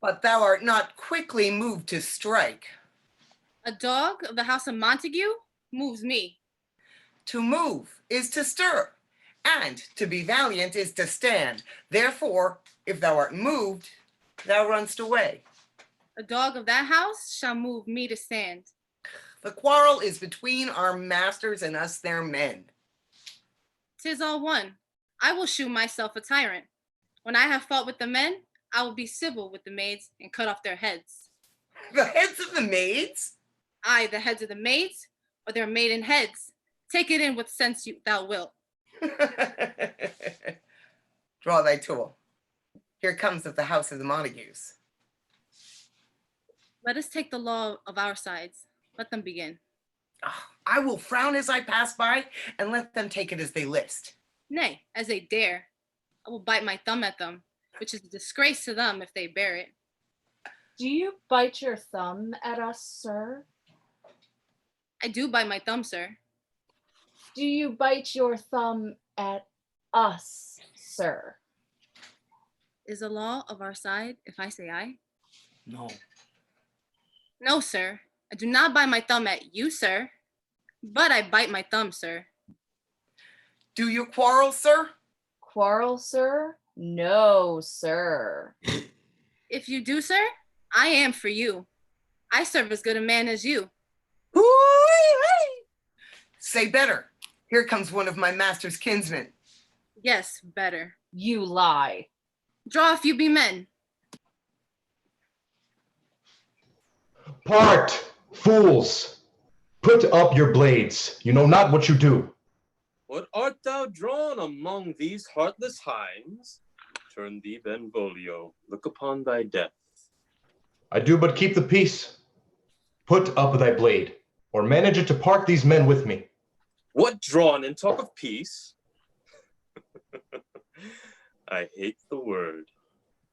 But thou art not quickly moved to strike. A dog of the house of Mountague moves me. To move is to stir, and to be valiant is to stand. Therefore, if thou art moved, thou runst away. A dog of that house shall move me to stand. The quarrel is between our masters and us their men. 'Tis all one. I will shew myself a tyrant. When I have fought with the men, I will be civil with the maids and cut off their heads. The heads of the maids? Aye, the heads of the maids, or their maiden heads. Take it in what sense thou wilt. Draw thy tool. Here comes of the house of the Mountagues. Let us take the law of our sides. Let them begin. Oh, I will frown as I pass by and let them take it as they list. Nay, as they dare. I will bite my thumb at them, which is a disgrace to them if they bear it. Do you bite your thumb at us, sir? I do bite my thumb, sir. Do you bite your thumb at us, sir? Is the law of our side if I say aye? No. No, sir. I do not bite my thumb at you, sir. But I bite my thumb, sir. Do you quarrel, sir? Quarrel, sir? No, sir. If you do, sir, I am for you. I serve as good a man as you. Say better. Here comes one of my master's kinsmen. Yes, better. You lie. Draw if you be men. Part, fools! Put up your blades. You know not what you do. What art thou drawn among these heartless hinds? Turn thee, Benvolio, look upon thy death. I do but keep the peace. Put up thy blade, or manage it to part these men with me. What drawn and talk of peace? I hate the word,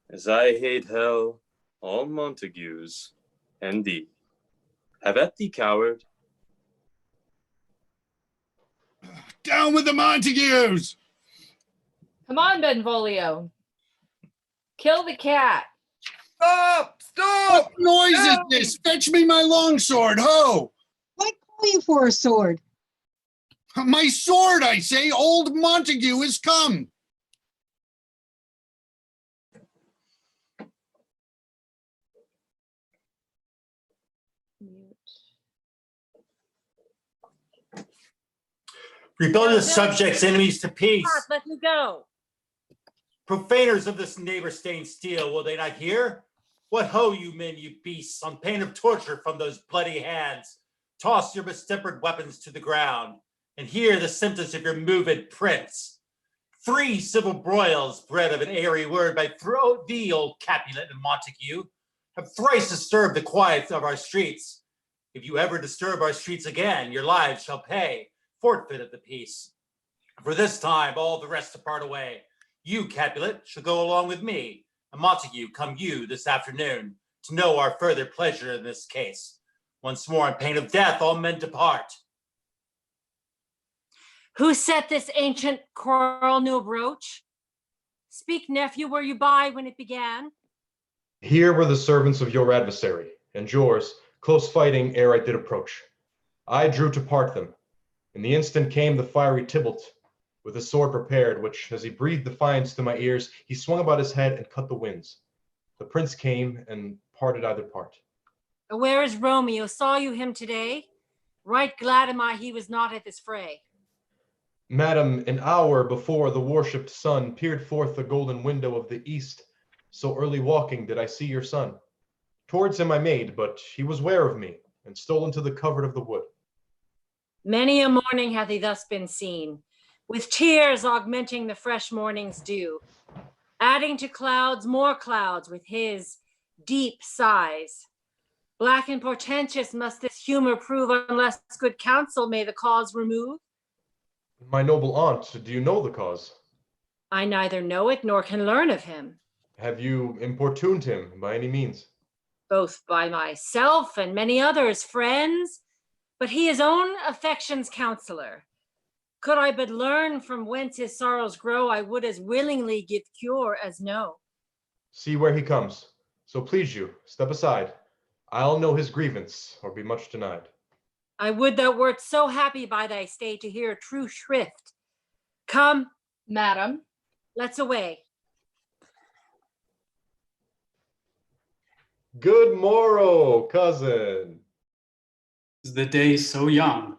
as I hate hell, all Mountagues, and thee. Have at thee, coward. Down with the Mountagues! Come on, Benvolio. Kill the cat. Stop! Stop! What noise is No! this? Fetch me my longsword, ho! What call you for a sword? My sword, I say, old Mountague is come. Rebellious subjects, enemies to peace. Let me go. Profaners of this neighbor-stained steel, will they not hear? What ho, you men, you beasts, on pain of torture from those bloody hands. Toss your mistempered weapons to the ground, and hear the symptoms of your moved prince. 3 civil broils, bred of an airy word by thee, old Capulet and Mountague, have thrice disturbed the quiet of our streets. If you ever disturb our streets again, your lives shall pay forfeit of the peace. For this time, all the rest depart away. You, Capulet, shall go along with me, and Mountague, come you this afternoon, to know our further pleasure in this case. Once more, on pain of death, all men depart. Who set this ancient quarrel new broach? Speak, nephew, were you by when it began? Here were the servants of your adversary, and yours, close fighting ere I did approach. I drew to part them. In the instant came the fiery Tybalt, with his sword prepared, which, as he breathed defiance to my ears, he swung about his head and cut the winds. The prince came and parted either part. Where is Romeo? Saw you him today? Right glad am I he was not at this fray. Madam, an hour before the worshipped sun peered forth the golden window of the east, so early walking did I see your son. Towards him I made, but he was ware of me, and stole into the covert of the wood. Many a morning hath he thus been seen, with tears augmenting the fresh morning's dew, adding to clouds more clouds with his deep sighs. Black and portentous must this humor prove, unless good counsel may the cause remove. My noble aunt, do you know the cause? I neither know it nor can learn of him. Have you importuned him by any means? Both by myself and many others, friends, but he his own affection's counselor. Could I but learn from whence his sorrows grow, I would as willingly give cure as know. See where he comes. So please you, step aside. I'll know his grievance, or be much denied. I would thou wert so happy by thy stay to hear true shrift. Come, Madam, let's away. Good morrow, cousin. Is the day so young?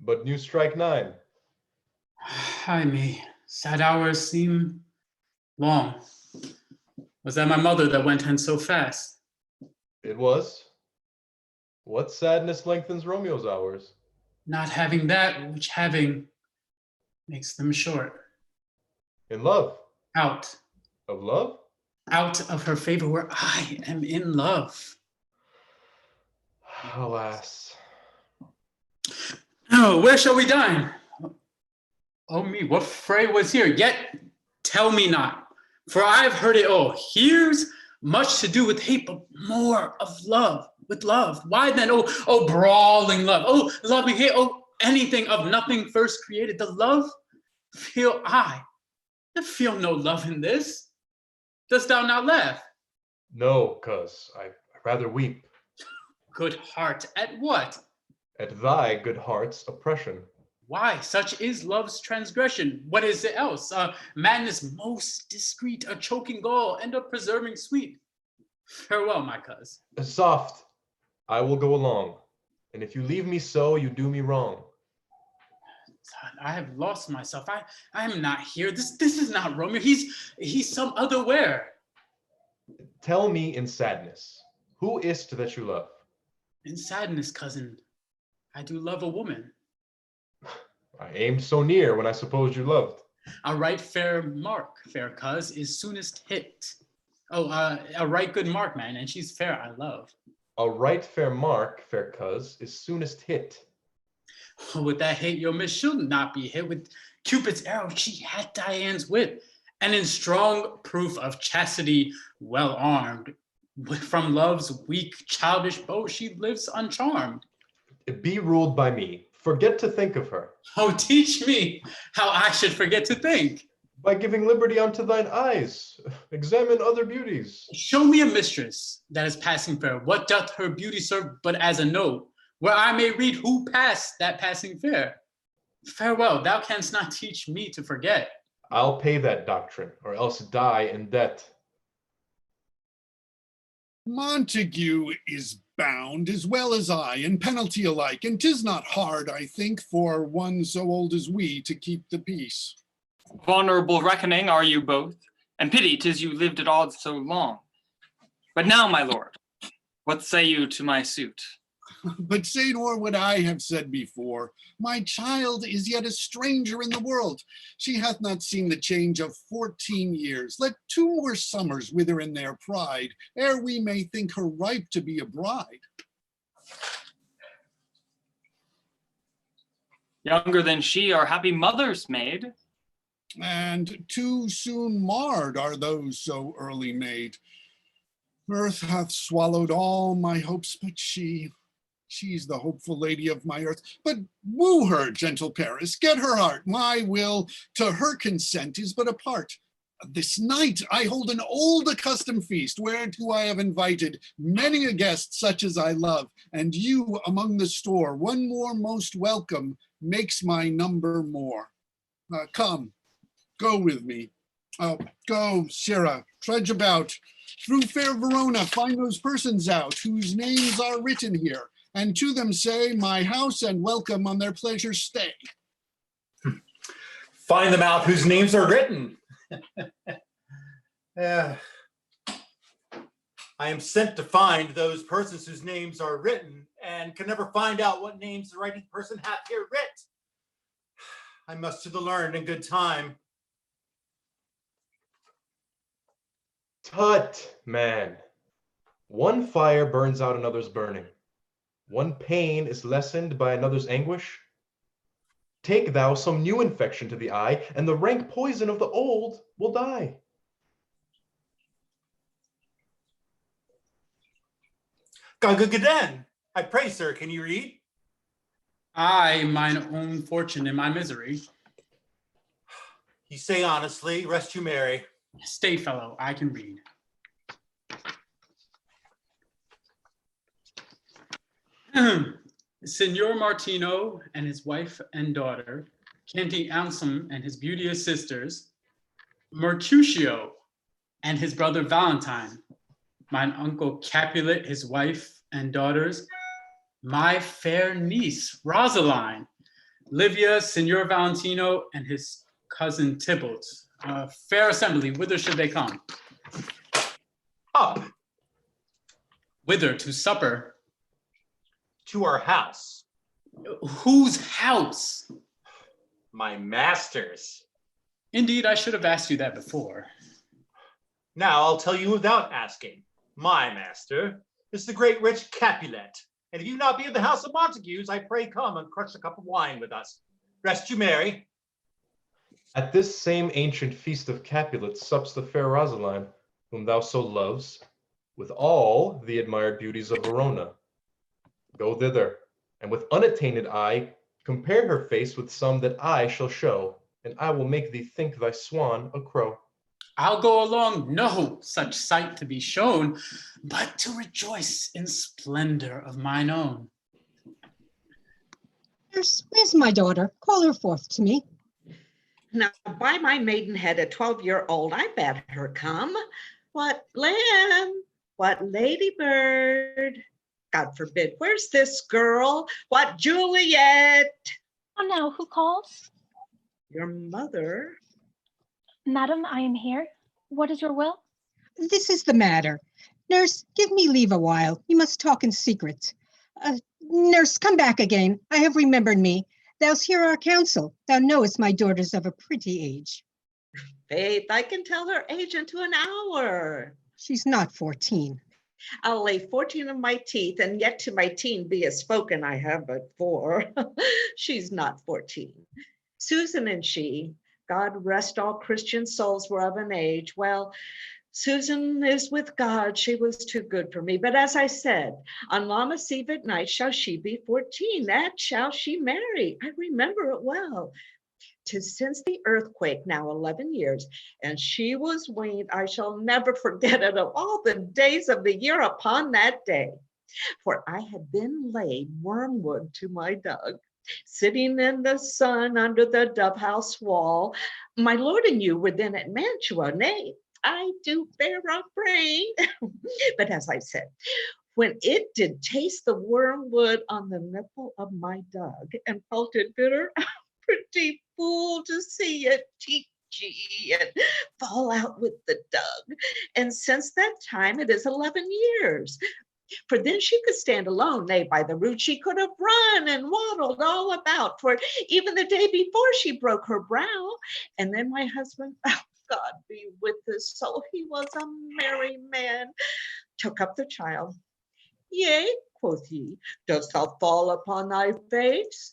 But you strike 9. Ay me, sad hours seem long. Was that my mother that went hence so fast? It was. What sadness lengthens Romeo's hours? Not having that which having makes them short. In love. Out. Of love? Out of her favor where I am in love. Alas. Oh, where shall we dine? Oh me, what fray was here? Yet tell me not, for I've heard it all. Here's much to do with hate, but more of love, with love. Why then, oh brawling love, oh loving hate, oh anything of nothing first created. The love feel I feel no love in this. Dost thou not laugh? No, cuz I rather weep. Good heart, at what? At thy good heart's oppression. Why, such is love's transgression. What is it else? Madness most discreet, a choking gall, and a preserving sweet. Farewell, my cuz. Soft, I will go along. And if you leave me so, you do me wrong. I have lost myself. I am not here. This is not Romeo. He's some other where. Tell me in sadness, who is't that you love? In sadness, cousin, I do love a woman. I aimed so near when I supposed you loved. A right fair mark, fair cuz, is soonest hit. Oh, a right good mark, man, and she's fair, I love. A right fair mark, fair cuz, is soonest hit. With that hit, your miss should not be hit. With Cupid's arrow, she had Diane's wit. And in strong proof of chastity, well armed, from love's weak, childish bow, she lives uncharmed. Be ruled by me. Forget to think of her. Oh, teach me how I should forget to think. By giving liberty unto thine eyes. Examine other beauties. Show me a mistress that is passing fair. What doth her beauty serve but as a note, where I may read who passed that passing fair? Farewell, thou canst not teach me to forget. I'll pay that doctrine, or else die in debt. Mountague is bound as well as I, in penalty alike, and 'tis not hard, I think, for one so old as we to keep the peace. Of honorable reckoning are you both, and pity 'tis you lived at odds so long. But now, my lord, what say you to my suit? But say nor what I have said before. My child is yet a stranger in the world. She hath not seen the change of 14 years. Let 2 more summers wither in their pride, ere we may think her ripe to be a bride. Younger than she are happy mothers made. And too soon marred are those so early made. Earth hath swallowed all my hopes, but she's the hopeful lady of my earth. But woo her, gentle Paris, get her heart. My will to her consent is but a part. This night I hold an old accustomed feast, whereto I have invited many a guest such as I love, and you among the store, one more most welcome, makes my number more. Come, go with me. Go, Sirrah, trudge about. Through fair Verona, find those persons out whose names are written here, and to them say, my house and welcome on their pleasure stay. Find them out whose names are written. I am sent to find those persons whose names are written, and can never find out what names the writing person hath here writ. I must to the learned in good time. Tut, man. One fire burns out another's burning. One pain is lessened by another's anguish. Take thou some new infection to the eye, and the rank poison of the old will die. Gagaden, I pray, sir, can you read? I, mine own fortune in my misery. You say honestly, rest you merry. Stay, fellow, I can read. Signor Martino and his wife and daughter, Canty Anselm and his beauteous sisters, Mercutio and his brother Valentine, mine uncle Capulet, his wife and daughters, my fair niece Rosaline, Livia, Signor Valentino, and his cousin Tybalt. Fair assembly, whither should they come? Up Whither? To supper? to our house, Whose house? my master's. Indeed, I should have asked you that before. Now I'll tell you without asking. My master is the great rich Capulet. And if you not be of the house of Mountagues, I pray come and crush a cup of wine with us. Rest you merry. At this same ancient feast of Capulet sups the fair Rosaline, whom thou so loves, with all the admired beauties of Verona. Go thither, and with unattainted eye, compare her face with some that I shall show, and I will make thee think thy swan a crow. I'll go along, no such sight to be shown, but to rejoice in splendor of mine own. Where's my daughter? Call her forth to me. Now, by my maidenhead, a 12-year-old, I bade her come. What lamb? What ladybird? God forbid, where's this girl? What Juliet? Oh, now, who calls? Your mother. Madam, I am here. What is your will? This is the matter. Nurse, give me leave a while. We must talk in secret. Nurse, come back again. I have remembered me. Thou'st hear our counsel. Thou knowest my daughter's of a pretty age. Faith, I can tell her age into an hour. She's not 14. I'll lay 14 of my teeth, and yet to my teen be as spoken I have but 4. She's not 14. Susan and she, God rest all Christian souls, were of an age. Well, Susan is with God. She was too good for me. But as I said, on Lammas Eve at night shall she be 14. That shall she marry. I remember it well. 'Tis since the earthquake, now 11 years, and she was weaned. I shall never forget it of all the days of the year upon that day. For I had been laid wormwood to my dug, sitting in the sun under the dove house wall. My lord and you were then at Mantua, nay, I do bear a brain. But as I said, when it did taste the wormwood on the nipple of my dug and felt it bitter, pretty fool to see it teachy and fall out with the dug. And since that time, it is 11 years. For then she could stand alone, nay, by the root she could have run and waddled all about, for even the day before she broke her brow. And then my husband, oh, God be with his soul, he was a merry man, took up the child. Yea, quoth he, dost thou fall upon thy face?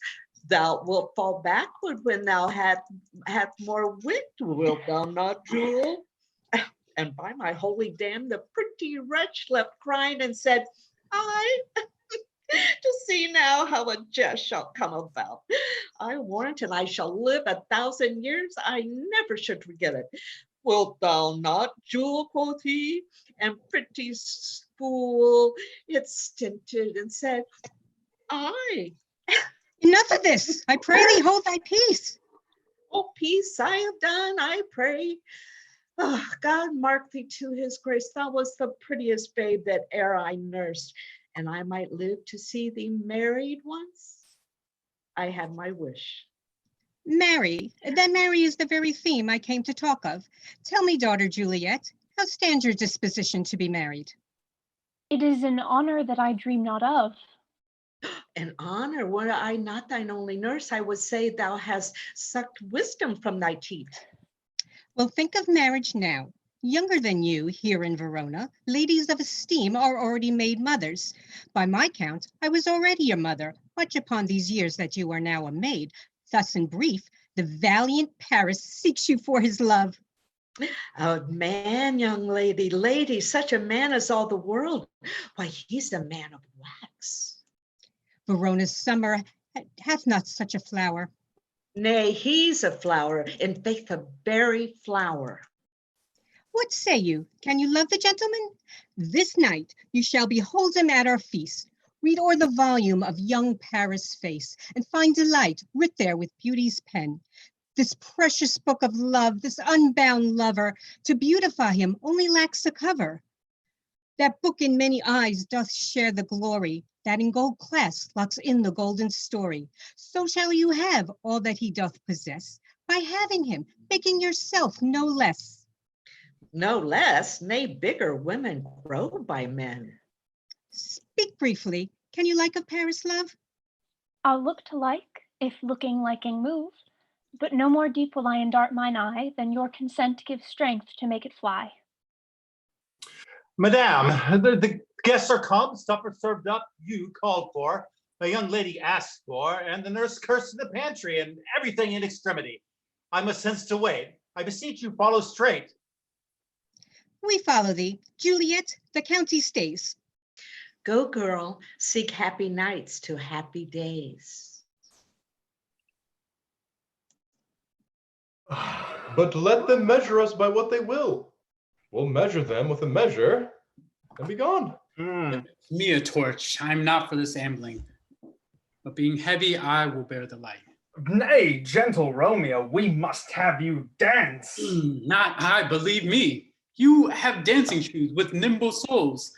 Thou wilt fall backward when thou hast more wit, wilt thou not, Jewel? And by my holy dam, the pretty wretch left crying and said, I, to see now how a jest shall come about. I warrant, and I shall live 1,000 years, I never should forget it. Wilt thou not, Jewel, quoth he? And pretty fool, it stinted and said, I. Enough of this. I pray thee hold thy peace. Oh, peace I have done, I pray. Oh, God mark thee to his grace. Thou wast the prettiest babe that e'er I nursed, and I might live to see thee married once. I had my wish. Marry, that marry is the very theme I came to talk of. Tell me, daughter Juliet, how stands your disposition to be married? It is an honor that I dream not of. An honor, were I not thine only nurse, I would say thou hast sucked wisdom from thy teeth. Well, think of marriage now. Younger than you here in Verona, ladies of esteem are already made mothers. By my count, I was already your mother, much upon these years that you are now a maid. Thus, in brief, the valiant Paris seeks you for his love. A man, young lady, such a man as all the world. Why, he's a man of wax. Verona's summer hath not such a flower. Nay, he's a flower, in faith a very flower. What say you? Can you love the gentleman? This night you shall behold him at our feast. Read o'er the volume of young Paris' face, and find delight writ there with beauty's pen. This precious book of love, this unbound lover, to beautify him only lacks a cover. That book in many eyes doth share the glory, that in gold clasp locks in the golden story. So shall you have all that he doth possess, by having him, making yourself no less. No less, nay bigger women grow by men. Speak briefly, can you like of Paris, love? I'll look to like, if looking liking move, but no more deep will I endart mine eye than your consent gives strength to make it fly. Madame, the guests are come, supper served up, you called for, a young lady asked for, and the nurse cursed in the pantry, and everything in extremity. I must hence to wait. I beseech you, follow straight. We follow thee. Juliet, the county stays. Go, girl, seek happy nights to happy days. But let them measure us by what they will. We'll measure them with a measure and be gone. Give me a torch. I'm not for this ambling. But being heavy, I will bear the light. Nay, gentle Romeo, we must have you dance. Not I, believe me. You have dancing shoes with nimble soles.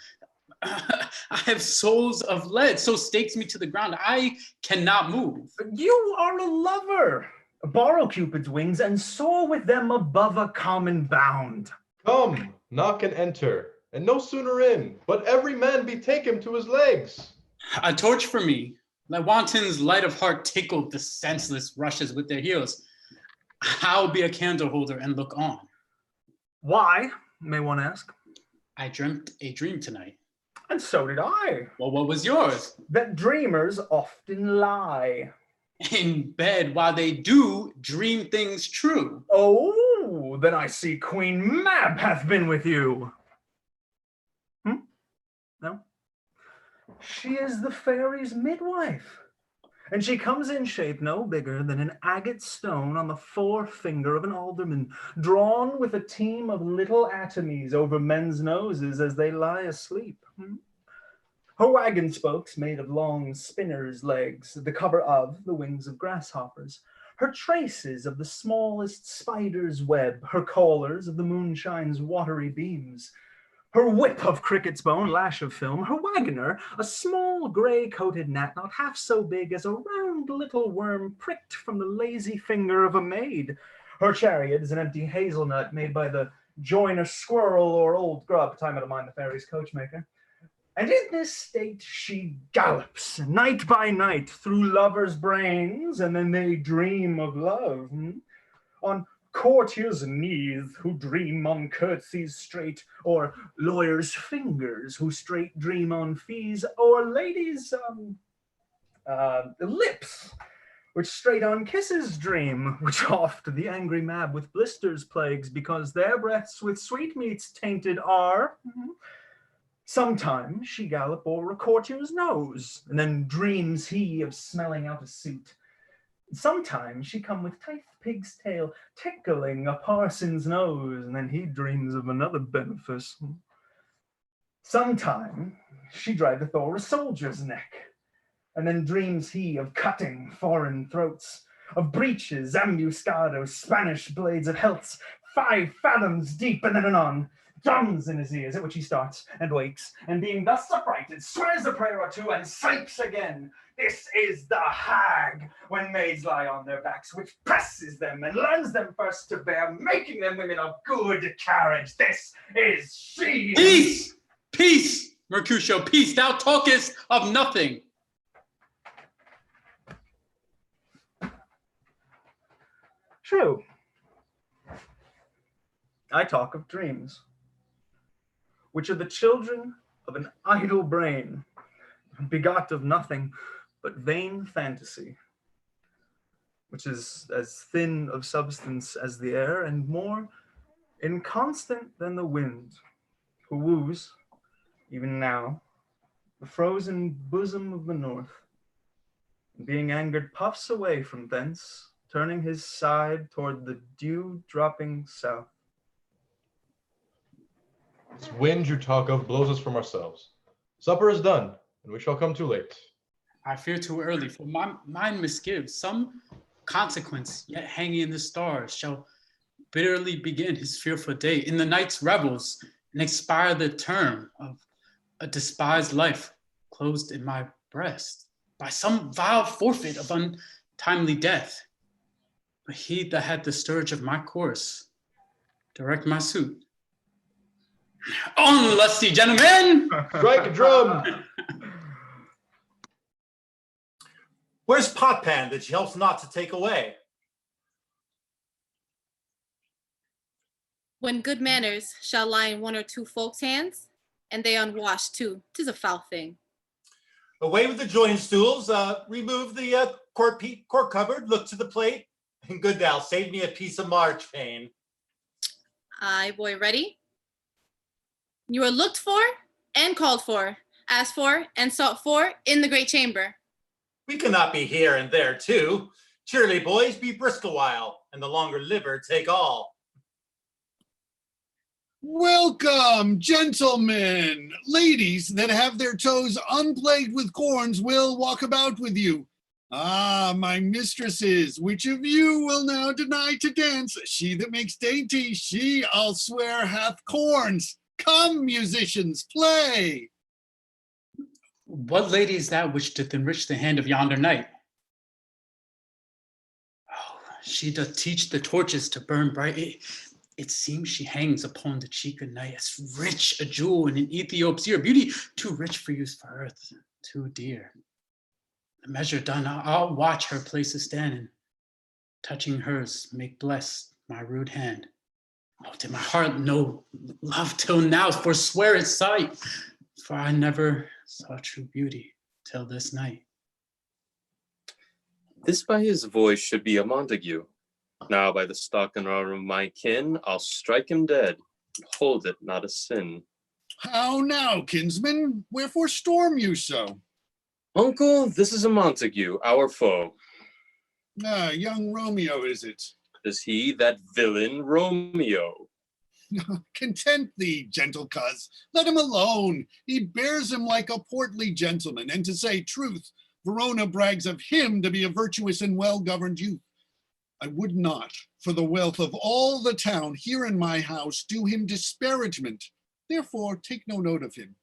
I have soles of lead, so stakes me to the ground. I cannot move. You are a lover. Borrow Cupid's wings and soar with them above a common bound. Come, knock and enter, and no sooner in, but every man betake him to his legs. A torch for me. Let wantons light of heart tickle the senseless rushes with their heels. I'll be a candle holder and look on. Why, may one ask? I dreamt a dream tonight. And so did I. Well, what was yours? That dreamers often lie. In bed, while they do dream things true. Oh, then I see Queen Mab hath been with you. No? She is the fairy's midwife. And she comes in shape no bigger than an agate stone on the forefinger of an alderman, drawn with a team of little atomies over men's noses as they lie asleep. Her wagon spokes made of long spinner's legs, the cover of the wings of grasshoppers, her traces of the smallest spider's web, her collars of the moonshine's watery beams, her whip of cricket's bone, lash of film, her wagoner, a small gray-coated gnat not half so big as a round little worm pricked from the lazy finger of a maid. Her chariot is an empty hazelnut made by the joiner squirrel or old grub, time out of mind the fairy's coachmaker. And in this state she gallops night by night through lovers' brains, and then they dream of love. On courtiers' knees who dream on curtsies straight, or lawyers' fingers who straight dream on fees, or ladies' lips which straight on kisses dream, which oft the angry Mab with blisters plagues, because their breaths with sweetmeats tainted are. Sometimes she gallop o'er a courtier's nose, and then dreams he of smelling out a suit. Sometimes she come with tight pig's tail, tickling a parson's nose, and then he dreams of another benefice. Sometime she driveth o'er a soldier's neck, and then dreams he of cutting foreign throats, of breeches, ambuscados, Spanish blades of hilts, 5 fathoms deep, and then anon, drums in his ears, at which he starts and wakes, and being thus affrighted, swears a prayer or two, and sipes again. This is the hag, when maids lie on their backs, which presses them and learns them first to bear, making them women of good carriage. This is she. Peace! Peace, Mercutio, peace! Thou talkest of nothing. True. I talk of dreams, which are the children of an idle brain, begot of nothing but vain fantasy, which is as thin of substance as the air, and more inconstant than the wind, who woos, even now, the frozen bosom of the north, and being angered puffs away from thence, turning his side toward the dew-dropping south. This wind you talk of blows us from ourselves. Supper is done. and we shall come too late. I fear too early, for my mind misgives. Some consequence yet hanging in the stars shall bitterly begin his fearful day in the night's revels and expire the term of a despised life closed in my breast by some vile forfeit of untimely death. But he that had the scourge of my course direct my suit. On, lusty gentlemen! Strike a drum! Where's Potpan that she helps not to take away? When good manners shall lie in one or two folks' hands, and they unwashed too, 'tis a foul thing. Away with the joint stools, remove the cork cupboard, look to the plate, and good thou, save me a piece of marchpane. Aye, boy, ready? You are looked for and called for, asked for and sought for in the great chamber. We cannot be here and there too. Cheerly, boys, be brisk a while, and the longer liver take all. Welcome, gentlemen. Ladies that have their toes unplagued with corns will walk about with you. Ah, my mistresses, which of you will now deny to dance? She that makes dainty, she, I'll swear, hath corns. Come, musicians, play. What lady is that which doth enrich the hand of yonder knight? Oh, she doth teach the torches to burn bright. It seems she hangs upon the cheek of night as rich a jewel in an Ethiop's ear. Beauty too rich for use for earth, too dear. The measure done, I'll watch her place a stand, and touching hers, make blessed my rude hand. Oh, did my heart know love till now, forswear its sight? For I never saw true beauty till this night. This by his voice should be a Mountague. Now by the stock and arm of my kin, I'll strike him dead. Hold it not a sin. How now, kinsman? Wherefore storm you so? Uncle, this is a Mountague, our foe. Ah, young Romeo, is it? Is he that villain Romeo? Content thee, gentle coz. Let him alone. He bears him like a portly gentleman. And to say truth, Verona brags of him to be a virtuous and well-governed youth. I would not, for the wealth of all the town here in my house, do him disparagement. Therefore, take no note of him.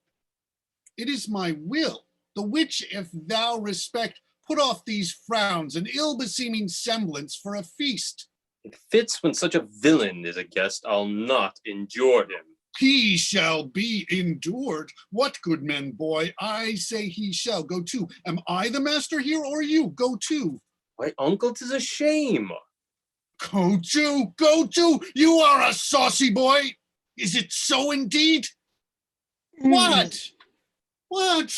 It is my will, the which, if thou respect, put off these frowns and ill-beseeming semblance for a feast. It fits when such a villain is a guest, I'll not endure him. He shall be endured. What, good men, boy? I say he shall. Go to. Am I the master here, or you? Go to. Why, uncle, 'tis a shame. Go to, go to. You are a saucy boy. Is it so indeed? What? What?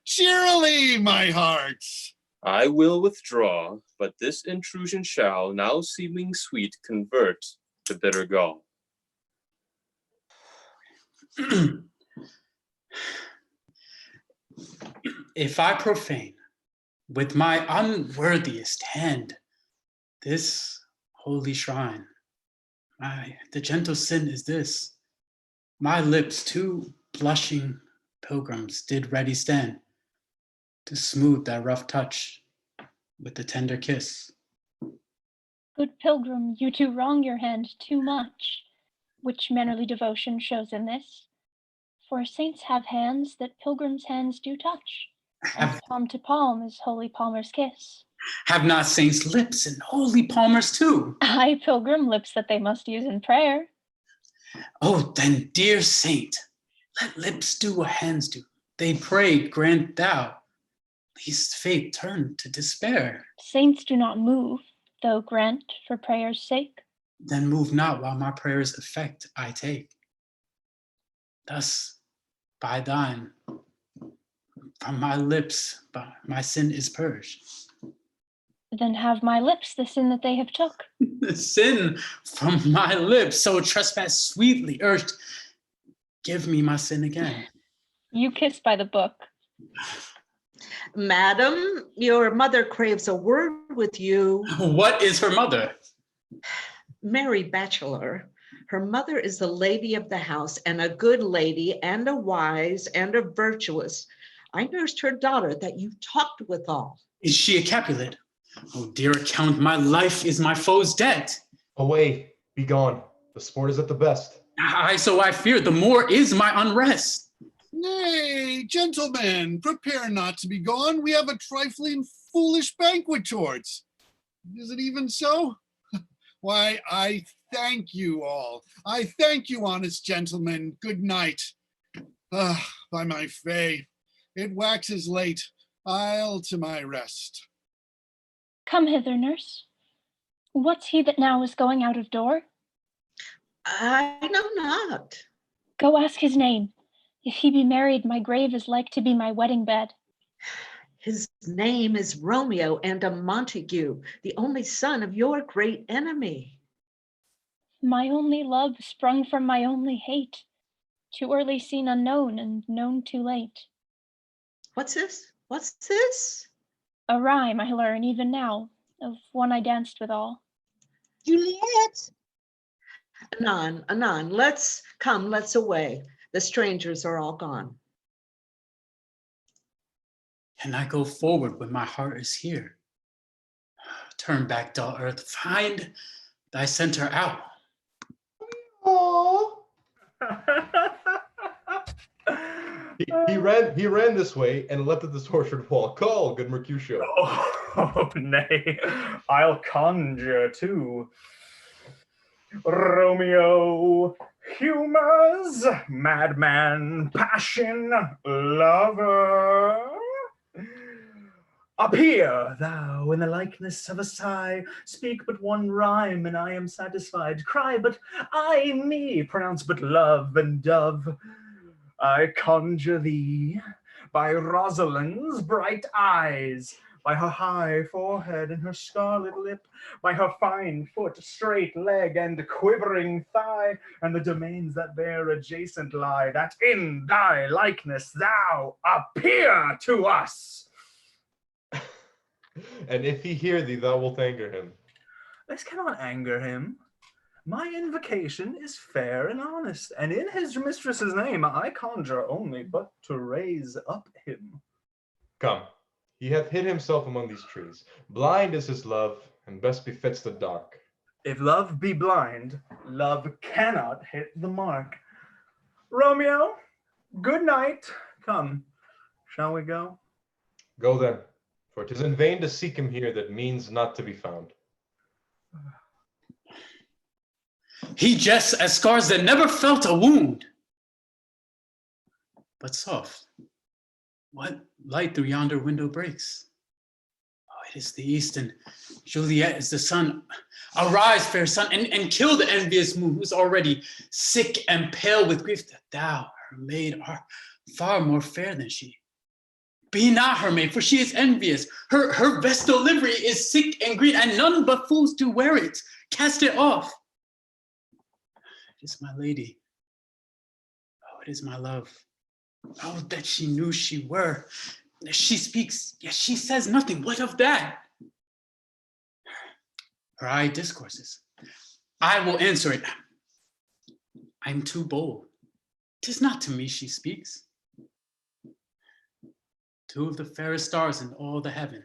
Cheerily, my hearts. I will withdraw, but this intrusion shall, now seeming sweet, convert to bitter gall. If I profane with my unworthiest hand this holy shrine, the gentle sin is this: my lips, two blushing pilgrims, did ready stand to smooth that rough touch with the tender kiss. Good pilgrim, you do wrong your hand too much, which mannerly devotion shows in this. For saints have hands that pilgrims' hands do touch, and palm to palm is holy palmer's kiss. Have not saints lips and holy palmers too? Aye, pilgrim, lips that they must use in prayer. Oh, then, dear saint, let lips do what hands do. They pray, grant thou, least faith turn to despair. Saints do not move, though grant for prayer's sake. Then move not while my prayer's effect I take. Thus, by thine, from my lips, my sin is purged. Then have my lips the sin that they have took. The sin from my lips, so trespass sweetly urged, give me my sin again. You kiss by the book. Madam, your mother craves a word with you. What is her mother? Mary Bachelor. Her mother is the lady of the house, and a good lady, and a wise, and a virtuous. I nursed her daughter that you talked withal. Is she a Capulet? Oh, dear account, my life is my foe's debt. Away, be gone. The sport is at the best. Aye, so I fear, the more is my unrest. Nay, gentlemen, prepare not to be gone. We have a trifling foolish banquet towards. Is it even so? Why, I thank you all. I thank you, honest gentlemen. Good night. By my fay, it waxes late. I'll to my rest. Come hither, nurse. What's he that now is going out of door? I know not. Go ask his name. If he be married, my grave is like to be my wedding bed. His name is Romeo and a Mountague, the only son of your great enemy. My only love sprung from my only hate, too early seen unknown and known too late. What's this? What's this? A rhyme I learn even now, of one I danced withal. Juliet! Anon, let's away. The strangers are all gone. And I go forward when my heart is here. Turn back, dull earth, find thy center out. Oh. he ran this way and leapt at the tortured wall. Call, good Mercutio. Oh, nay, I'll conjure too. Romeo, humors, madman, passion, lover. Appear thou in the likeness of a sigh, speak but one rhyme and I am satisfied, cry but I me, pronounce but love and dove. I conjure thee by Rosalind's bright eyes, by her high forehead and her scarlet lip, by her fine foot, straight leg, and quivering thigh, and the domains that there adjacent lie, that in thy likeness thou appear to us. And if he hear thee, thou wilt anger him. This cannot anger him. My invocation is fair and honest, and in his mistress's name I conjure only but to raise up him. Come, he hath hid himself among these trees. Blind is his love, and best befits the dark. If love be blind, love cannot hit the mark. Romeo, good night. Come, shall we go? Go then, for 'tis in vain to seek him here that means not to be found. He jests as scars that never felt a wound. But soft, what light through yonder window breaks? Oh, it is the east, and Juliet is the sun. Arise, fair sun, and kill the envious moon, who's already sick and pale with grief, that thou, her maid, art far more fair than she. Be not her maid, for she is envious. Her vestal livery is sick and green, and none but fools do wear it. Cast it off. It is my lady. Oh, it is my love. Oh, that she knew she were. She speaks, yet she says nothing. What of that? Her eye discourses. I will answer it. I am too bold. 'Tis not to me she speaks. Two of the fairest stars in all the heaven,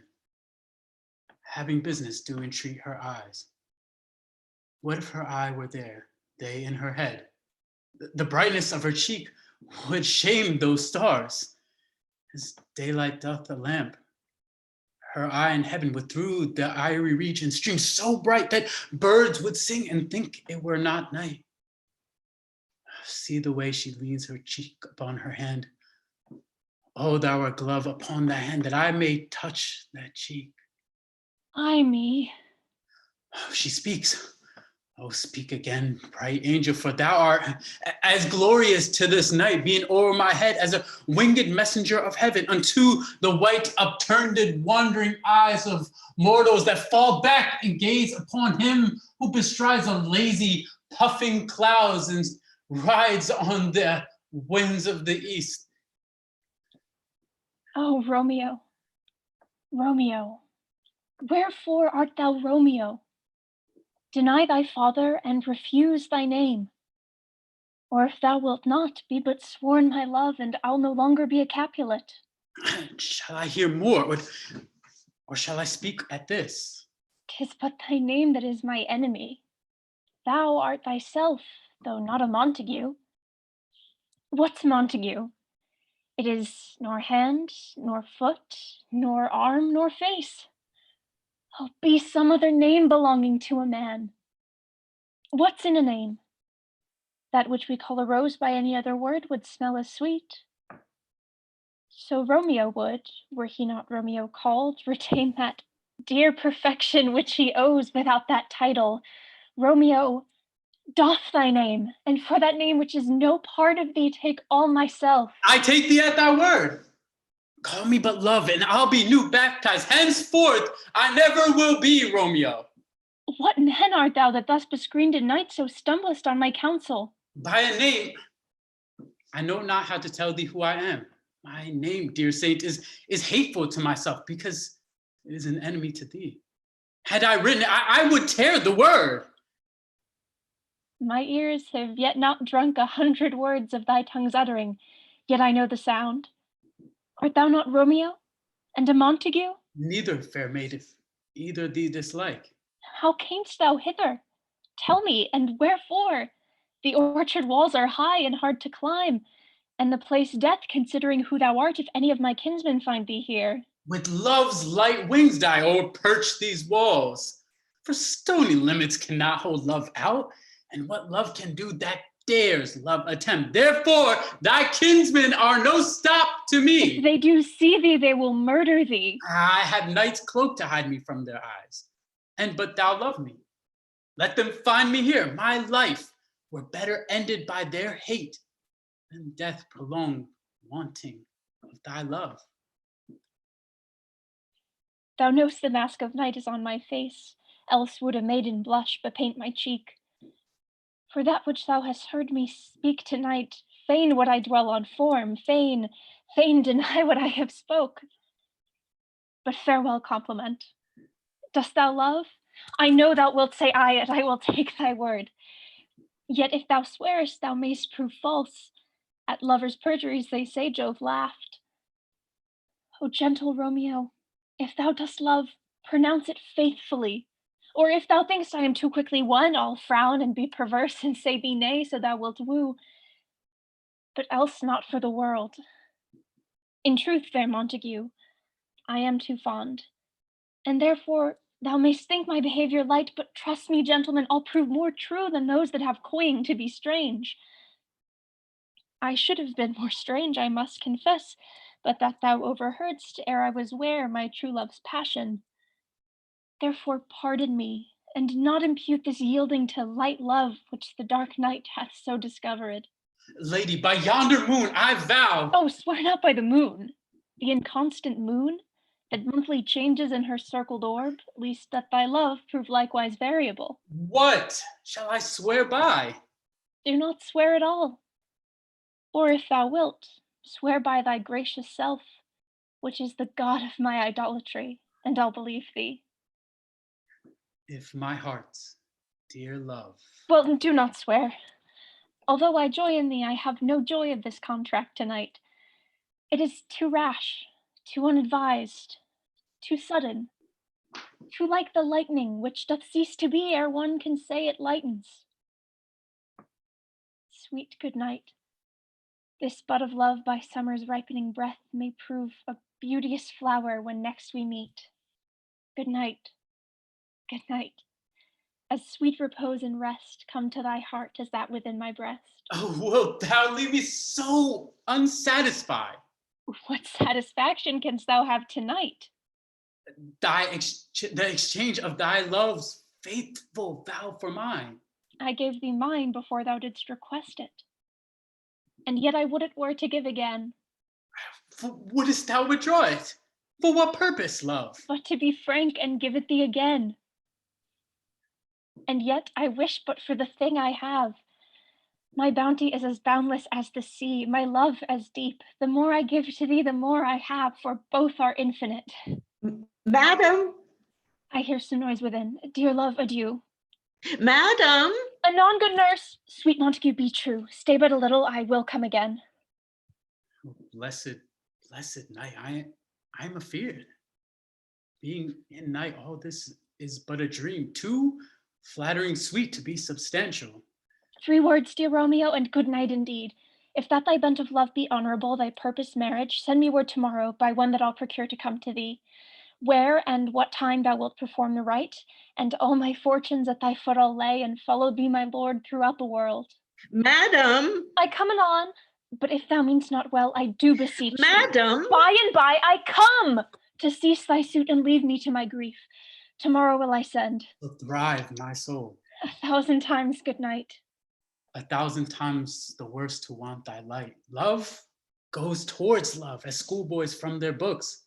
having business, do entreat her eyes. What if her eye were there, they in her head? The brightness of her cheek would shame those stars, as daylight doth a lamp. Her eye in heaven would through the eyrie region stream so bright that birds would sing and think it were not night. See the way she leans her cheek upon her hand. Oh, thou art glove upon that hand, that I may touch that cheek. Ay me. Oh, she speaks. Oh, speak again, bright angel, for thou art as glorious to this night, being o'er my head as a winged messenger of heaven, unto the white upturned wandering eyes of mortals that fall back and gaze upon him who bestrides on lazy puffing clouds and rides on the winds of the east. Oh, Romeo, Romeo, wherefore art thou Romeo? Deny thy father and refuse thy name. Or if thou wilt not, be but sworn my love, and I'll no longer be a Capulet. Shall I hear more, or shall I speak at this? 'Tis but thy name that is my enemy. Thou art thyself, though not a Mountague. What's Mountague? It is nor hand, nor foot, nor arm, nor face. Oh, be some other name belonging to a man. What's in a name? That which we call a rose by any other word would smell as sweet. So Romeo would, were he not Romeo called, retain that dear perfection which he owes without that title. Romeo, doff thy name, and for that name which is no part of thee, take all myself. I take thee at thy word. Call me but love, and I'll be new baptized. Henceforth, I never will be Romeo. What man art thou that thus bescreened in night so stumblest on my counsel? By a name, I know not how to tell thee who I am. My name, dear saint, is hateful to myself because it is an enemy to thee. Had I written it, I would tear the word. My ears have yet not drunk 100 words of thy tongue's uttering, yet I know the sound. Art thou not Romeo, and a Mountague? Neither, fair maid, if either thee dislike. How camest thou hither? Tell me, and wherefore? The orchard walls are high and hard to climb, and the place death, considering who thou art, if any of my kinsmen find thee here. With love's light wings I o'erperch these walls. For stony limits cannot hold love out, and what love can do, that dares love attempt. Therefore, thy kinsmen are no stop to me. If they do see thee, they will murder thee. I have night's cloak to hide me from their eyes. And but thou love me. Let them find me here. My life were better ended by their hate than death prolonged, wanting of thy love. Thou know'st the mask of night is on my face, else would a maiden blush bepaint my cheek. For that which thou hast heard me speak tonight, fain would I dwell on form, fain deny what I have spoke. But farewell compliment. Dost thou love? I know thou wilt say aye, and I will take thy word. Yet if thou swearest, thou mayst prove false. At lovers' perjuries, they say, Jove laughed. O gentle Romeo, if thou dost love, pronounce it faithfully. Or if thou thinkst I am too quickly won, I'll frown and be perverse and say thee nay, so thou wilt woo. But else not for the world. In truth, fair Mountague, I am too fond, and therefore thou mayst think my behavior light, but trust me, gentlemen, I'll prove more true than those that have coying to be strange. I should have been more strange, I must confess, but that thou overheardst ere I was ware my true love's passion. Therefore pardon me, and not impute this yielding to light love which the dark night hath so discovered. Lady, by yonder moon I vow. Oh, swear not by the moon, the inconstant moon, that monthly changes in her circled orb, least that thy love prove likewise variable. What shall I swear by? Do not swear at all. Or if thou wilt, swear by thy gracious self, which is the god of my idolatry, and I'll believe thee. If my heart's dear love. Well, do not swear. Although I joy in thee, I have no joy of this contract tonight. It is too rash, too unadvised, too sudden, too like the lightning, which doth cease to be ere one can say it lightens. Sweet good night. This bud of love by summer's ripening breath may prove a beauteous flower when next we meet. Good night, good night. As sweet repose and rest come to thy heart as that within my breast. Oh, wilt thou leave me so unsatisfied? What satisfaction canst thou have tonight? The exchange of thy love's faithful vow for mine. I gave thee mine before thou didst request it. And yet I would it were to give again. Wouldst thou withdraw it? For what purpose, love? But to be frank and give it thee again. And yet I wish but for the thing I have. My bounty is as boundless as the sea, my love as deep. The more I give to thee, the more I have, for both are infinite. Madam? I hear some noise within. Dear love, adieu. Madam. Anon, good nurse. Sweet Mountague, be true. Stay but a little, I will come again. Oh, blessed night, I am afeared. Being in night, all this is but a dream, too flattering sweet to be substantial. 3 words, dear Romeo, and good night indeed. If that thy bent of love be honorable, thy purpose marriage, send me word tomorrow by one that I'll procure to come to thee. Where and what time thou wilt perform the rite, and all my fortunes at thy foot I'll lay, and follow thee, my lord, throughout the world. Madam. I come anon, but if thou mean'st not well, I do beseech Madam. thee. By and by I come to cease thy suit and leave me to my grief. Tomorrow will I send. So thrive, my soul. 1,000 times good night. 1,000 times the worse to want thy light. Love goes towards love, as schoolboys from their books.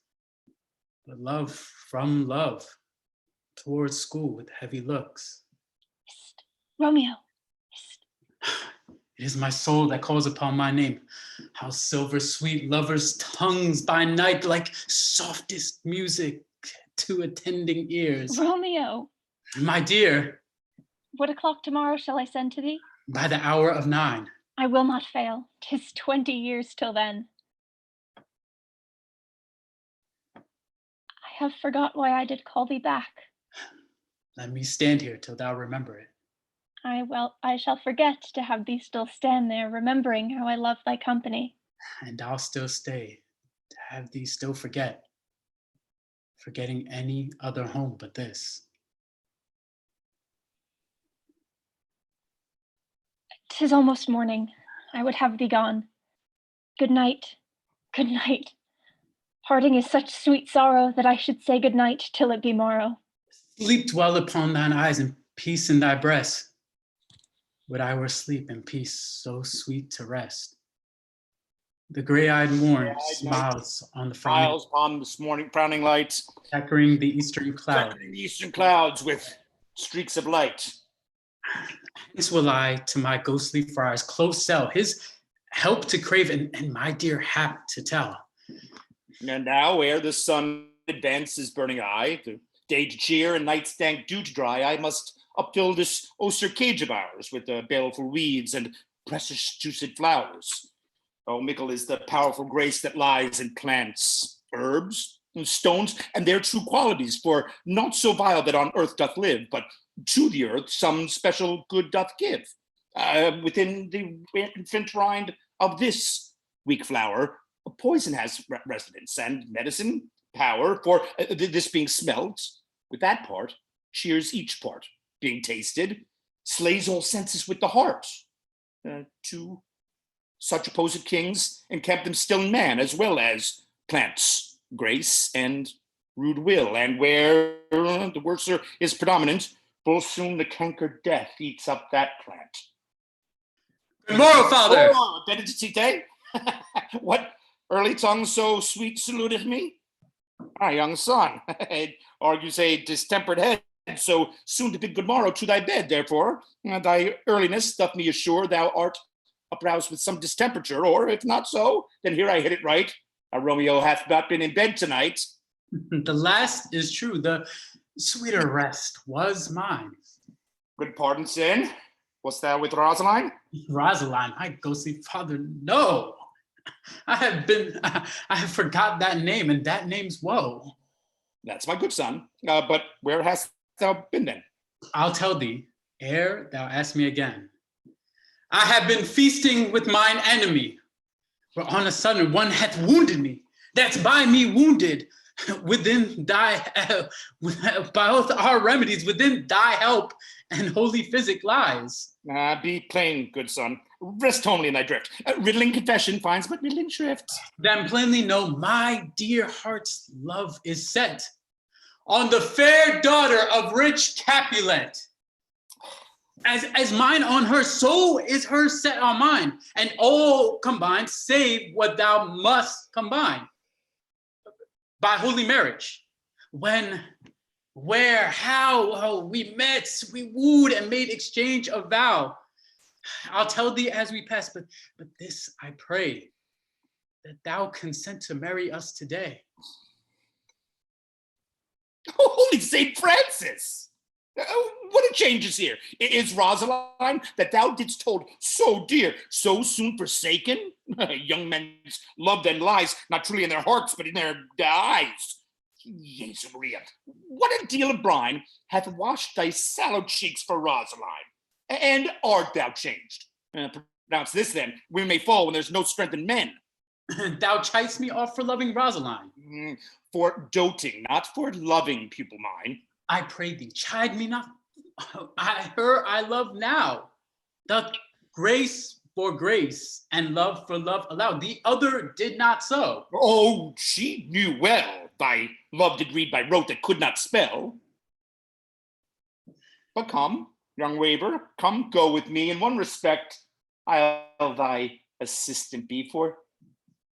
But love from love, towards school with heavy looks. Hist, Romeo. Hist. It is my soul that calls upon my name. How silver sweet lovers' tongues by night, like softest music to attending ears. Romeo. My dear. What o'clock tomorrow shall I send to thee? By the hour of 9. I will not fail. 'Tis 20 years till then. I have forgot why I did call thee back. Let me stand here till thou remember it. I shall forget to have thee still stand there, remembering how I love thy company. And I'll still stay to have thee still forget, forgetting any other home but this. 'Tis almost morning. I would have thee gone. Good night. Good night. Parting is such sweet sorrow that I should say good night till it be morrow. Sleep dwell upon thine eyes and peace in thy breast. Would I were asleep and peace so sweet to rest. The gray-eyed morn smiles on the smiles on this morning frowning light, checkering the eastern cloud. Checkering the eastern clouds with streaks of light. This will I to my ghostly friar's close cell, his help to crave and my dear hap to tell. And now, ere the sun advances burning eye, the day to cheer and night's dank dew to dry, I must upfill this oster cage of ours with the baleful weeds and precious juiced flowers. Oh, mickle is the powerful grace that lies in plants, herbs, and stones, and their true qualities, for naught so vile that on earth doth live, but to the earth some special good doth give. Within the infant rind of this weak flower, a poison has residence and medicine power, for this being smelt, with that part, cheers each part, being tasted, slays all senses with the heart. To such opposed kings encamp them still in man, as well as plants, grace, and rude will, and where the worser is predominant, full soon the canker death eats up that plant. Good morrow, father! Oh, benedicite! What early tongue so sweet saluteth me? Ah, young son, it argues a distempered head, so soon to bid good morrow to thy bed, therefore, thy earliness doth me assure thou art uproused with some distemperature, or if not so, then here I hit it right. Romeo hath not been in bed tonight. The last is true, the sweeter rest was mine. Good pardon, sin. Wast thou with Rosaline? Rosaline, my ghostly father, no. I have forgot that name, and that name's woe. That's my good son. But where hast thou been then? I'll tell thee, ere thou ask me again. I have been feasting with mine enemy, for on a sudden one hath wounded me, that's by me wounded. Within thy, by both our remedies, within thy help and holy physic lies. Be plain, good son. Rest homely in thy drift. Riddling confession finds but middling shrift. Then plainly know my dear heart's love is set on the fair daughter of rich Capulet. As mine on her, so is her set on mine, and all combined, save what thou must combine. By holy marriage, when, where, how we met, we wooed and made exchange of vow. I'll tell thee as we pass, but this I pray, that thou consent to marry us today. Holy St. Francis! What a change is here! Is Rosaline, that thou didst hold so dear, so soon forsaken? Young men's love then lies, not truly in their hearts, but in their eyes. Jesu Maria, what a deal of brine hath washed thy sallow cheeks for Rosaline? And art thou changed? Pronounce this then, we may fall when there's no strength in men. Thou chidest me off for loving Rosaline. For doting, not for loving, pupil mine. I pray thee, chide me not. Her I love now. The grace for grace and love for love allowed. The other did not so. Oh, she knew well thy love did read by rote that could not spell. But come, young waver, come go with me. In one respect, I'll thy assistant be, for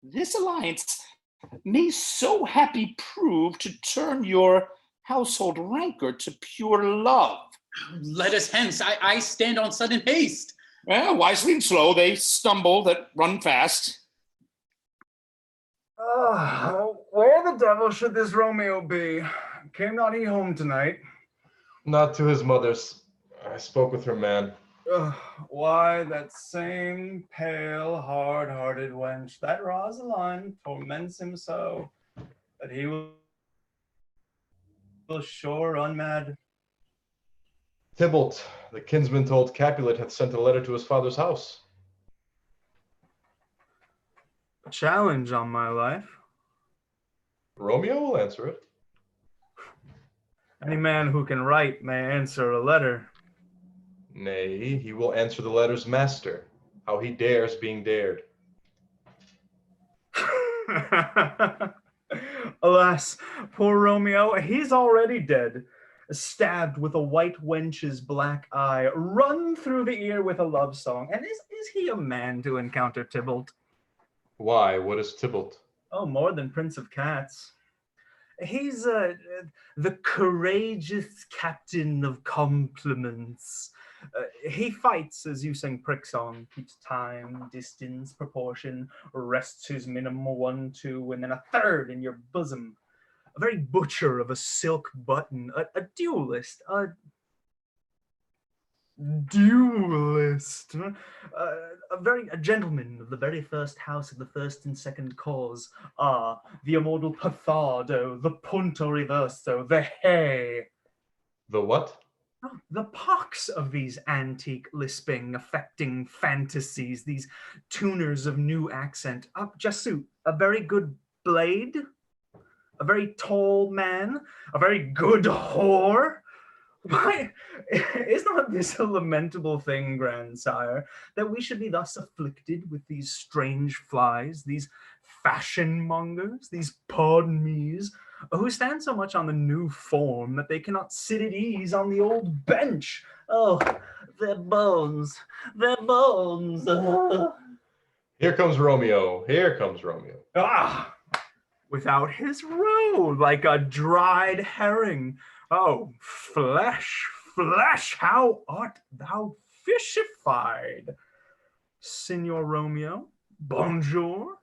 this alliance may so happy prove to turn your household rancor to pure love. Let us hence, I stand on sudden haste. Well, wisely and slow, they stumble that run fast. Where the devil should this Romeo be? Came not he home tonight? Not to his mother's. I spoke with her man. Why, that same pale, hard-hearted wench, that Rosaline, torments him so, that he will sure run mad. Tybalt, the kinsman told Capulet, hath sent a letter to his father's house. A challenge on my life. Romeo will answer it. Any man who can write may answer a letter. Nay, he will answer the letter's master, how he dares being dared. Alas, poor Romeo, he's already dead. Stabbed with a white wench's black eye, run through the ear with a love song. And is he a man to encounter Tybalt? Why, what is Tybalt? Oh, more than Prince of Cats. He's the courageous captain of compliments. He fights, as you sing prick song, keeps time, distance, proportion, rests his minimum 1, 2, and then a third in your bosom. A very butcher of a silk button, a duelist, a gentleman of the very first house of the first and second cause. The immortal Pathardo, the punto reverso, the hay. The what? The pox of these antique, lisping, affecting fantasies, these tuners of new accent. Jasut, a very good blade, a very tall man, a very good whore. Why, is not this a lamentable thing, grandsire, that we should be thus afflicted with these strange flies, these fashion mongers, these pardon me's, who stand so much on the new form that they cannot sit at ease on the old bench? Oh, their bones, their bones. Here comes Romeo, here comes Romeo. Without his roe, like a dried herring. Oh, flesh, flesh, how art thou fishified? Signor Romeo, bonjour.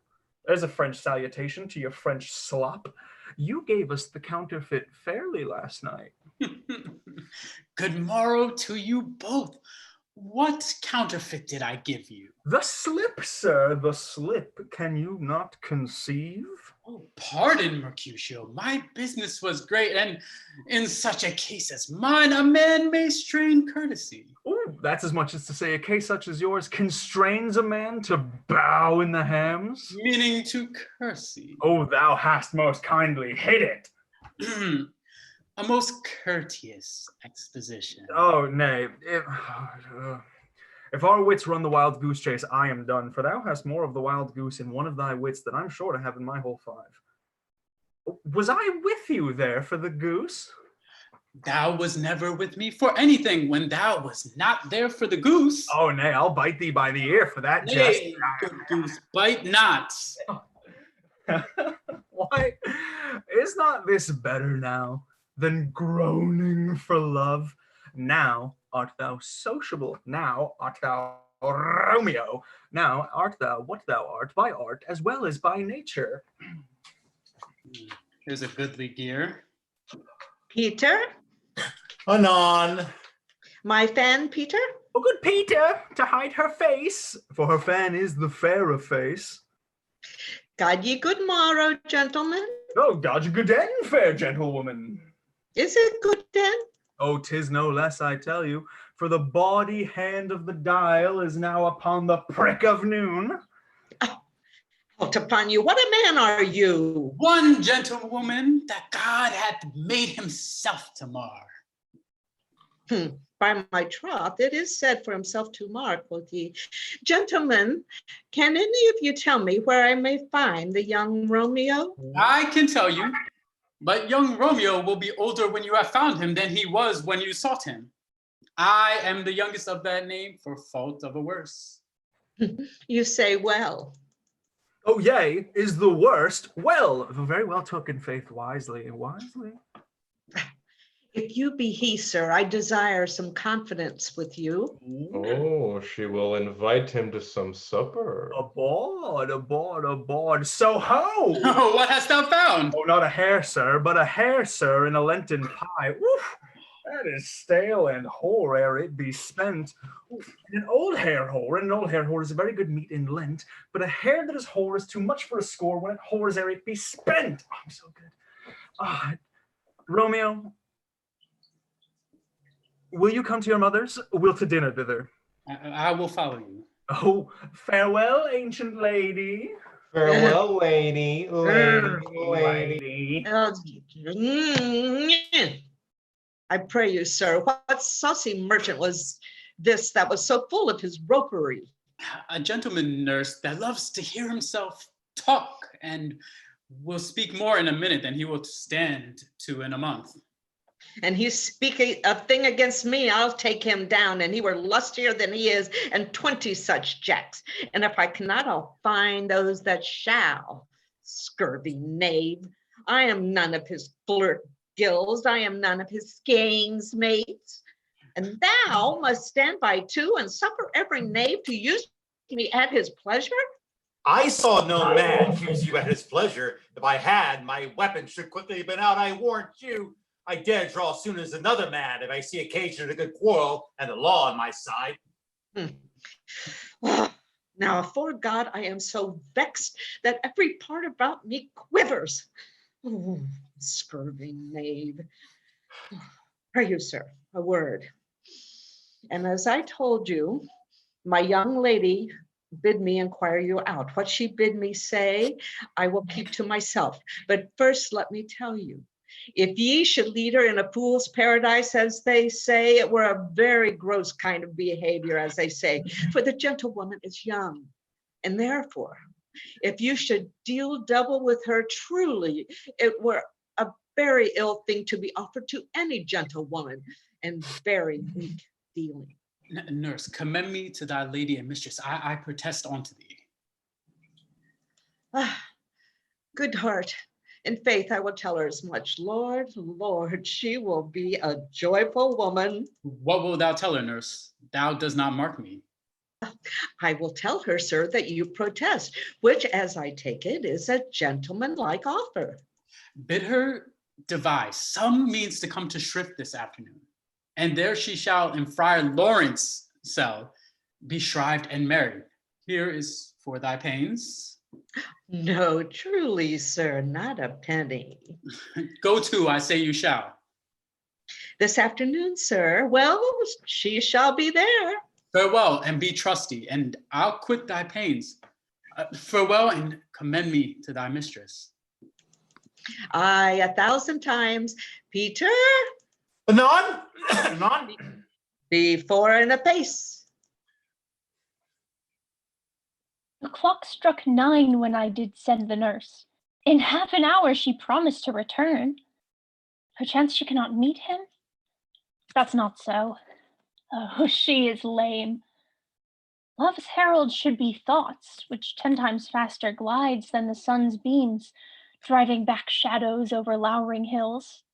There's a French salutation to your French slop. You gave us the counterfeit fairly last night. Good morrow to you both. What counterfeit did I give you? The slip, sir, the slip. Can you not conceive? Oh, pardon, Mercutio. My business was great, and in such a case as mine, a man may strain courtesy. Oh, that's as much as to say a case such as yours constrains a man to bow in the hams? Meaning to curtsy. Oh, thou hast most kindly hit it. A most courteous exposition. Oh, nay. If our wits run the wild goose chase, I am done, for thou hast more of the wild goose in one of thy wits than I'm sure to have in my whole 5. Was I with you there for the goose? Thou was never with me for anything when thou was not there for the goose. Oh, nay, I'll bite thee by the ear for that jest. Nay, good goose, bite not. Why, is not this better now than groaning for love? Now art thou sociable, now art thou Romeo, now art thou what thou art by art as well as by nature. Here's a goodly gear. Peter? Anon. My fan, Peter? Oh, good Peter, to hide her face, for her fan is the fairer face. God ye good morrow, gentlemen. Oh, God you good den, fair gentlewoman. Is it good den? Oh, 'tis no less, I tell you, for the bawdy hand of the dial is now upon the prick of noon. Out upon you, what a man are you? One gentlewoman that God hath made himself to mar. By my troth, it is said for himself to mar, quoth he. Gentlemen, can any of you tell me where I may find the young Romeo? I can tell you, but young Romeo will be older when you have found him than he was when you sought him. I am the youngest of that name for fault of a worse. You say well. Oh, yea, is the worst. Well, very well took, faith, wisely. If you be he, sir, I desire some confidence with you. Oh, she will invite him to some supper. Aboard. So ho! Oh, what hast thou found? Oh, not a hare, sir, but a hare, sir, in a Lenten pie. Oof! That is stale and whore ere it be spent. Oof, and an old hare whore is a very good meat in Lent, but a hare that is whore is too much for a score when it whores ere it be spent. Oh, I'm so good. Romeo, will you come to your mother's? We'll to dinner thither. I will follow you. Oh, farewell, ancient lady. Farewell, lady. I pray you, sir, what saucy merchant was this that was so full of his ropery? A gentleman, nurse, that loves to hear himself talk and will speak more in a minute than he will stand to in a month. And he's speaking a thing against me, I'll take him down, and he were lustier than he is, and 20 such jacks. And if I cannot, I'll find those that shall. Scurvy knave, I am none of his flirt gills, I am none of his games mates. And thou must stand by too, and suffer every knave to use me at his pleasure? I saw no man use you at his pleasure. If I had, my weapon should quickly have been out, I warrant you. I dare draw soon as another man if I see occasion of a good quarrel and the law on my side. Now, afore God, I am so vexed that every part about me quivers. Oh, scurvy knave. Pray you, sir, a word. And as I told you, my young lady bid me inquire you out. What she bid me say, I will keep to myself. But first, let me tell you, if ye should lead her in a fool's paradise, as they say, it were a very gross kind of behavior, as they say, for the gentlewoman is young. And therefore, if you should deal double with her, truly, it were a very ill thing to be offered to any gentlewoman, and very weak dealing. Nurse, commend me to thy lady and mistress. I protest unto thee. Good heart. In faith, I will tell her as much. Lord, she will be a joyful woman. What wilt thou tell her, nurse? Thou does not mark me. I will tell her, sir, that you protest, which, as I take it, is a gentlemanlike offer. Bid her devise some means to come to Shrift this afternoon, and there she shall in Friar Lawrence cell be shrived and married. Here is for thy pains. No, truly, sir, not a penny. Go to, I say you shall. This afternoon, sir. Well, she shall be there. Farewell, and be trusty, and I'll quit thy pains. Farewell, and commend me to thy mistress. Aye, 1,000 times. Peter? Anon? Before and a pace. The clock struck 9 when I did send the nurse. In half an hour she promised to return. Perchance she cannot meet him? That's not so. Oh, she is lame. Love's herald should be thoughts, which 10 times faster glides than the sun's beams, driving back shadows over lowering hills.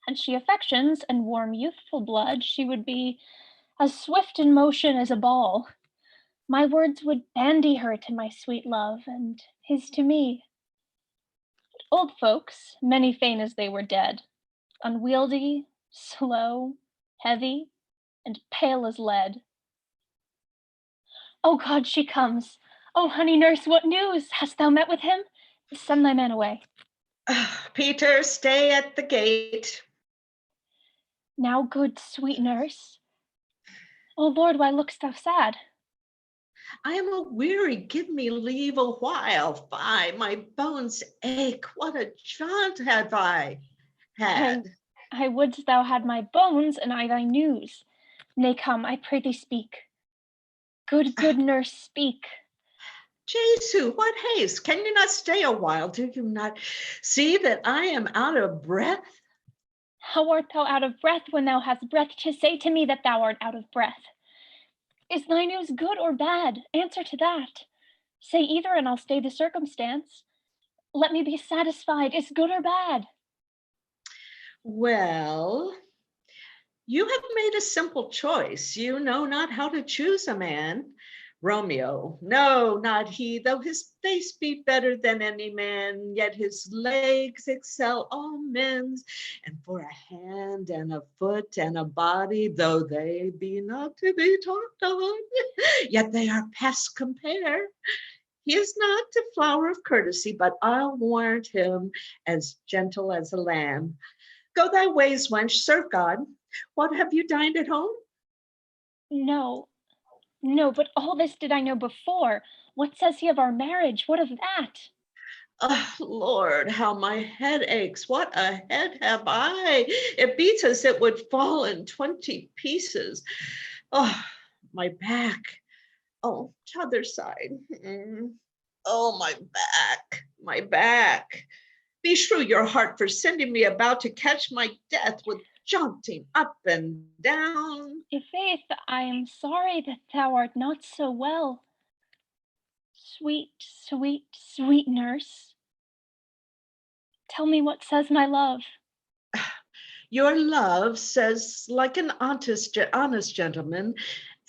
Had she affections and warm youthful blood, she would be as swift in motion as a ball. My words would bandy her to my sweet love, and his to me. Old folks, many fain as they were dead, unwieldy, slow, heavy, and pale as lead. Oh God, she comes. Oh, honey nurse, what news? Hast thou met with him? Send thy man away. Peter, stay at the gate. Now, good sweet nurse. Oh Lord, why look'st thou sad? I am a-weary, give me leave a while. Fie, my bones ache. What a jaunt have I had. I wouldst thou had my bones, and I thy news. Nay, come, I pray thee speak. Good nurse, speak. Jesu, what haste? Can you not stay a while? Do you not see that I am out of breath? How art thou out of breath when thou hast breath to say to me that thou art out of breath? Is thy news good or bad? Answer to that. Say either, and I'll stay the circumstance. Let me be satisfied. Is good or bad? Well, you have made a simple choice. You know not how to choose a man. Romeo, no, not he, though his face be better than any man, yet his legs excel all men's, and for a hand and a foot and a body, though they be not to be talked of, yet they are past compare. He is not the flower of courtesy, but I'll warrant him as gentle as a lamb. Go thy ways, wench, serve God. What, have you dined at home? No, but all this did I know before. What says he of our marriage? What of that? Oh, Lord, how my head aches. What a head have I. It beats as it would fall in 20 pieces. Oh, my back. Oh, t'other side. Oh, my back. Beshrew your heart for sending me about to catch my death with jaunting up and down. I'faith, I am sorry that thou art not so well. Sweet, sweet, sweet nurse. Tell me what says my love. Your love says like an honest gentleman,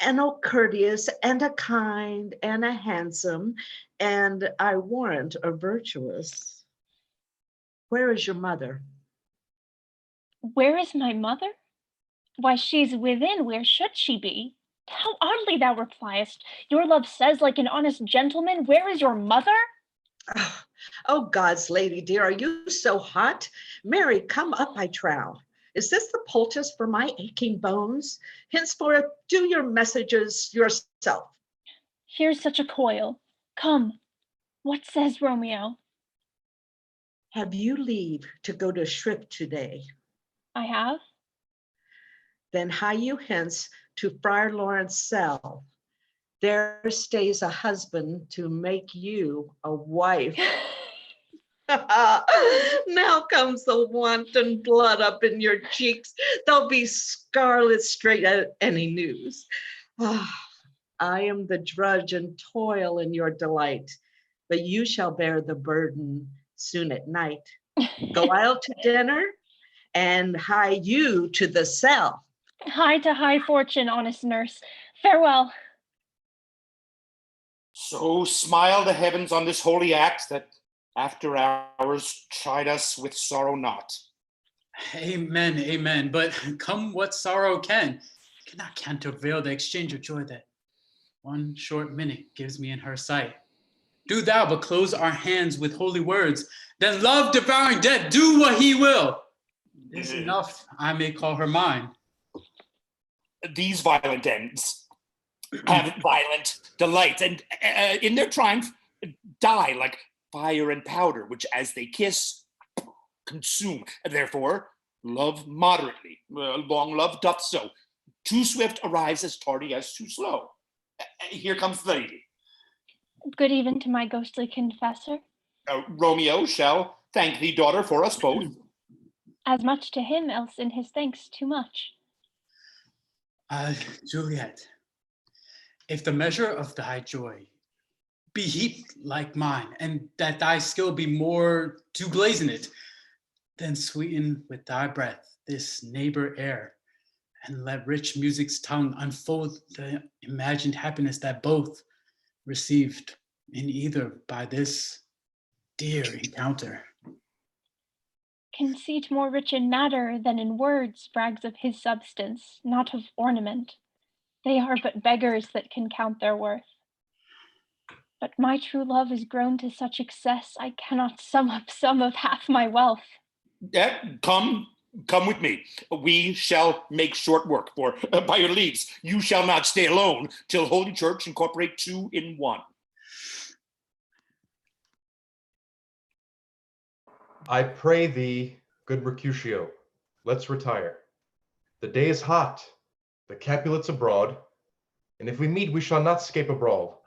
and a courteous, and a kind, and a handsome, and I warrant a virtuous. Where is your mother? Where is my mother? Why, she's within. Where should she be? How oddly thou repliest. Your love says like an honest gentleman. Where is your mother? Oh, God's lady dear, are you so hot? Mary, come up, I trow. Is this the poultice for my aching bones? Henceforth, do your messages yourself. Here's such a coil. Come, what says Romeo? Have you leave to go to shrift today? I have. Then hie you hence to Friar Lawrence's cell. There stays a husband to make you a wife. Now comes the wanton blood up in your cheeks. They'll be scarlet straight at any news. I am the drudge and toil in your delight, but you shall bear the burden soon at night. Go out to dinner and hie you to the cell. Hie to high fortune, honest nurse. Farewell. So smile the heavens on this holy act that after hours chide us with sorrow not. Amen, amen. But come what sorrow can, cannot countervail the exchange of joy that one short minute gives me in her sight. Do thou but close our hands with holy words, then love devouring death, do what he will. This enough I may call her mine. These violent ends have violent delight, and in their triumph die like fire and powder, which as they kiss, consume. Therefore, love moderately. Long love doth so. Too swift arrives as tardy as too slow. Here comes the lady. Good even to my ghostly confessor. Romeo shall thank thee, daughter, for us both. As much to him, else in his thanks too much. Juliet, if the measure of thy joy be heaped like mine, and that thy skill be more to blazon it, then sweeten with thy breath this neighbor air, and let rich music's tongue unfold the imagined happiness that both received in either by this dear encounter. Conceit more rich in matter than in words brags of his substance, not of ornament. They are but beggars that can count their worth. But my true love is grown to such excess, I cannot sum up some of half my wealth. Come with me. We shall make short work, for by your leaves, you shall not stay alone till Holy Church incorporate two in one. I pray thee, good Mercutio, let's retire. The day is hot, the Capulets abroad, and if we meet, we shall not scape a brawl.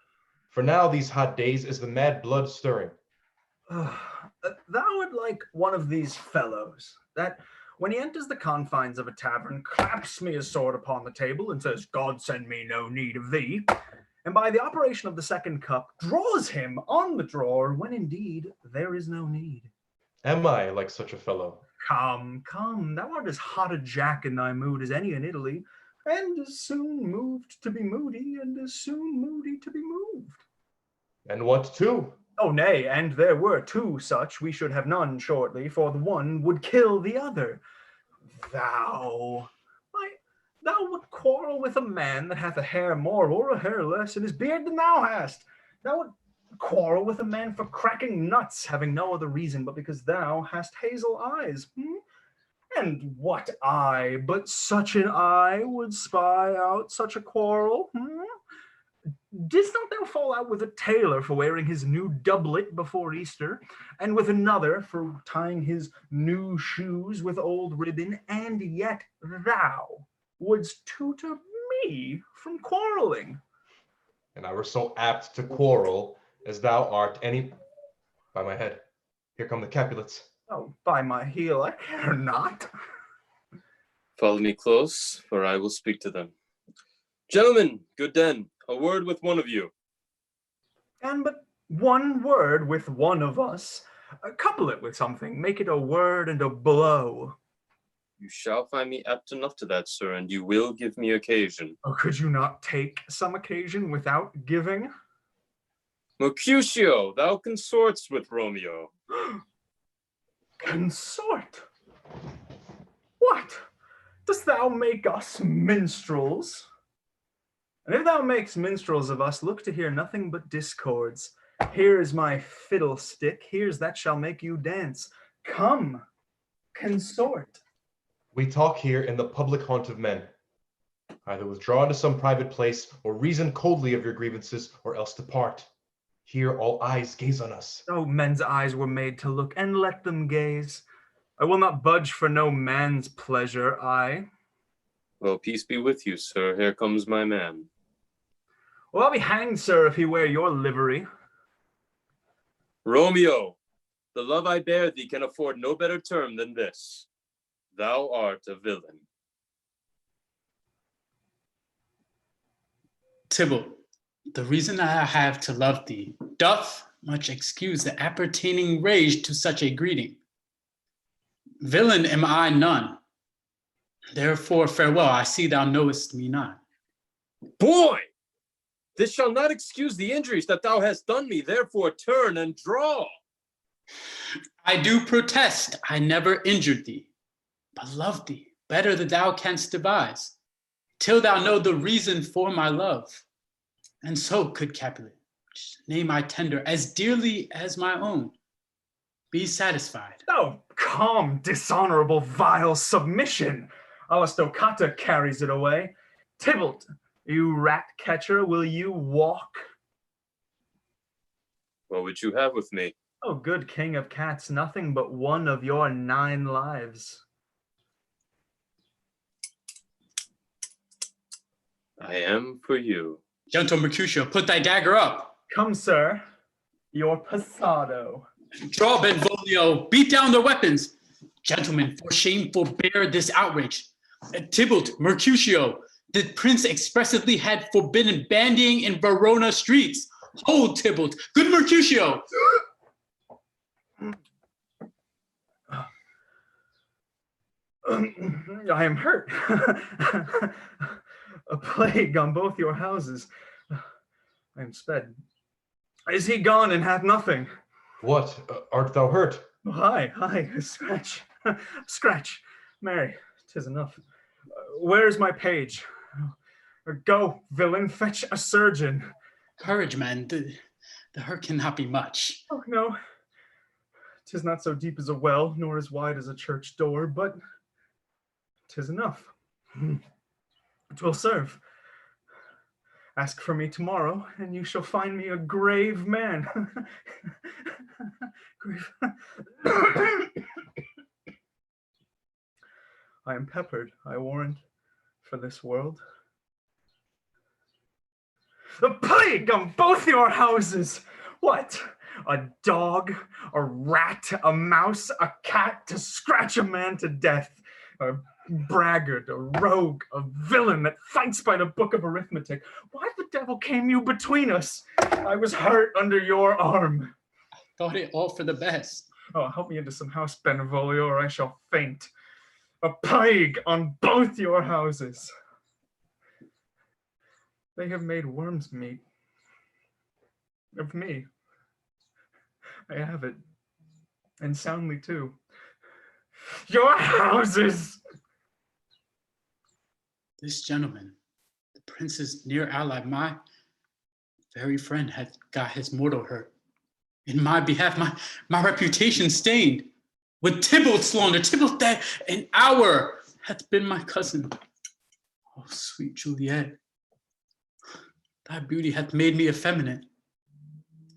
For now these hot days is the mad blood stirring. Thou art like one of these fellows, that when he enters the confines of a tavern, claps me his sword upon the table and says, God send me no need of thee, and by the operation of the second cup, draws him on the drawer when indeed there is no need. Am I like such a fellow? Come, thou art as hot a jack in thy mood as any in Italy, and as soon moved to be moody, and as soon moody to be moved. And what two? Oh, nay, and there were two such, we should have none shortly, for the one would kill the other. Thou would quarrel with a man that hath a hair more or a hair less in his beard than thou hast. Thou would quarrel with a man for cracking nuts, having no other reason but because thou hast hazel eyes. And what eye but such an eye would spy out such a quarrel? Didst not thou fall out with a tailor for wearing his new doublet before Easter, and with another for tying his new shoes with old ribbon, and yet thou wouldst tutor me from quarreling? And I were so apt to quarrel as thou art any... By my head, here come the Capulets. Oh, by my heel, I care not. Follow me close, for I will speak to them. Gentlemen, good den, a word with one of you. And but one word with one of us. Couple it with something, make it a word and a blow. You shall find me apt enough to that, sir, and you will give me occasion. Oh, could you not take some occasion without giving? Mercutio, thou consorts with Romeo. Consort? What? Dost thou make us minstrels? And if thou makes minstrels of us, look to hear nothing but discords. Here is my fiddlestick, here's that shall make you dance. Come, consort. We talk here in the public haunt of men. Either withdraw into some private place, or reason coldly of your grievances, or else depart. Here all eyes gaze on us. Oh, men's eyes were made to look, and let them gaze. I will not budge for no man's pleasure, I. Well, peace be with you, sir. Here comes my man. Well, I'll be hanged, sir, if he wear your livery. Romeo, the love I bear thee can afford no better term than this. Thou art a villain. Tybalt, the reason I have to love thee doth much excuse the appertaining rage to such a greeting. Villain am I none. Therefore farewell, I see thou knowest me not. Boy, this shall not excuse the injuries that thou hast done me, therefore turn and draw. I do protest I never injured thee, but love thee better than thou canst devise, till thou know the reason for my love. And so, good Capulet, which name I tender as dearly as my own, be satisfied. Oh, calm, dishonorable, vile submission. Alastocata carries it away. Tybalt, you rat catcher, will you walk? What would you have with me? Oh, good king of cats, nothing but one of your 9 lives. I am for you. Gentle Mercutio, put thy dagger up. Come, sir, your passado. Draw, Benvolio, beat down their weapons. Gentlemen, for shame forbear this outrage. Tybalt, Mercutio, the prince expressively had forbidden bandying in Verona streets. Hold, Tybalt, good Mercutio. I am hurt. A plague on both your houses. I am sped. Is he gone and hath nothing? What? Art thou hurt? Hi, a scratch. Scratch. Mary, 'tis enough. Where's my page? Go, villain, fetch a surgeon. Courage, men. The hurt cannot be much. Oh, no. 'Tis not so deep as a well, nor as wide as a church door, but 'tis enough. 'Twill serve. Ask for me tomorrow, and you shall find me a grave man. Grave. I am peppered, I warrant, for this world. The plague on both your houses! What? A dog, a rat, a mouse, a cat to scratch a man to death. A braggart, a rogue, a villain that fights by the book of arithmetic. Why the devil came you between us? I was hurt under your arm. I thought it all for the best. Oh, help me into some house, Benvolio, or I shall faint. A plague on both your houses. They have made worms meat of me. I have it, and soundly too. Your houses! This gentleman, the prince's near ally, my very friend, hath got his mortal hurt. In my behalf, my reputation stained. With Tybalt slander, Tybalt that an hour hath been my cousin. Oh, sweet Juliet, thy beauty hath made me effeminate,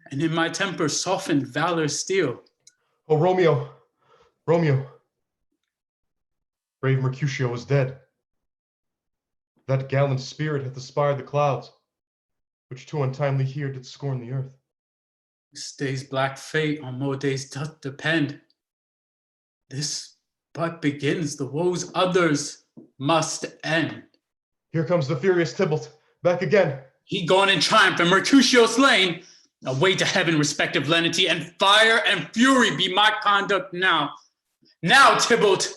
and in my temper softened valor's steel. Oh, Romeo, Romeo. Brave Mercutio is dead. That gallant spirit hath aspired the clouds, which too untimely here did scorn the earth. This day's black fate on more days doth depend. This but begins, the woes others must end. Here comes the furious Tybalt, back again. He gone in triumph, and Mercutio slain. Away to heaven, respective lenity, and fire and fury be my conduct now. Now, Tybalt,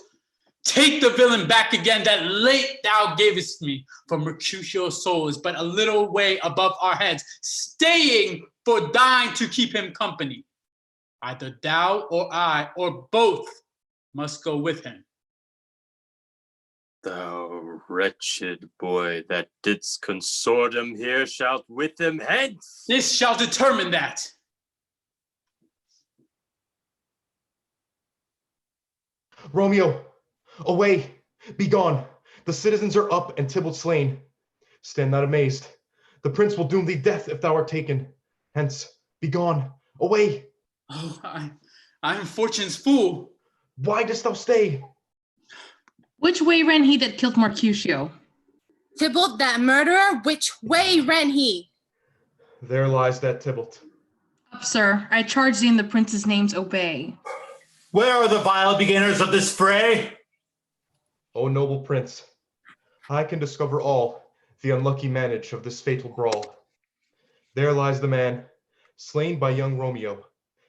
take the villain back again that late thou gavest me, for Mercutio's soul is but a little way above our heads, staying for thine to keep him company. Either thou or I, or both, must go with him. Thou wretched boy that didst consort him here shalt with him hence. This shall determine that. Romeo, away, be gone. The citizens are up and Tybalt slain. Stand not amazed. The prince will doom thee death if thou art taken. Hence, be gone, away. Oh, I am fortune's fool. Why dost thou stay? Which way ran he that killed Mercutio? Tybalt, that murderer, which way ran he? There lies that Tybalt. Up, sir, I charge thee in the prince's names obey. Where are the vile beginners of this fray? O noble prince, I can discover all the unlucky manage of this fatal brawl. There lies the man, slain by young Romeo,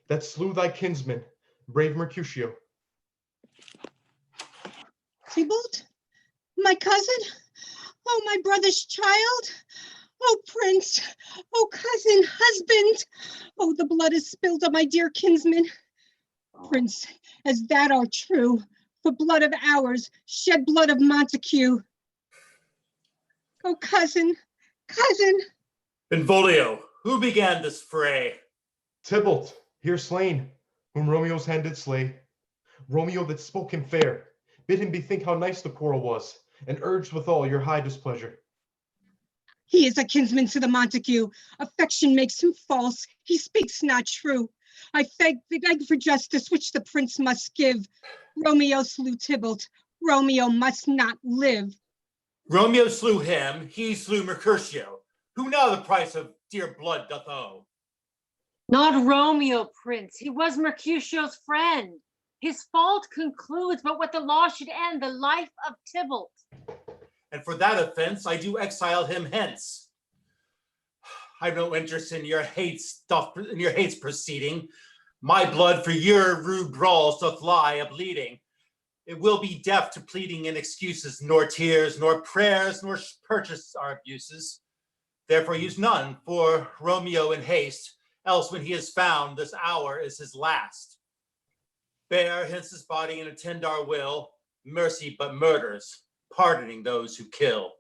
that slew thy kinsman, brave Mercutio. Tybalt, my cousin, oh, my brother's child, oh, prince, oh, cousin, husband, oh, the blood is spilled on my dear kinsman. Prince, as that are true, for blood of ours, shed blood of Mountague. Oh, cousin, cousin. Benvolio, who began this fray? Tybalt, here slain, whom Romeo's hand did slay. Romeo that spoke him fair, bid him bethink how nice the quarrel was, and urged withal your high displeasure. He is a kinsman to the Mountague. Affection makes him false. He speaks not true. I beg for justice, which the prince must give. Romeo slew Tybalt. Romeo must not live. Romeo slew him, he slew Mercutio. Who now the price of dear blood doth owe? Not Romeo, prince. He was Mercutio's friend. His fault concludes, but what the law should end, the life of Tybalt. And for that offense, I do exile him hence. I've no interest in your hates proceeding. My blood for your rude brawls doth lie a-bleeding. It will be deaf to pleading and excuses, nor tears, nor prayers, nor purchase our abuses. Therefore use none for Romeo in haste, else when he is found, this hour is his last. Bear hence his body and attend our will, mercy but murders, pardoning those who kill.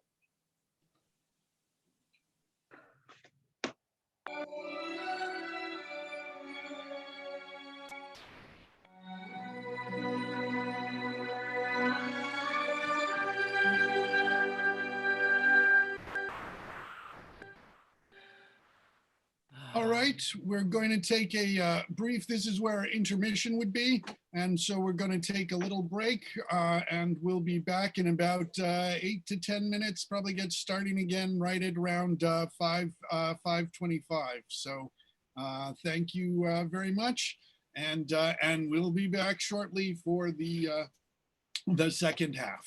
All right, we're going to take a brief, this is where our intermission would be. And so we're going to take a little break and we'll be back in about 8 to 10 minutes, probably get starting again right at around 5:25. So thank you very much. And we'll be back shortly for the second half.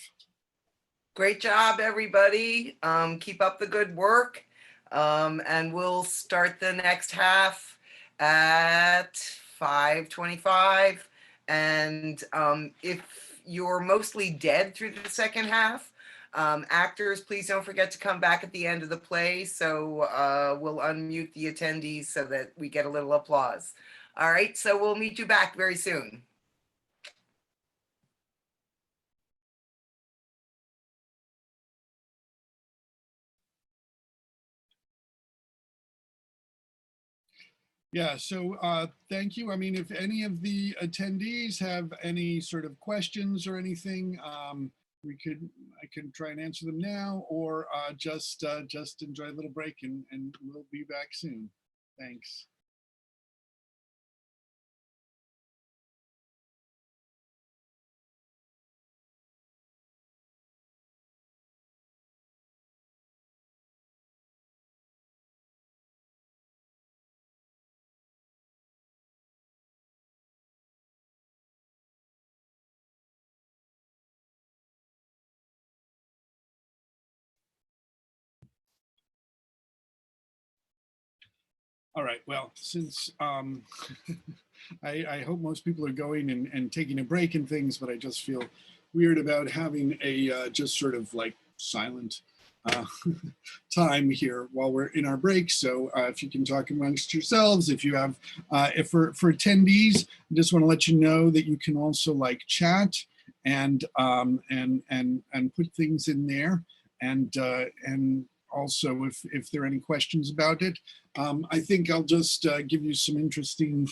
Great job, everybody. Keep up the good work. And we'll start the next half at 5:25. And if you're mostly dead through the second half, actors, please don't forget to come back at the end of the play. So we'll unmute the attendees so that we get a little applause. All right, so we'll meet you back very soon. Yeah, so thank you. I mean, if any of the attendees have any sort of questions or anything, I can try and answer them now, or just enjoy a little break and we'll be back soon. Thanks. All right, well, since I hope most people are going and taking a break and things, but I just feel weird about having a just sort of like silent time here while we're in our break. So if you can talk amongst yourselves, if you have, if for attendees, I just want to let you know that you can also like chat and put things in there, and also if there are any questions about it. I think I'll just give you some interesting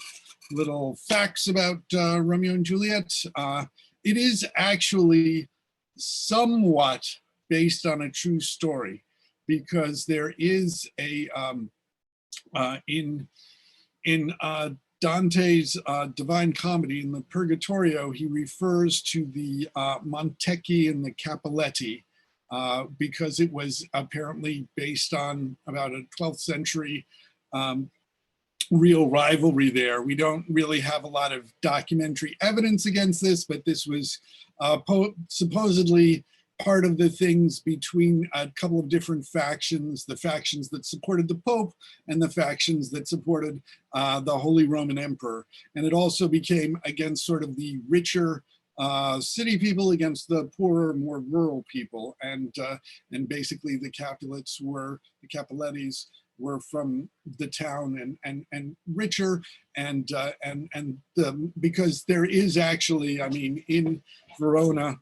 little facts about Romeo and Juliet. It is actually somewhat based on a true story, because there is a, in Dante's Divine Comedy, in the Purgatorio, he refers to the Mountague and the Capulet, because it was apparently based on about a 12th century real rivalry there. We don't really have a lot of documentary evidence against this, but this was supposedly part of the things between a couple of different factions, the factions that supported the Pope and the factions that supported the Holy Roman Emperor. And it also became against sort of the richer city people against the poorer, more rural people. And basically the Capulets were, the Capuletes were from the town and richer, and because there is actually, I mean, in Verona,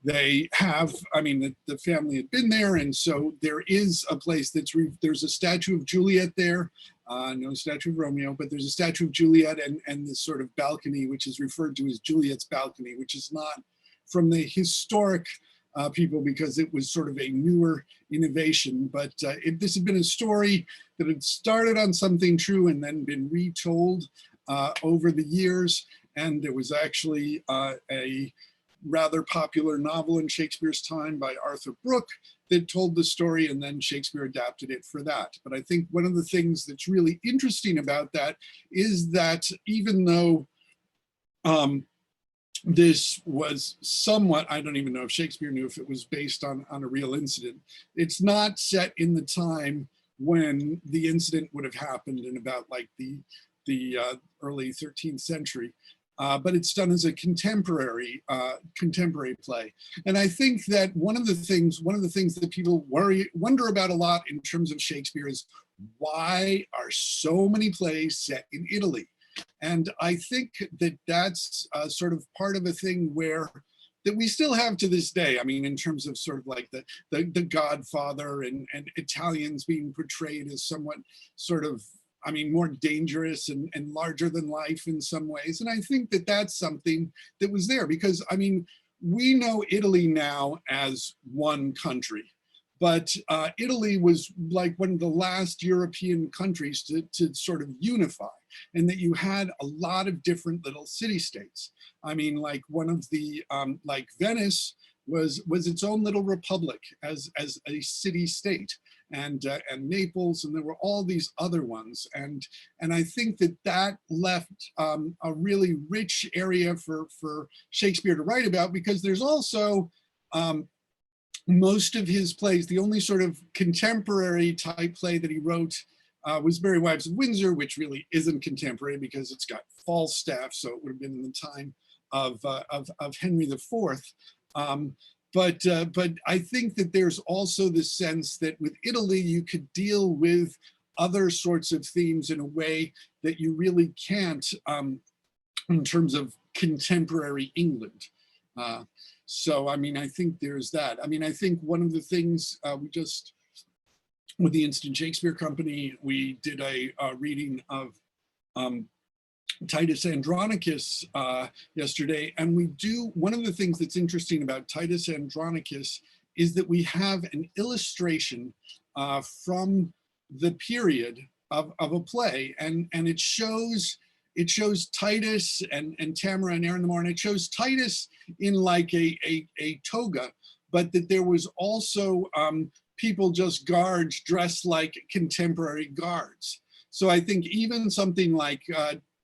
they have, I mean, the family had been there, and so there is a place that's, there's a statue of Juliet there, no statue of Romeo, but there's a statue of Juliet and this sort of balcony, which is referred to as Juliet's balcony, which is not from the historic people, because it was sort of a newer innovation. But this had been a story that had started on something true and then been retold over the years. And there was actually a rather popular novel in Shakespeare's time by Arthur Brooke that told the story, and then Shakespeare adapted it for that. But I think one of the things that's really interesting about that is that even though this was somewhat, I don't even know if Shakespeare knew if it was based on a real incident, it's not set in the time when the incident would have happened in about like the early 13th century. But it's done as a contemporary play. And I think that one of the things that people wonder about a lot in terms of Shakespeare is, why are so many plays set in Italy? And I think that that's sort of part of a thing that we still have to this day. I mean, in terms of sort of like the Godfather and Italians being portrayed as somewhat sort of, I mean, more dangerous and larger than life in some ways. And I think that that's something that was there because, I mean, we know Italy now as one country, but Italy was like one of the last European countries to sort of unify, and that you had a lot of different little city-states. I mean, like one of the, like Venice was its own little republic as a city-state, and Naples, and there were all these other ones. And I think that left a really rich area for Shakespeare to write about, because there's also, most of his plays, the only sort of contemporary type play that he wrote was Merry Wives of Windsor, which really isn't contemporary because it's got Falstaff, so it would have been in the time of Henry IV. But I think that there's also the sense that with Italy, you could deal with other sorts of themes in a way that you really can't in terms of contemporary England. So, I mean, I think there's that. I mean, I think one of the things with the Instant Shakespeare Company, we did a reading of Titus Andronicus yesterday, and one of the things that's interesting about Titus Andronicus is that we have an illustration from the period of a play, and it shows Titus and Tamara and Aaron the Moor, and it shows Titus in like a toga, but that there was also people, just guards dressed like contemporary guards. So I think even something like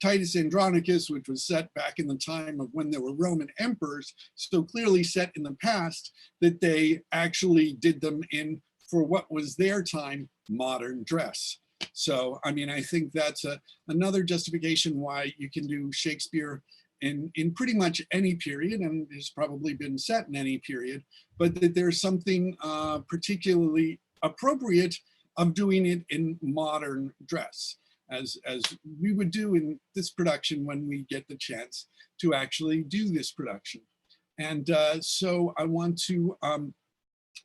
Titus Andronicus, which was set back in the time of when there were Roman emperors, so clearly set in the past, that they actually did them in, for what was their time, modern dress. So, I mean, I think that's another justification why you can do Shakespeare in pretty much any period, and has probably been set in any period, but that there's something particularly appropriate of doing it in modern dress, as we would do in this production when we get the chance to actually do this production. And so I want to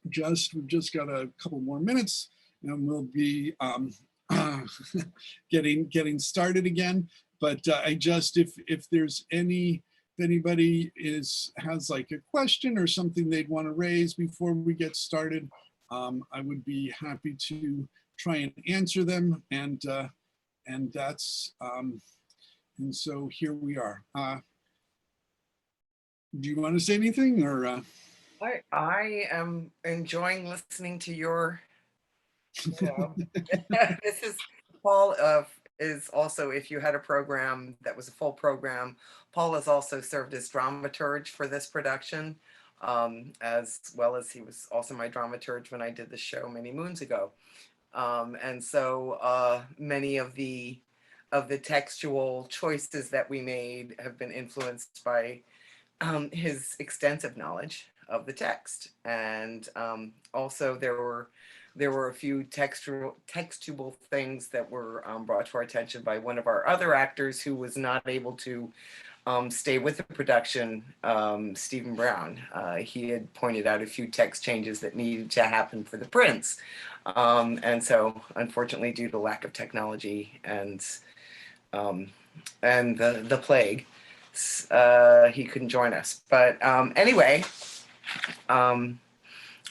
we've just got a couple more minutes, and we'll be getting started again. But I just, if there's if anybody has like a question or something they'd want to raise before we get started, I would be happy to try and answer them. And that's, and so here we are. Do you want to say anything, or? I am enjoying listening to your, this is Paul is also, if you had a program that was a full program, Paul has also served as dramaturge for this production, as well as he was also my dramaturge when I did the show many moons ago. And so many of the textual choices that we made have been influenced by his extensive knowledge of the text. And also there were a few textual things that were brought to our attention by one of our other actors who was not able to stay with the production, Stephen Brown. He had pointed out a few text changes that needed to happen for the prints. And so unfortunately, due to lack of technology and the plague, he couldn't join us. But anyway,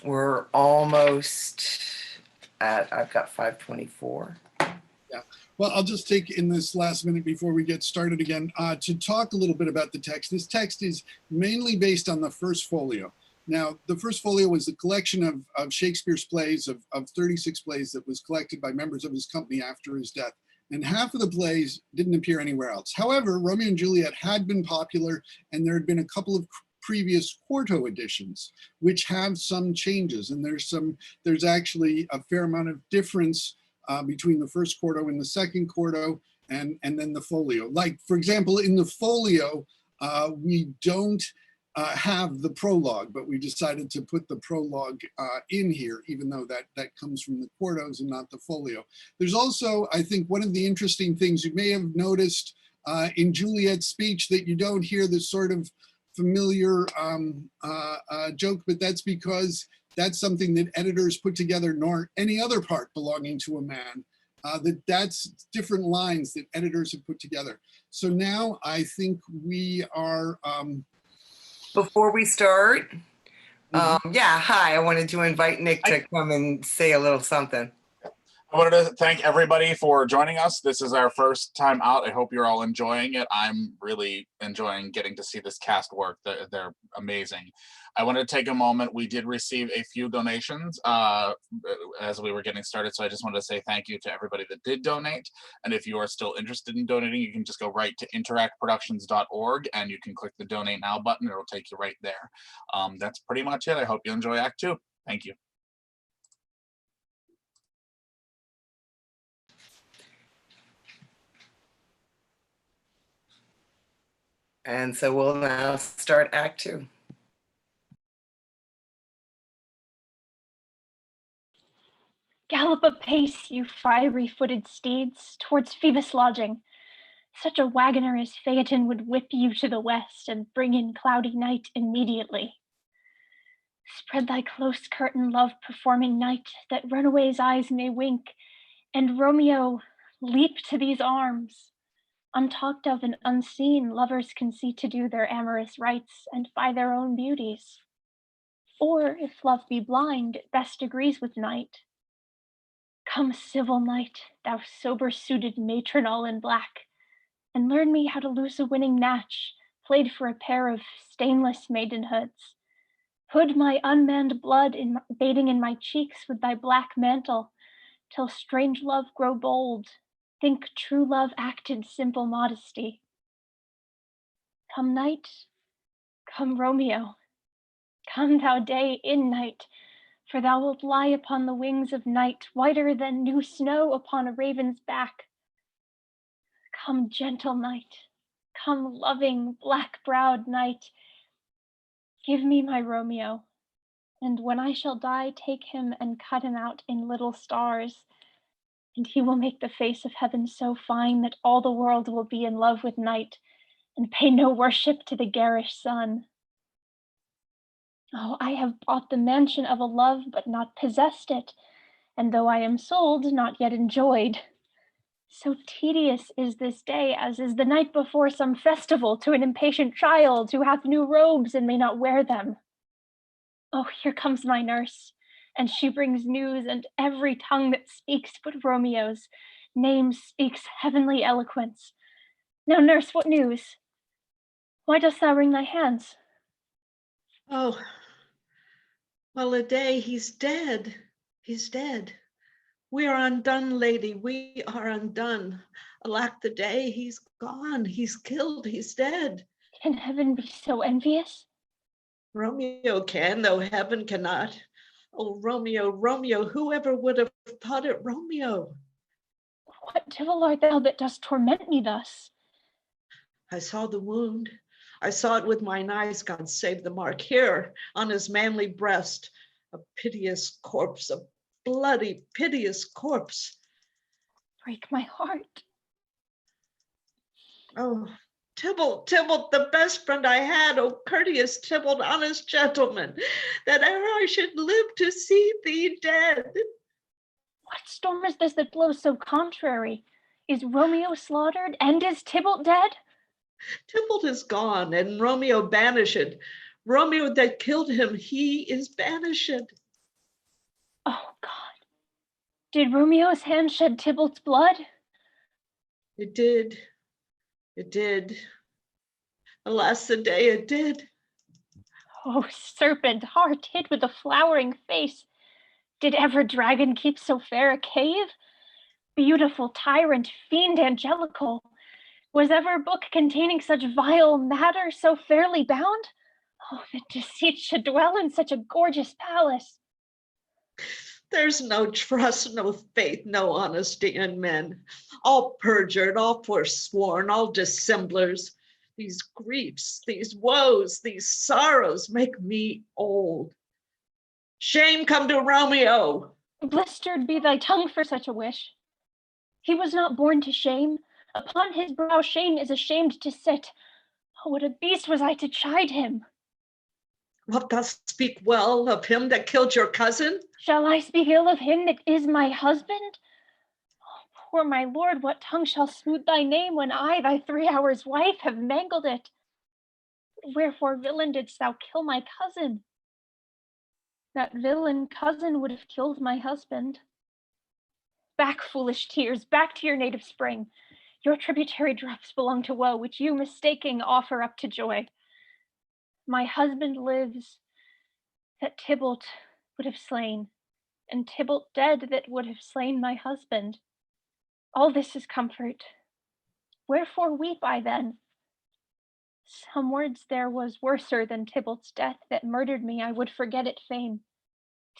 we're almost at, I've got 5:24. Yeah, well, I'll just take in this last minute before we get started again to talk a little bit about the text. This text is mainly based on the first folio. Now, the first folio was a collection of Shakespeare's plays, of 36 plays that was collected by members of his company after his death. And half of the plays didn't appear anywhere else. However, Romeo and Juliet had been popular, and there had been a couple of previous quarto editions, which have some changes. And there's actually a fair amount of difference between the first quarto and the second quarto, and then the folio. Like, for example, in the folio, we don't have the prologue, but we decided to put the prologue in here, even though that comes from the quartos and not the folio. There's also, I think, one of the interesting things you may have noticed in Juliet's speech that you don't hear the sort of familiar joke, but that's because that's something that editors put together, nor any other part belonging to a man. That's different lines that editors have put together. So now I think we are. Before we start, yeah, hi, I wanted to invite Nick to come and say a little something. I wanted to thank everybody for joining us. This is our first time out. I hope you're all enjoying it. I'm really enjoying getting to see this cast work. They're amazing. I wanted to take a moment. We did receive a few donations as we were getting started, so I just wanted to say thank you to everybody that did donate. And if you are still interested in donating, you can just go right to interactproductions.org and you can click the Donate Now button. It'll take you right there. That's pretty much it. I hope you enjoy Act 2. Thank you. And so we'll now start Act 2. Gallop apace, you fiery-footed steeds, towards Phoebus' lodging. Such a wagoner as Phaeton would whip you to the west and bring in cloudy night immediately. Spread thy close curtain, love-performing night, that runaways' eyes may wink, and Romeo, leap to these arms. Untalked of and unseen, lovers can see to do their amorous rites and by their own beauties. Or, if love be blind, it best agrees with night. Come, civil knight, thou sober-suited matron all in black, and learn me how to loose a winning natch, played for a pair of stainless maidenhoods. Hood my unmanned blood bathing in my cheeks with thy black mantle, till strange love grow bold. Think true love acted simple modesty. Come night, come Romeo, come thou day in night, for thou wilt lie upon the wings of night, whiter than new snow upon a raven's back. Come gentle night, come loving black-browed night, give me my Romeo, and when I shall die, take him and cut him out in little stars, and he will make the face of heaven so fine that all the world will be in love with night and pay no worship to the garish sun. Oh, I have bought the mansion of a love, but not possessed it, and though I am sold, not yet enjoyed. So tedious is this day as is the night before some festival to an impatient child who hath new robes and may not wear them. Oh, here comes my nurse, and she brings news, and every tongue that speaks but Romeo's name speaks heavenly eloquence. Now, nurse, what news? Why dost thou wring thy hands? Oh, well, a day, he's dead. He's dead. We are undone, lady. We are undone. Alack the day, he's gone. He's killed. He's dead. Can heaven be so envious? Romeo can, though heaven cannot. Oh, Romeo, Romeo, whoever would have thought it Romeo? What devil art thou that dost torment me thus? I saw the wound. I saw it with mine eyes, God save the mark, here on his manly breast, a piteous corpse, a bloody, piteous corpse. Break my heart. Oh, Tybalt, Tybalt, the best friend I had, oh, courteous Tybalt, honest gentleman, that e'er I should live to see thee dead. What storm is this that blows so contrary? Is Romeo slaughtered, and is Tybalt dead? Tybalt is gone, and Romeo banished. Romeo that killed him, he is banished. Oh, God. Did Romeo's hand shed Tybalt's blood? It did. It did. Alas, the day it did. Oh, serpent, heart hid with a flowering face. Did ever dragon keep so fair a cave? Beautiful tyrant, fiend angelical. Was ever book containing such vile matter so fairly bound? Oh, that deceit should dwell in such a gorgeous palace. There's no trust, no faith, no honesty in men. All perjured, all forsworn, all dissemblers. These griefs, these woes, these sorrows make me old. Shame come to Romeo. Blistered be thy tongue for such a wish. He was not born to shame, Upon his brow shame is ashamed to sit. Oh, what a beast was I to chide him! Wilt thou speak well of him that killed your cousin? Shall I speak ill of him that is my husband? Oh, poor my lord, what tongue shall smooth thy name when I, thy 3 hours' wife, have mangled it? Wherefore, villain, didst thou kill my cousin? That villain cousin would have killed my husband. Back, foolish tears, back to your native spring. Your tributary drops belong to woe, which you, mistaking, offer up to joy. My husband lives, that Tybalt would have slain, and Tybalt dead that would have slain my husband. All this is comfort. Wherefore weep I then? Some words there was worser than Tybalt's death that murdered me, I would forget it fain.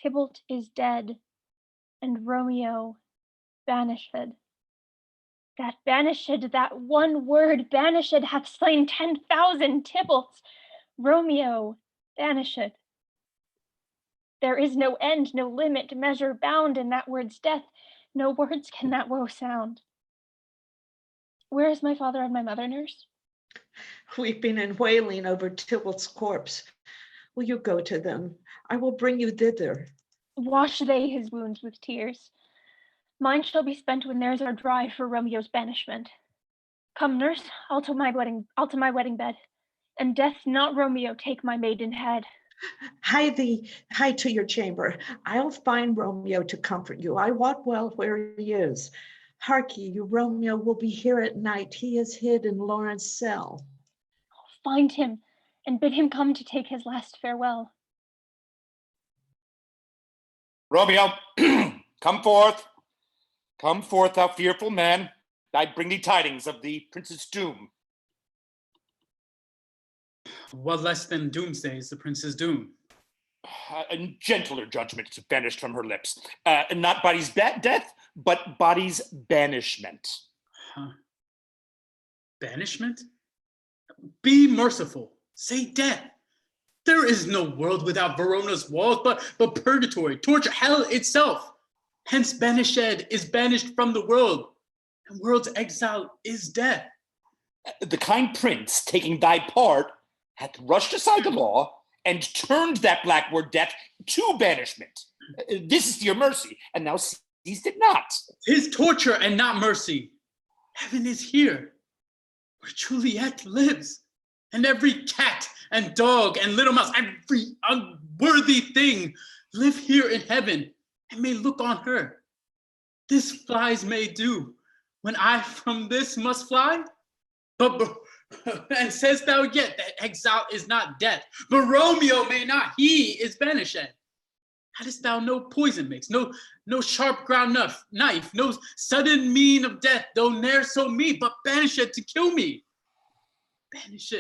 Tybalt is dead, and Romeo banished. That banished, that one word banished, hath slain 10,000 Tybalts. Romeo banished. There is no end, no limit, measure bound in that word's death. No words can that woe sound. Where is my father and my mother, nurse? Weeping and wailing over Tybalt's corpse. Will you go to them? I will bring you thither. Wash they his wounds with tears. Mine shall be spent when theirs are dry for Romeo's banishment. Come, nurse, I'll to my wedding bed, and death not Romeo take my maiden head. Hie to your chamber. I'll find Romeo to comfort you. I wot well where he is. Hark ye, your Romeo will be here at night. He is hid in Lauren's cell. Find him, and bid him come to take his last farewell. Romeo, come forth. Come forth, thou fearful man. I bring thee tidings of the prince's doom. What less than doomsday is the prince's doom? A gentler judgment vanished from her lips. Not body's death, but body's banishment. Huh. Banishment? Be merciful. Say death. There is no world without Verona's walls, but purgatory, torture, hell itself. Hence banished is banished from the world, and world's exile is death. The kind prince, taking thy part, hath rushed aside the law and turned that black word death to banishment. This is your mercy, and thou seest it not. His torture and not mercy. Heaven is here, where Juliet lives, and every cat and dog and little mouse, every unworthy thing live here in heaven and may look on her. This flies may do, when I from this must fly. But and sayest thou yet that exile is not death? But Romeo may not, he is banished. Hadst thou no poison makes, no sharp ground knife, no sudden mean of death, though ne'er so mean, but banished to kill me. Banished.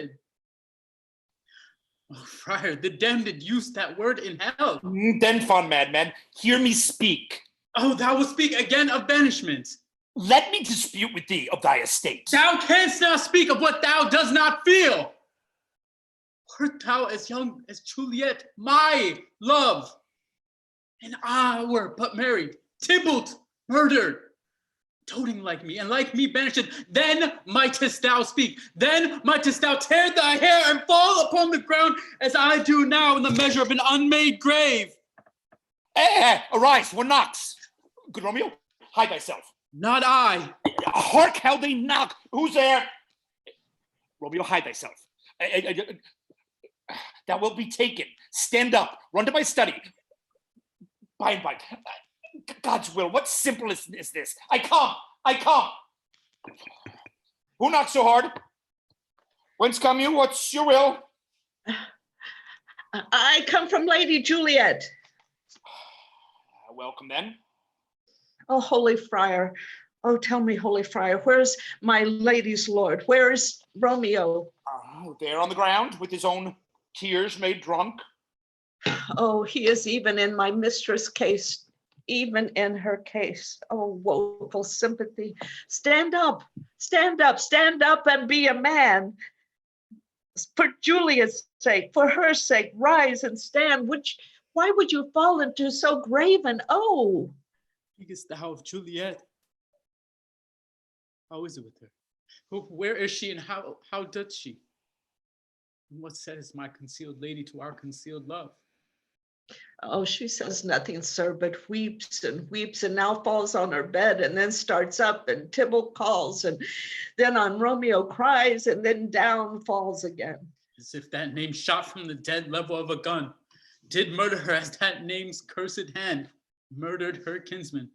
Oh, friar, the damned did use that word in hell. Then, fond madman, hear me speak. Oh, thou wilt speak again of banishment. Let me dispute with thee of thy estate. Thou canst not speak of what thou does not feel. Wert thou as young as Juliet, my love, and I were but married, Tybalt murdered, doting like me, and like me banished, then mightest thou speak. Then mightest thou tear thy hair and fall upon the ground as I do now in the measure of an unmade grave. Arise, one knocks. Good Romeo, hide thyself. Not I. Hark how they knock. Who's there? Romeo, hide thyself. Thou wilt be taken. Stand up. Run to my study. By and by. God's will. What simple is this? I come. Who knocks so hard? Whence come you? What's your will? I come from Lady Juliet. Welcome then. Oh, holy friar. Oh, tell me, holy friar, where's my lady's lord? Where is Romeo? There on the ground with his own tears made drunk. Oh, he is even in my mistress' case, even in her case. Oh, woeful sympathy. Stand up and be a man. For Juliet's sake, for her sake, rise and stand. Why would you fall into so grave an oh? Speakest thou of Juliet? How is it with her? Where is she and how doth she? And what says my concealed lady to our concealed love? Oh, she says nothing, sir, but weeps and weeps, and now falls on her bed, and then starts up, and Tybalt calls, and then on Romeo cries, and then down falls again. As if that name shot from the dead level of a gun did murder her, as that name's cursed hand murdered her kinsman.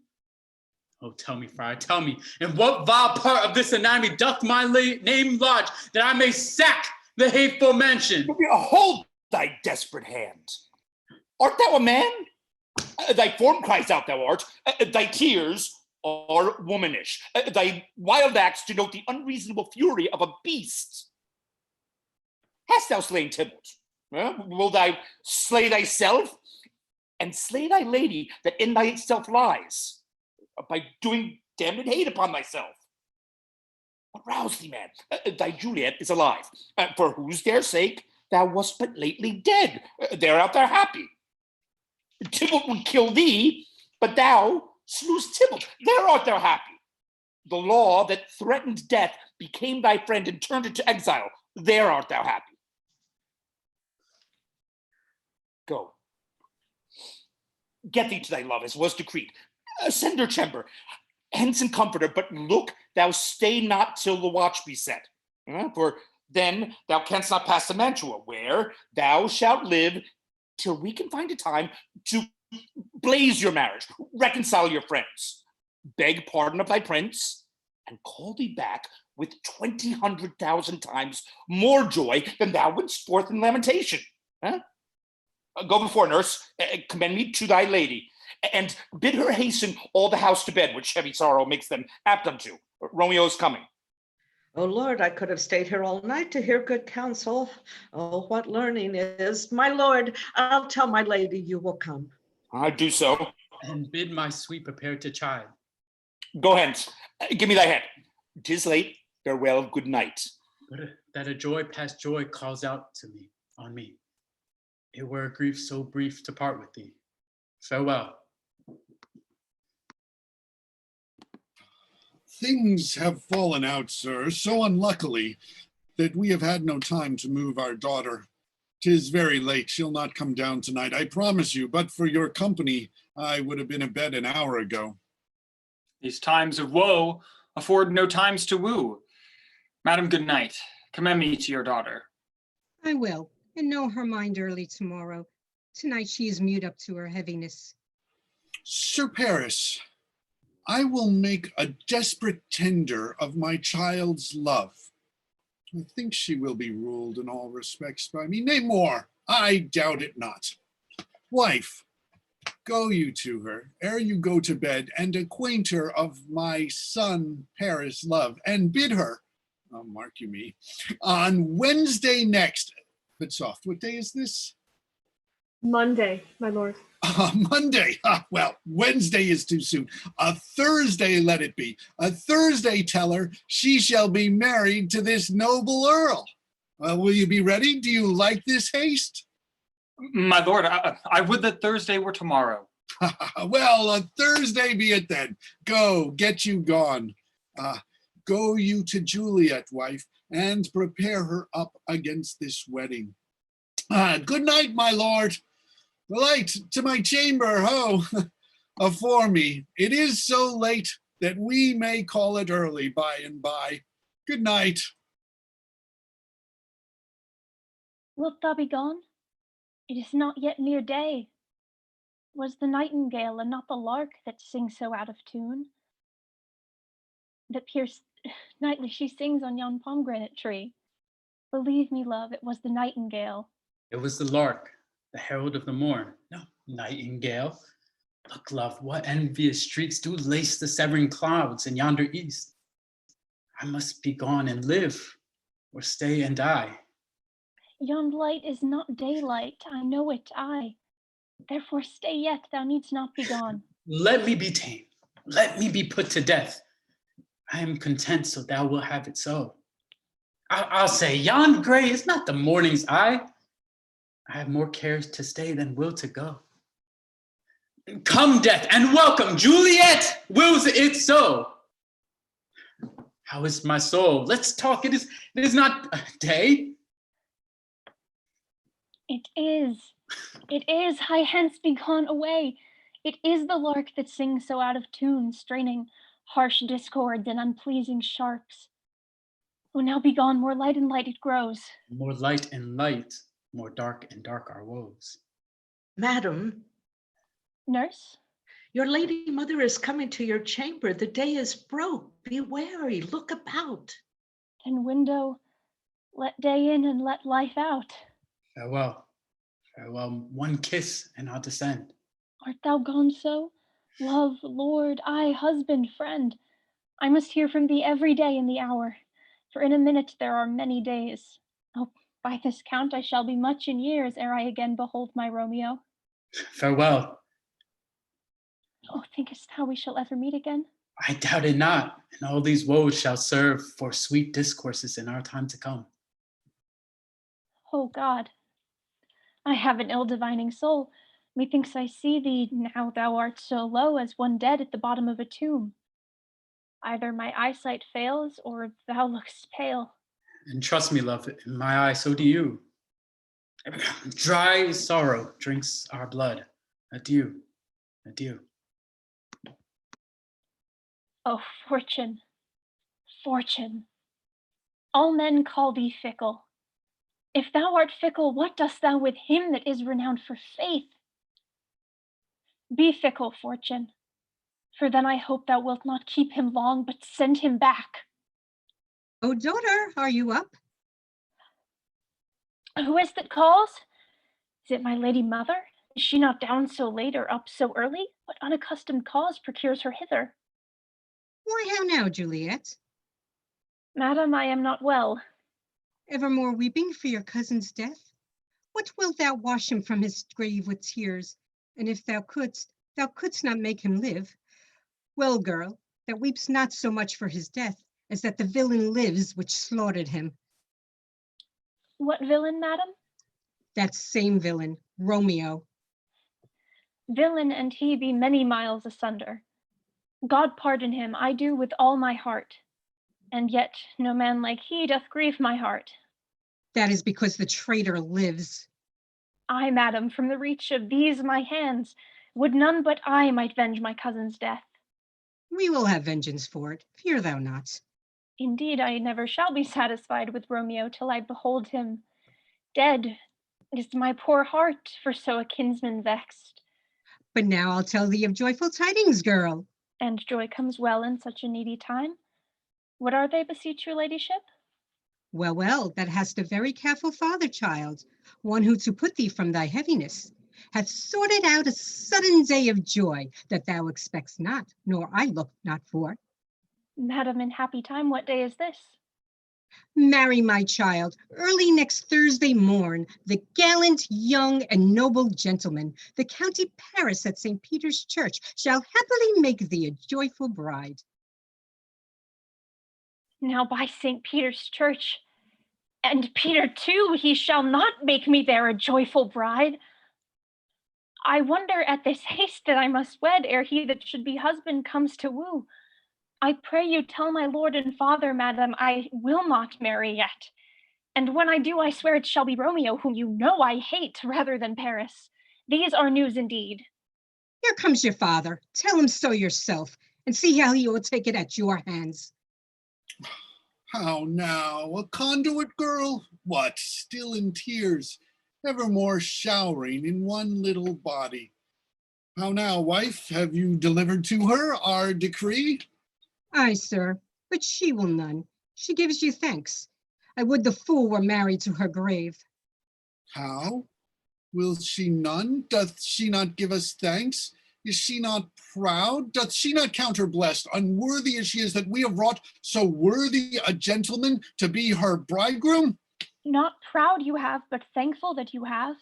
Oh, tell me, friar, tell me, in what vile part of this anatomy doth my name lodge, that I may sack the hateful mansion? Hold thy desperate hand. Art thou a man? Thy form cries out thou art. Thy tears are womanish. Thy wild acts denote the unreasonable fury of a beast. Hast thou slain Tybalt? Will thou slay thyself and slay thy lady that in thyself lies, by doing damned hate upon thyself? But rouse thee, man. Thy Juliet is alive, for whose dear sake thou wast but lately dead. There art thou happy. Tybalt would kill thee, but thou slewest Tybalt. There art thou happy. The law that threatened death became thy friend and turned it to exile. There art thou happy. Go. Get thee to thy love, as was decreed. Send her chamber, hence and comfort her, but look, thou stay not till the watch be set. For then thou canst not pass to Mantua, where thou shalt live till we can find a time to blaze your marriage, reconcile your friends, beg pardon of thy prince, and call thee back with 20,000 times more joy than thou wentst forth in lamentation. Go before, nurse, commend me to thy lady, and bid her hasten all the house to bed, which heavy sorrow makes them apt unto. Romeo is coming. Oh, Lord, I could have stayed here all night to hear good counsel. Oh, what learning is. My lord, I'll tell my lady you will come. I do so. And bid my sweet prepare to chide. Go hence. Give me thy head. 'Tis late. Farewell, good night. But that a joy past joy calls out to me, on me. It were a grief so brief to part with thee. Farewell. Things have fallen out, sir, so unluckily that we have had no time to move our daughter. 'Tis very late. She'll not come down tonight, I promise you. But for your company, I would have been abed an hour ago. These times of woe afford no times to woo. Madam, good night. Commend me to your daughter. I will, and know her mind early tomorrow. Tonight she is mute up to her heaviness. Sir Paris, I will make a desperate tender of my child's love. I think she will be ruled in all respects by me. Nay, more, I doubt it not. Wife, go you to her, ere you go to bed, and acquaint her of my son Paris' love, and bid her, mark you me, on Wednesday next. But soft, what day is this? Monday, my lord. Monday. Well, Wednesday is too soon. A Thursday let it be. A Thursday tell her she shall be married to this noble earl. Will you be ready? Do you like this haste? My lord, I would that Thursday were tomorrow. Well, a Thursday be it then. Go, get you gone. Go you to Juliet, wife, and prepare her up against this wedding. Good night, my lord. The light to my chamber, ho, afore me. It is so late that we may call it early by and by. Good night. Wilt thou be gone? It is not yet near day. Was the nightingale and not the lark that sings so out of tune? That pierce nightly she sings on yon pomegranate tree. Believe me, love, it was the nightingale. It was the lark, the herald of the morn. No nightingale. Look, love, what envious streaks do lace the severing clouds in yonder east. I must be gone and live, or stay and die. Yon light is not daylight, I know it, I. Therefore stay yet, thou needst not be gone. Let me be tamed, let me be put to death. I am content, so thou wilt have it so. I'll say, yon gray is not the morning's eye. I have more cares to stay than will to go. Come, death, and welcome. Juliet wills it so. How is my soul? Let's talk. It is not day. It is. It is. Hie hence, be gone away. It is the lark that sings so out of tune, straining harsh discords and unpleasing sharps. Oh, now be gone, more light and light it grows. More light and light, more dark and dark our woes. Madam. Nurse? Your lady mother is coming to your chamber. The day is broke. Be wary, look about. Then window, let day in and let life out. Farewell, farewell, one kiss and I'll descend. Art thou gone so? Love, lord, I, husband, friend. I must hear from thee every day in the hour, for in a minute there are many days. Oh, by this count I shall be much in years ere I again behold my Romeo. Farewell. Oh, thinkest thou we shall ever meet again? I doubt it not, and all these woes shall serve for sweet discourses in our time to come. Oh God, I have an ill-divining soul. Methinks I see thee, now thou art so low, as one dead at the bottom of a tomb. Either my eyesight fails, or thou look'st pale. And trust me, love, in my eye, so do you. Dry sorrow drinks our blood. Adieu, adieu. Oh, fortune, fortune. All men call thee fickle. If thou art fickle, what dost thou with him that is renowned for faith? Be fickle, fortune, for then I hope thou wilt not keep him long, but send him back. Oh, daughter, are you up? Who is that calls? Is it my lady mother? Is she not down so late or up so early? What unaccustomed cause procures her hither? Why, how now, Juliet? Madam, I am not well. Evermore weeping for your cousin's death? What wilt thou wash him from his grave with tears? And if thou couldst not make him live. Well, girl, that weeps not so much for his death as that the villain lives which slaughtered him. What villain, madam? That same villain, Romeo. Villain and he be many miles asunder. God pardon him, I do with all my heart. And yet no man like he doth grieve my heart. That is because the traitor lives. I, madam, from the reach of these my hands, would none but I might venge my cousin's death. We will have vengeance for it, fear thou not. Indeed, I never shall be satisfied with Romeo till I behold him dead. Is my poor heart for so a kinsman vexed? But now I'll tell thee of joyful tidings, girl. And joy comes well in such a needy time. What are they, beseech your ladyship? Well, well, that hast a very careful father, child, one who to put thee from thy heaviness, hath sorted out a sudden day of joy that thou expects not, nor I look not for. Madam, in happy time, what day is this? Marry, my child, early next Thursday morn, the gallant, young, and noble gentleman, the County Paris at St. Peter's Church, shall happily make thee a joyful bride. Now by St. Peter's Church, and Peter too, he shall not make me there a joyful bride. I wonder at this haste that I must wed ere he that should be husband comes to woo. I pray you tell my lord and father, madam, I will not marry yet. And when I do, I swear it shall be Romeo, whom you know I hate, rather than Paris. These are news indeed. Here comes your father. Tell him so yourself, and see how he will take it at your hands. How now, a conduit girl? What, still in tears, evermore showering in one little body? How now, wife, have you delivered to her our decree? Aye, sir, but she will none. She gives you thanks. I would the fool were married to her grave. How? Will she none? Doth she not give us thanks? Is she not proud? Doth she not count her blessed, unworthy as she is that we have wrought so worthy a gentleman to be her bridegroom? Not proud you have, but thankful that you have.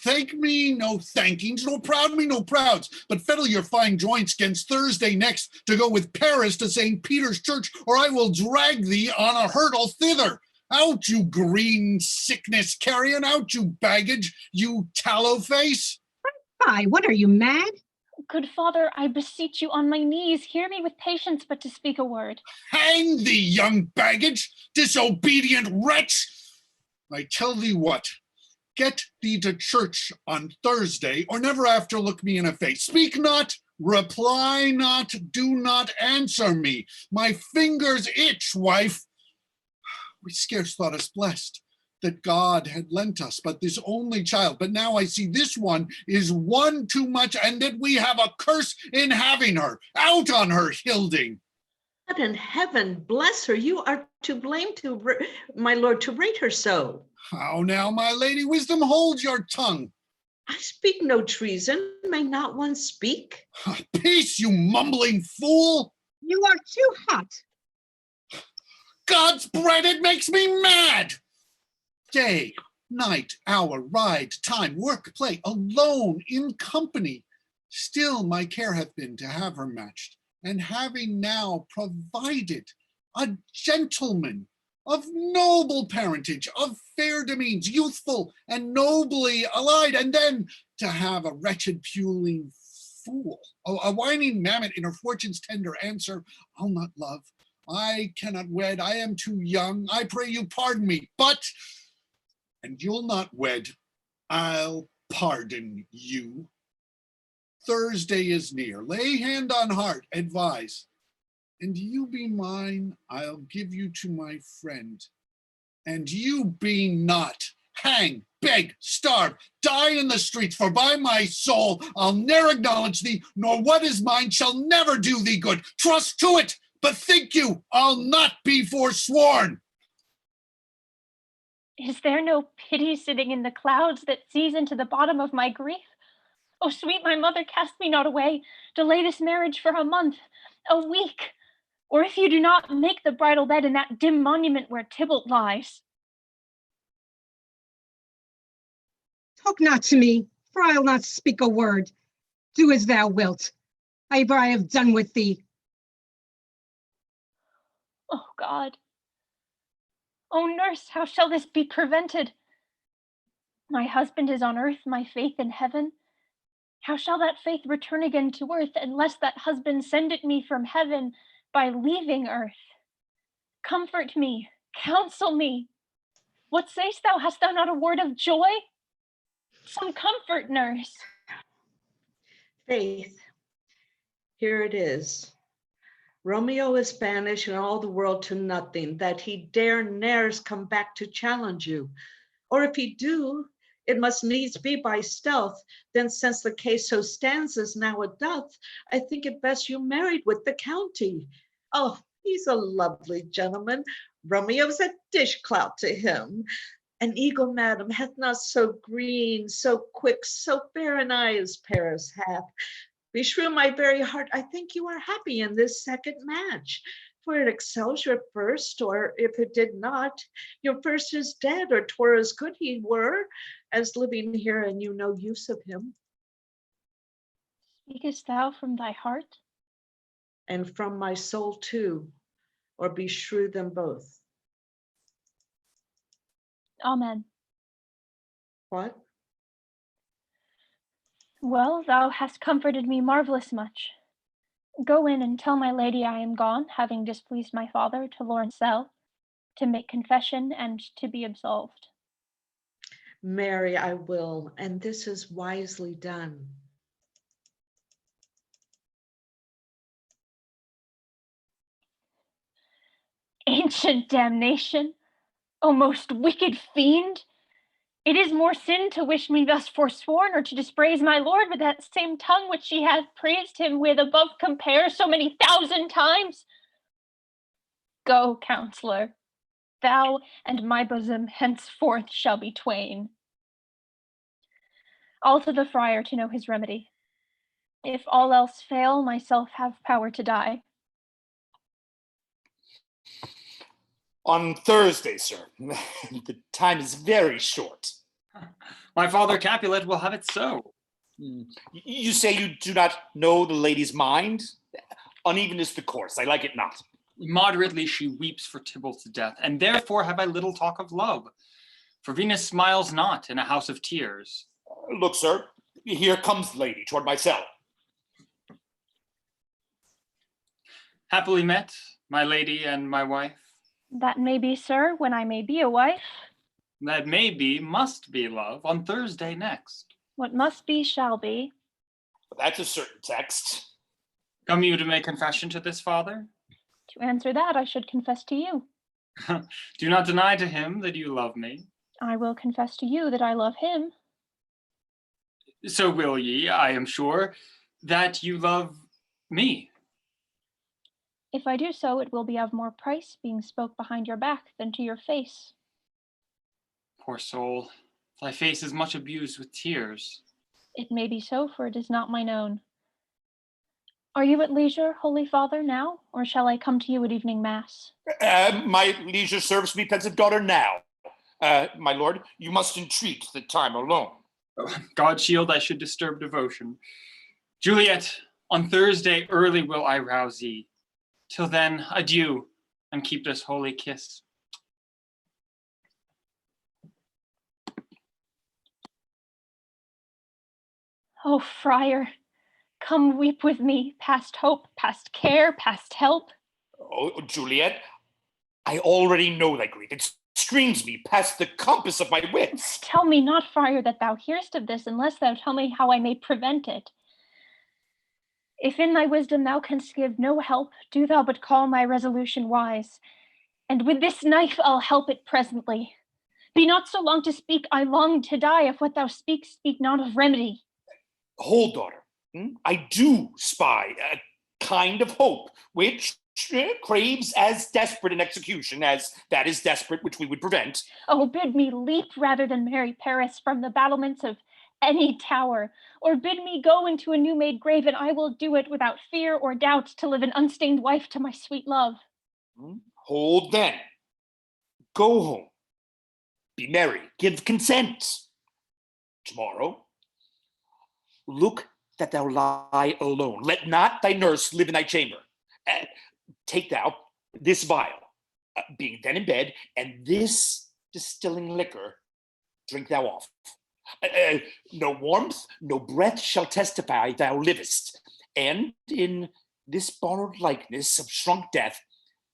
Thank me, no thankings, no proud me, no prouds, but fettle your fine joints against Thursday next to go with Paris to St. Peter's Church, or I will drag thee on a hurdle thither. Out, you green sickness carrion, out, you baggage, you tallow face. Why, what are you, mad? Good father, I beseech you on my knees, hear me with patience but to speak a word. Hang thee, young baggage, disobedient wretch! I tell thee what, get thee to church on Thursday, or never after look me in a face. Speak not, reply not, do not answer me. My fingers itch, wife. We scarce thought us blessed that God had lent us but this only child. But now I see this one is one too much, and that we have a curse in having her. Out on her, Hilding. God in heaven bless her. You are to blame, my lord, to rate her so. How now, my lady, wisdom, hold your tongue. I speak no treason. May not one speak? Peace, you mumbling fool. You are too hot. God's bread, it makes me mad. Day, night, hour, ride, time, work, play, alone, in company. Still my care hath been to have her matched, and having now provided a gentleman of noble parentage, of fair demeans, youthful and nobly allied, and then to have a wretched puling fool, a whining mammet in her fortune's tender answer, I'll not love, I cannot wed, I am too young, I pray you pardon me, but, and you'll not wed, I'll pardon you. Thursday is near, lay hand on heart, advise, and you be mine, I'll give you to my friend, and you be not, hang, beg, starve, die in the streets, for by my soul, I'll ne'er acknowledge thee, nor what is mine shall never do thee good. Trust to it, but think you, I'll not be forsworn. Is there no pity sitting in the clouds that sees into the bottom of my grief? Oh, sweet my mother, cast me not away. Delay this marriage for a month, a week. Or if you do not, make the bridal bed in that dim monument where Tybalt lies. Talk not to me, for I'll not speak a word. Do as thou wilt. I have done with thee. Oh, God. Oh, nurse, how shall this be prevented? My husband is on earth, my faith in heaven. How shall that faith return again to earth, unless that husband send it me from heaven by leaving earth? Comfort me, counsel me. What sayst thou? Hast thou not a word of joy? Some comfort, nurse. Faith, here it is. Romeo is banished and all the world to nothing, that he dare ne'ers come back to challenge you. Or if he do, it must needs be by stealth. Then since the case so stands as now it doth, I think it best you married with the county. Oh, he's a lovely gentleman. Romeo's a dishclout to him. An eagle, madam, hath not so green, so quick, so fair an eye as Paris hath. Beshrew my very heart, I think you are happy in this second match, for it excels your first, or if it did not, your first is dead, or 'twere as good he were, as living here and you no use of him. Speakest thou from thy heart? And from my soul too, or beshrew them both. Amen. What? Well, thou hast comforted me marvelous much. Go in and tell my lady I am gone, having displeased my father, to Lawrence cell, to make confession and to be absolved. Marry, I will, and this is wisely done. Ancient damnation, O most wicked fiend! It is more sin to wish me thus forsworn, or to dispraise my lord with that same tongue which she hath praised him with above compare so many thousand times. Go, counselor, thou and my bosom henceforth shall be twain. I'll to the friar to know his remedy. If all else fail, myself have power to die. On Thursday, sir. The time is very short. My father Capulet will have it so. You say you do not know the lady's mind? Uneven is the course, I like it not. Moderately she weeps for Tybalt's death, and therefore have I little talk of love. For Venus smiles not in a house of tears. Look, sir, here comes the lady toward my cell. Happily met, my lady and my wife. That may be, sir, when I may be a wife. That may be, must be, love, on Thursday next. What must be shall be. That's a certain text. Come you to make confession to this father? To answer that, I should confess to you. Do not deny to him that you love me. I will confess to you that I love him. So will ye, I am sure, that you love me. If I do so, it will be of more price being spoke behind your back than to your face. Poor soul, thy face is much abused with tears. It may be so, for it is not mine own. Are you at leisure, Holy Father, now, or shall I come to you at evening mass? My leisure serves me, pensive daughter, now. My lord, you must entreat the time alone. God shield I should disturb devotion. Juliet, on Thursday early will I rouse ye. Till then, adieu, and keep this holy kiss. Oh, friar, come weep with me, past hope, past care, past help. Oh, Juliet, I already know thy grief. It streams me past the compass of my wits. Tell me not, friar, that thou hearest of this, unless thou tell me how I may prevent it. If in thy wisdom thou canst give no help, do thou but call my resolution wise, and with this knife I'll help it presently. Be not so long to speak, I long to die. If what thou speak not of remedy. Hold, daughter. I do spy a kind of hope, which craves as desperate an execution as that is desperate which we would prevent. Oh, bid me leap rather than marry Paris from the battlements of any tower, or bid me go into a new-made grave, and I will do it without fear or doubt to live an unstained wife to my sweet love. Hold then. Go home. Be merry. Give consent. Tomorrow, look that thou lie alone. Let not thy nurse live in thy chamber. Take thou this vial, being then in bed, and this distilling liquor drink thou off. No warmth, no breath shall testify thou livest, and in this borrowed likeness of shrunk death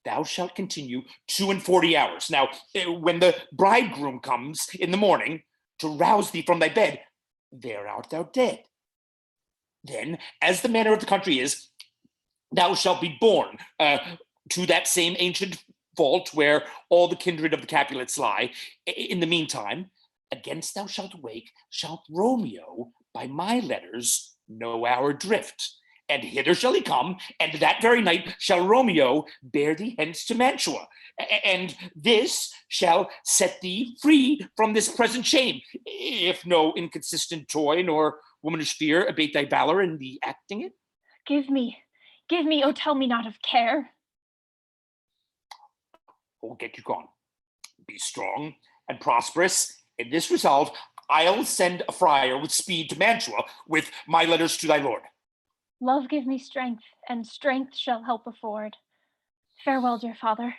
thou shalt continue 42 hours. Now, when the bridegroom comes in the morning to rouse thee from thy bed, there art thou dead. Then, as the manner of the country is, thou shalt be born to that same ancient vault where all the kindred of the Capulets lie. In the meantime, against thou shalt wake, shalt Romeo by my letters know our drift. And hither shall he come, and that very night shall Romeo bear thee hence to Mantua. And this shall set thee free from this present shame, if no inconsistent toy nor womanish fear abate thy valor in the acting it. Give me, oh, tell me not of care. Oh, get you gone. Be strong and prosperous. In this resolve, I'll send a friar with speed to Mantua with my letters to thy lord. Love give me strength, and strength shall help afford. Farewell, dear father.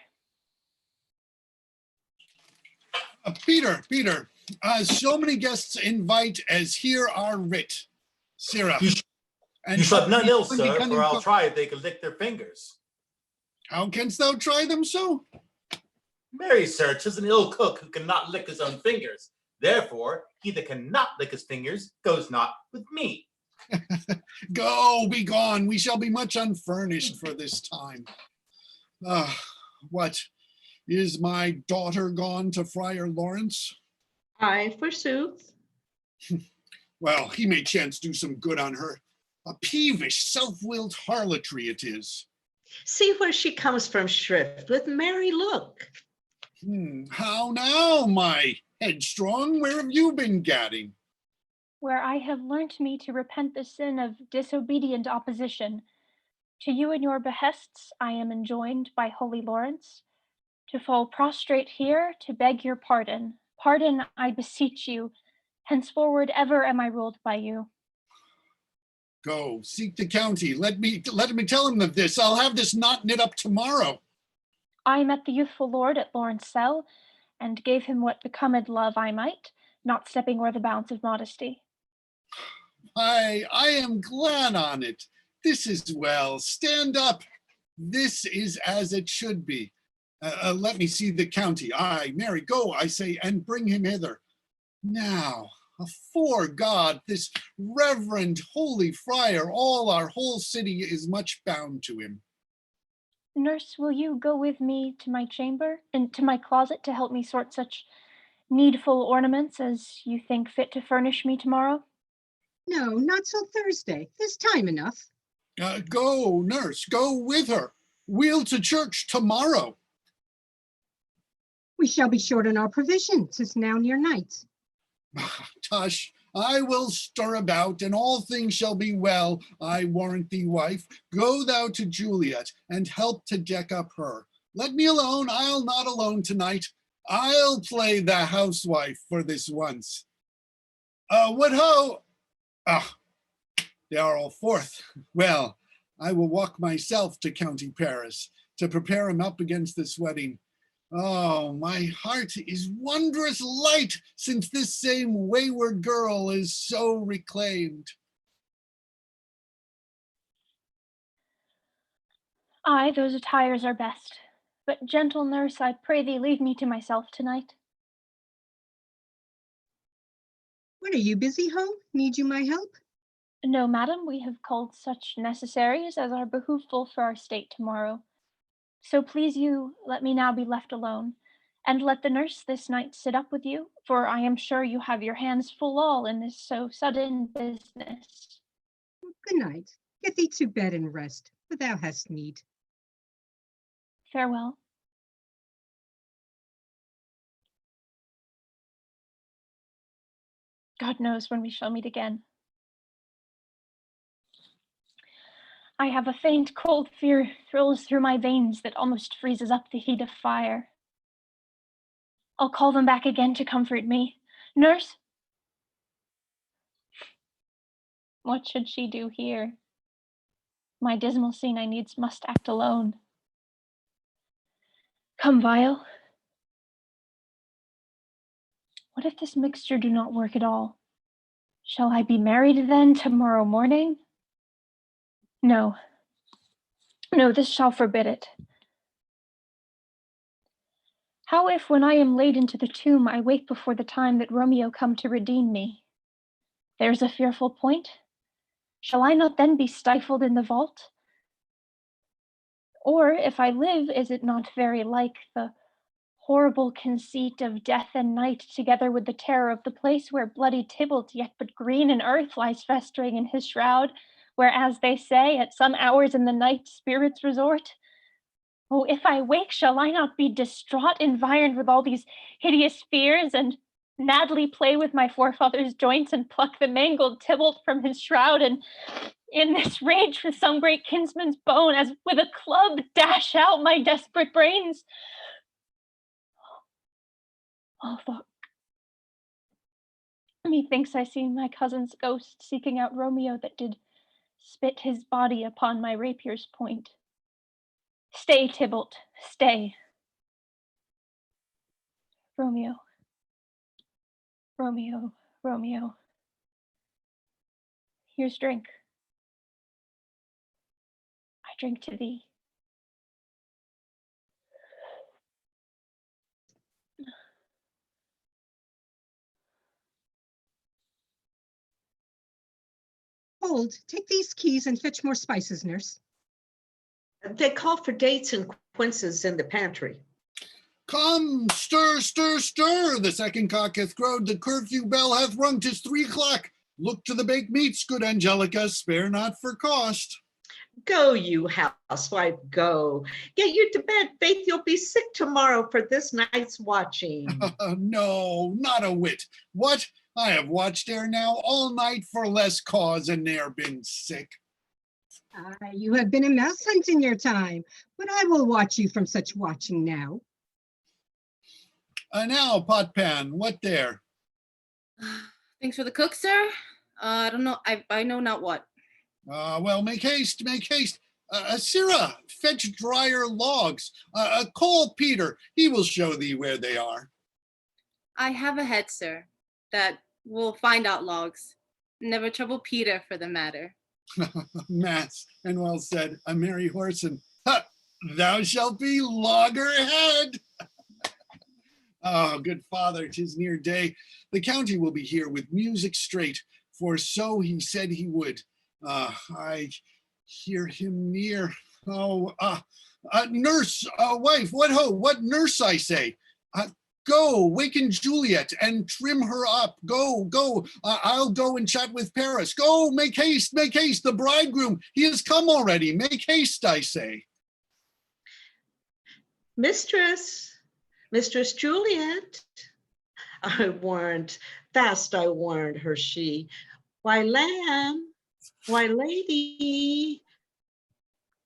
Peter, so many guests invite as here are writ. Sirrah. You shall have none ill, sir, for I'll try if they can lick their fingers. How canst thou try them so? Marry, sir, 'tis an ill cook who cannot lick his own fingers. Therefore, he that cannot lick his fingers goes not with me. Go, be gone. We shall be much unfurnished for this time. What, is my daughter gone to Friar Lawrence? Aye, forsooth. Well, he may chance do some good on her. A peevish, self-willed harlotry it is. See where she comes from, shrift, with merry look. How now, my headstrong? Where have you been gadding? Where I have learnt me to repent the sin of disobedient opposition. To you and your behests I am enjoined by Holy Lawrence to fall prostrate here to beg your pardon. Pardon, I beseech you. Henceforward ever am I ruled by you. Go, seek the county. Let me tell him of this. I'll have this knot knit up tomorrow. I met the youthful lord at Lawrence cell, and gave him what becomed love I might, not stepping o'er the bounds of modesty. I am glad on it. This is well. Stand up. This is as it should be. Let me see the county. Aye, Mary, go, I say, and bring him hither. Now, afore God, this reverend holy friar, all our whole city is much bound to him. Nurse, will you go with me to my chamber and to my closet to help me sort such needful ornaments as you think fit to furnish me tomorrow? No, not till Thursday. There's time enough. Go, nurse, go with her. We'll to church tomorrow. We shall be short on our provision, 'tis now near night. Tush, I will stir about, and all things shall be well, I warrant thee, wife. Go thou to Juliet, and help to deck up her. Let me alone, I'll not alone tonight. I'll play the housewife for this once. What ho? Ah, they are all forth. Well, I will walk myself to County Paris to prepare him up against this wedding. Oh, my heart is wondrous light since this same wayward girl is so reclaimed. Aye, those attires are best. But gentle nurse, I pray thee leave me to myself tonight. What, are you busy, ho? Need you my help? No, madam, we have called such necessaries as are behooveful for our state tomorrow. So please you, let me now be left alone, and let the nurse this night sit up with you, for I am sure you have your hands full all in this so sudden business. Good night. Get thee to bed and rest, for thou hast need. Farewell. God knows when we shall meet again. I have a faint cold fear thrills through my veins that almost freezes up the heat of fire. I'll call them back again to comfort me. Nurse? What should she do here? My dismal scene I needs must act alone. Come, vial. What if this mixture do not work at all? Shall I be married then tomorrow morning? No. No, this shall forbid it. How if when I am laid into the tomb I wake before the time that Romeo come to redeem me? There's a fearful point. Shall I not then be stifled in the vault? Or if I live, is it not very like the horrible conceit of death and night, together with the terror of the place where bloody Tybalt, yet but green in earth, lies festering in his shroud, where, as they say, at some hours in the night spirits resort? Oh, if I wake, shall I not be distraught, environed with all these hideous fears, and madly play with my forefather's joints and pluck the mangled Tybalt from his shroud, and in this rage with some great kinsman's bone, as with a club dash out my desperate brains? Oh, thought. Methinks I see my cousin's ghost seeking out Romeo that did spit his body upon my rapier's point. Stay, Tybalt, stay. Romeo, Romeo, Romeo. Here's drink. I drink to thee. Hold, take these keys and fetch more spices, nurse. They call for dates and quinces in the pantry. Come, stir, stir, stir. The second cock hath crowed, the curfew bell hath rung, 'tis 3 o'clock. Look to the baked meats, good Angelica, spare not for cost. Go, you housewife, go. Get you to bed, Faith, you'll be sick tomorrow for this night's watching. No, not a whit. What? I have watched ere now all night for less cause and ne'er been sick. You have been a mouse hunt in your time, but I will watch you from such watching now. Now, Potpan, what there? Things for the cook, sir? I don't know. I know not what. Well, make haste, make haste. Sirrah, fetch drier logs. Call Peter, he will show thee where they are. I have a head, sir, that will find out logs. Never trouble Peter for the matter. Mass, and well said, a merry horse, and Thou shalt be loggerhead. Oh, good father, 'tis near day. The county will be here with music straight, for so he said he would. I hear him near. Oh, nurse, wife, what ho, what nurse, I say. Go, waken Juliet and trim her up. Go, go. I'll go and chat with Paris. Go, make haste, the bridegroom. He has come already. Make haste, I say. Mistress Juliet. I warned her she. Why, lamb, why, lady.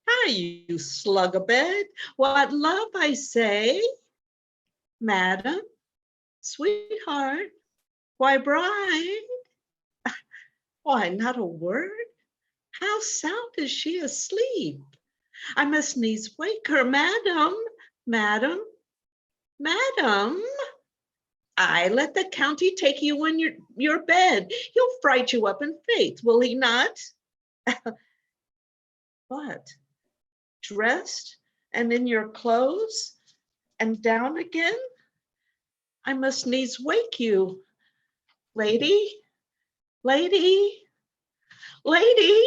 How you slug a bed? What love, I say. Madam, sweetheart, why, bride? Why, not a word? How sound is she asleep? I must needs wake her, madam, madam, madam. I let the county take you in your bed. He'll fright you up in faith, will he not? What? Dressed and in your clothes and down again? I must needs wake you. Lady, lady, lady.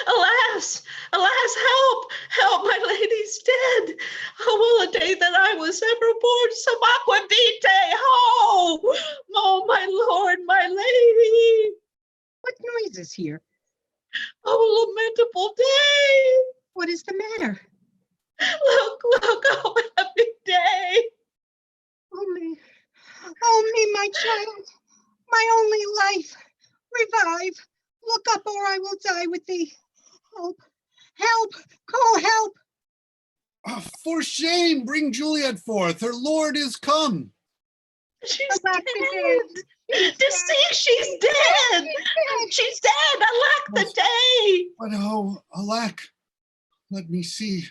Alas, alas, help, my lady's dead. Oh, will a day that I was ever born, some aqua vitae, oh, my lord, my lady. What noise is here? Oh, lamentable day. What is the matter? Look, oh, happy day. Oh me, my child, my only life, revive. Look up, or I will die with thee. Help, help, call help. For shame, bring Juliet forth. Her lord is come. She's dead. Deceased, she's dead. She's dead. Alack the day. But oh, alack, let me see.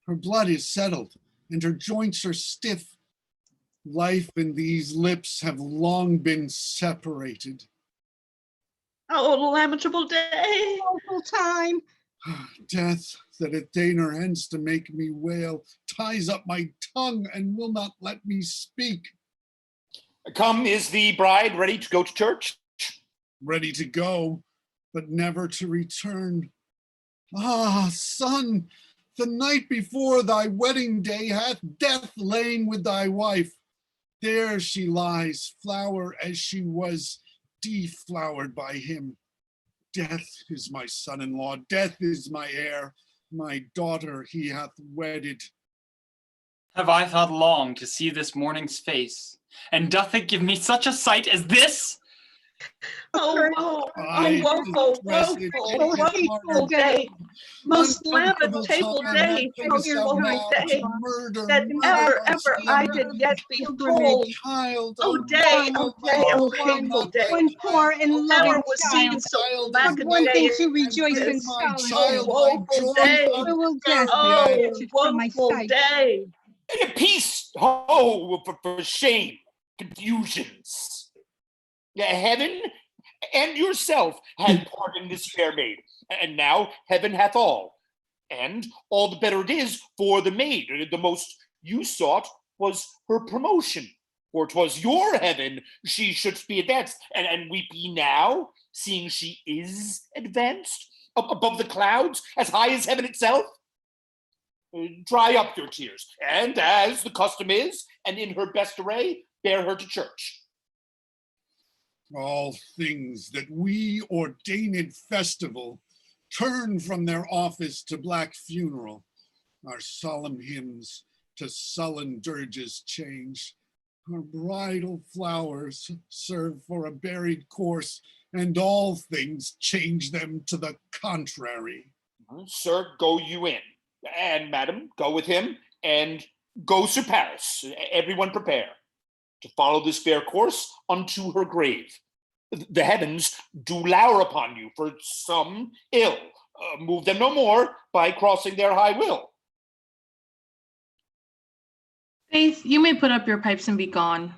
Her blood is settled, and her joints are stiff. Life and these lips have long been separated. Oh, lamentable day. Awful time. Death, that at deigner hence to make me wail, ties up my tongue and will not let me speak. Come, is the bride ready to go to church? Ready to go, but never to return. Ah, son, the night before thy wedding day hath death lain with thy wife. There she lies, flower as she was, deflowered by him. Death is my son-in-law, death is my heir, my daughter he hath wedded. Have I thought long to see this morning's face, and doth it give me such a sight as this? Woeful day, most lamentable day, hateful day, that ever I did yet behold. Oh day, oh hateful day. One poor and loving Never was seen so black a one day. thing to rejoice in solace. Oh woeful day, oh woeful day. Peace, oh, for shame, confusions. Heaven and yourself had part in this fair maid, and now heaven hath all. And all the better it is for the maid. The most you sought was her promotion, for 'twas your heaven she should be advanced. And weep ye now, seeing she is advanced, above the clouds, as high as heaven itself? Dry up your tears, and as the custom is, and in her best array, bear her to church. All things that we ordain in festival turn from their office to black funeral. Our solemn hymns to sullen dirges change. Our bridal flowers serve for a buried corse, and all things change them to the contrary. Sir, go you in, and madam, go with him, and go Sir Paris. Everyone prepare to follow this fair course unto her grave. The heavens do lour upon you for some ill. Move them no more by crossing their high will. Faith, you may put up your pipes and be gone.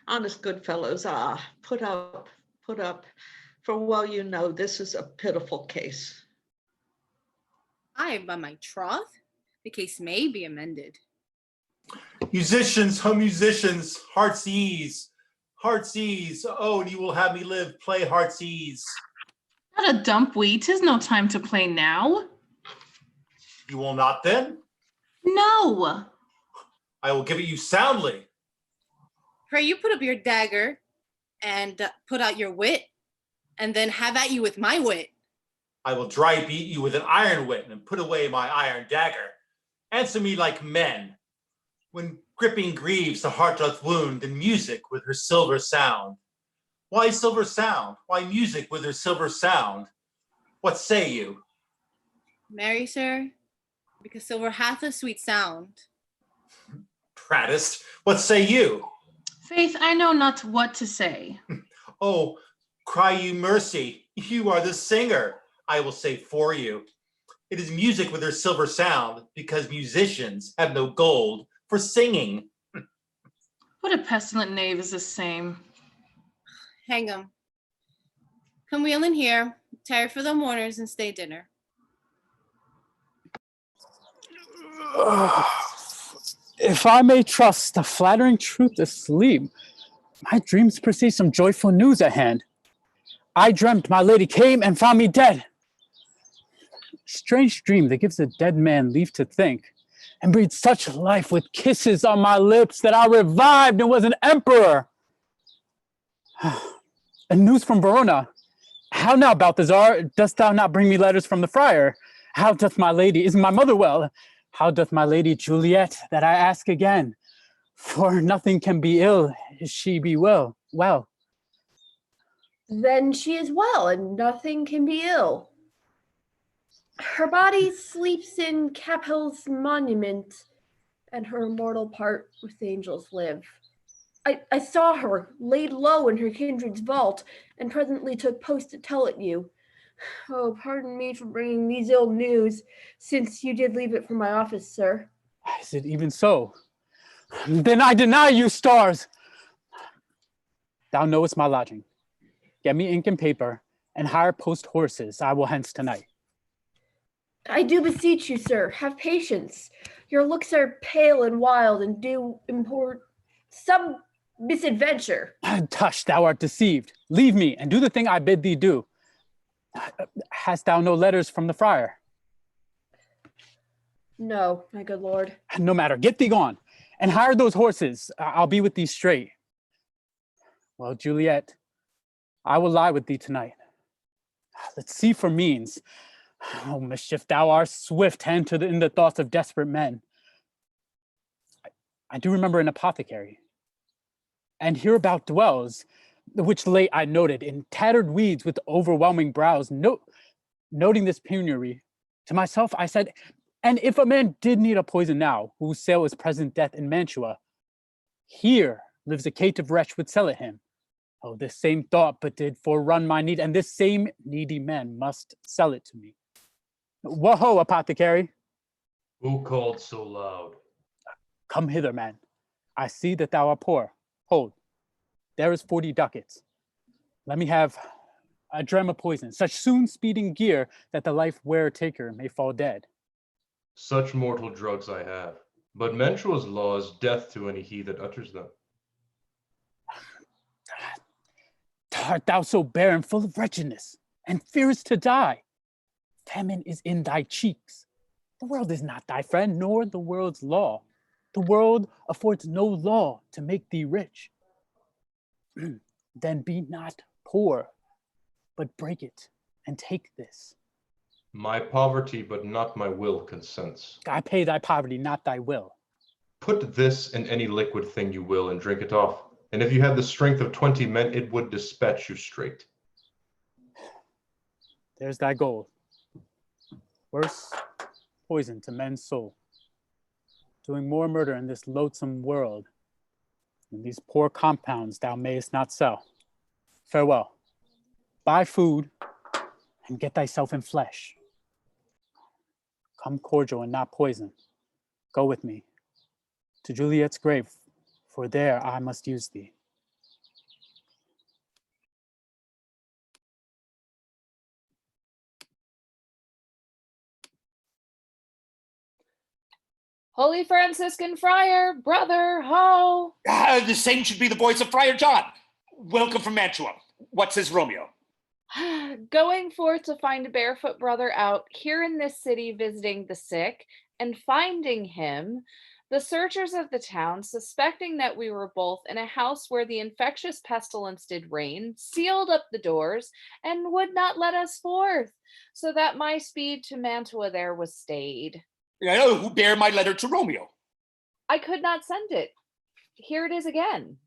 Honest good fellows, put up, for well you know this is a pitiful case. Aye, by my troth, the case may be amended. Musicians, oh musicians, heart's ease, heart's ease. Oh, and you will have me live, play heart's ease. Not a dump we, 'tis no time to play now. You will not then? No. I will give it you soundly. Pray you put up your dagger and put out your wit, and then have at you with my wit. I will dry beat you with an iron wit and put away my iron dagger. Answer me like men. When gripping grieves the heart doth wound, and music with her silver sound. Why silver sound? Why music with her silver sound? What say you? Marry, sir, because silver hath a sweet sound. Prattest, what say you? Faith, I know not what to say. Oh, cry you mercy. You are the singer. I will say for you. It is music with her silver sound, because musicians have no gold for singing. What a pestilent knave is this same. Hang 'em. Come wheel in here, tire for the mourners, and stay dinner. If I may trust the flattering truth asleep, my dreams perceive some joyful news at hand. I dreamt my lady came and found me dead. Strange dream that gives a dead man leave to think, and breathed such life with kisses on my lips that I revived and was an emperor. And news from Verona. How now, Balthazar, dost thou not bring me letters from the friar? How doth my lady, is my mother well? How doth my lady Juliet, that I ask again? For nothing can be ill, if she be well. Then she is well, and nothing can be ill. Her body sleeps in Capel's monument, and her immortal part with angels live. I saw her laid low in her kindred's vault, and presently took post to tell it you. Oh, pardon me for bringing these ill news, since you did leave it for my office, sir. Is it even so? Then I deny you, stars. Thou knowest my lodging. Get me ink and paper, and hire post horses. I will hence tonight. I do beseech you, sir, have patience. Your looks are pale and wild, and do import some misadventure. Tush, thou art deceived. Leave me, and do the thing I bid thee do. Hast thou no letters from the friar? No, my good lord. No matter, get thee gone, and hire those horses. I'll be with thee straight. Well, Juliet, I will lie with thee tonight. Let's see for means. Oh, mischief, thou art swift hand in the thoughts of desperate men. I do remember an apothecary, and hereabout dwells, which late I noted in tattered weeds with overwhelming brows, noting this penury. To myself I said, and if a man did need a poison now, whose sale is present death in Mantua, here lives a caitiff wretch would sell it him. Oh, this same thought but did forerun my need, and this same needy man must sell it to me. Whoa, apothecary. Who called so loud? Come hither, man. I see that thou art poor. Hold, there is 40 ducats. Let me have a dram of poison, such soon speeding gear that the life wearer taker may fall dead. Such mortal drugs I have, but Mantua's law is death to any he that utters them. Art thou so barren, full of wretchedness, and fearest to die? Famine is in thy cheeks. The world is not thy friend, nor the world's law. The world affords no law to make thee rich. Then be not poor, but break it and take this. My poverty, but not my will, consents. I pay thy poverty, not thy will. Put this in any liquid thing you will and drink it off. And if you had the strength of 20 men, it would dispatch you straight. There's thy gold. Worse poison to men's soul. Doing more murder in this loathsome world than these poor compounds thou mayest not sell. Farewell. Buy food and get thyself in flesh. Come cordial and not poison. Go with me to Juliet's grave, for there I must use thee. Holy Franciscan Friar, brother, ho! The same should be the voice of Friar John. Welcome from Mantua. What says Romeo? Going forth to find a barefoot brother out here in this city visiting the sick, and finding him, the searchers of the town, suspecting that we were both in a house where the infectious pestilence did reign, sealed up the doors and would not let us forth, so that my speed to Mantua there was stayed. Who bear my letter to Romeo? I could not send it. Here it is again.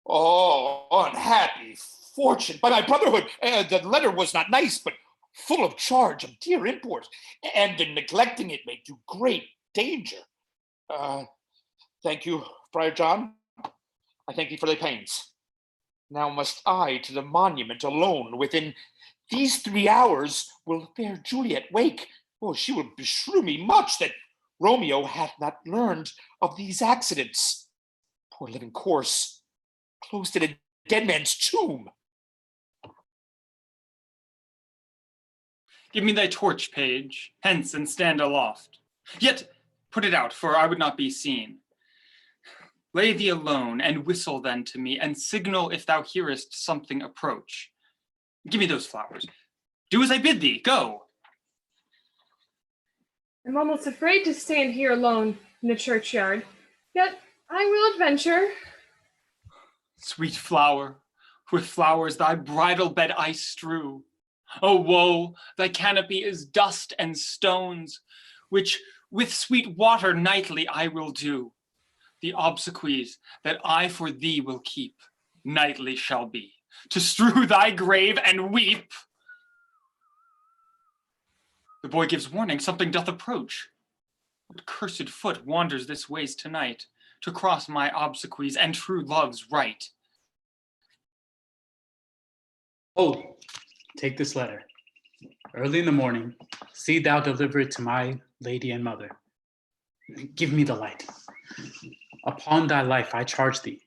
Oh, unhappy fortune. By my brotherhood, the letter was not nice, but full of charge of dear import, and in neglecting it may do great danger. Thank you, Friar John. I thank thee for thy pains. Now must I to the monument alone. Within these 3 hours will fair Juliet wake. Oh, she will beshrew me much that Romeo hath not learned of these accidents. Poor living corse, closed in a dead man's tomb. Give me thy torch, page, hence and stand aloft. Yet put it out, for I would not be seen. Lay thee alone, and whistle then to me, and signal if thou hearest something approach. Give me those flowers. Do as I bid thee, go. I'm almost afraid to stand here alone in the churchyard, yet I will adventure. Sweet flower, with flowers thy bridal bed I strew. O woe, thy canopy is dust and stones, which with sweet water nightly I will do. The obsequies that I for thee will keep, nightly shall be, to strew thy grave and weep. The boy gives warning, something doth approach. What cursed foot wanders this ways tonight, to cross my obsequies and true love's right? Oh, take this letter. Early in the morning, see thou deliver it to my lady and mother. Give me the light. Upon thy life I charge thee.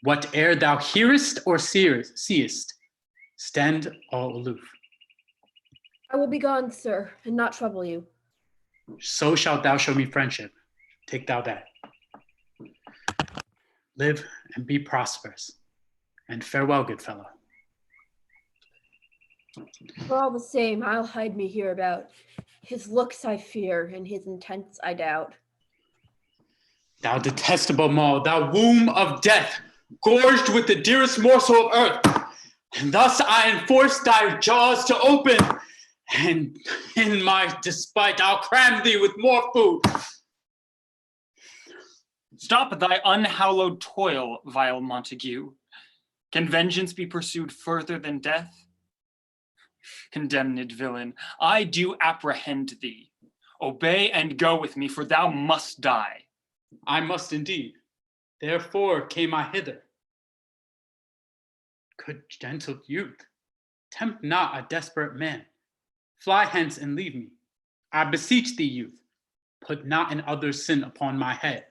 Whate'er thou hearest or seest, stand all aloof. I will be gone, sir, and not trouble you. So shalt thou show me friendship. Take thou that. Live and be prosperous. And farewell, good fellow. For all the same, I'll hide me hereabout. His looks I fear, and his intents I doubt. Thou detestable maw, thou womb of death, gorged with the dearest morsel of earth. And thus I enforce thy jaws to open, and in my despite I'll cram thee with more food. Stop thy unhallowed toil, vile Mountague. Can vengeance be pursued further than death? Condemned villain, I do apprehend thee. Obey and go with me, for thou must die. I must indeed. Therefore came I hither. Good gentle youth, tempt not a desperate man. Fly hence and leave me. I beseech thee, youth, put not an other's sin upon my head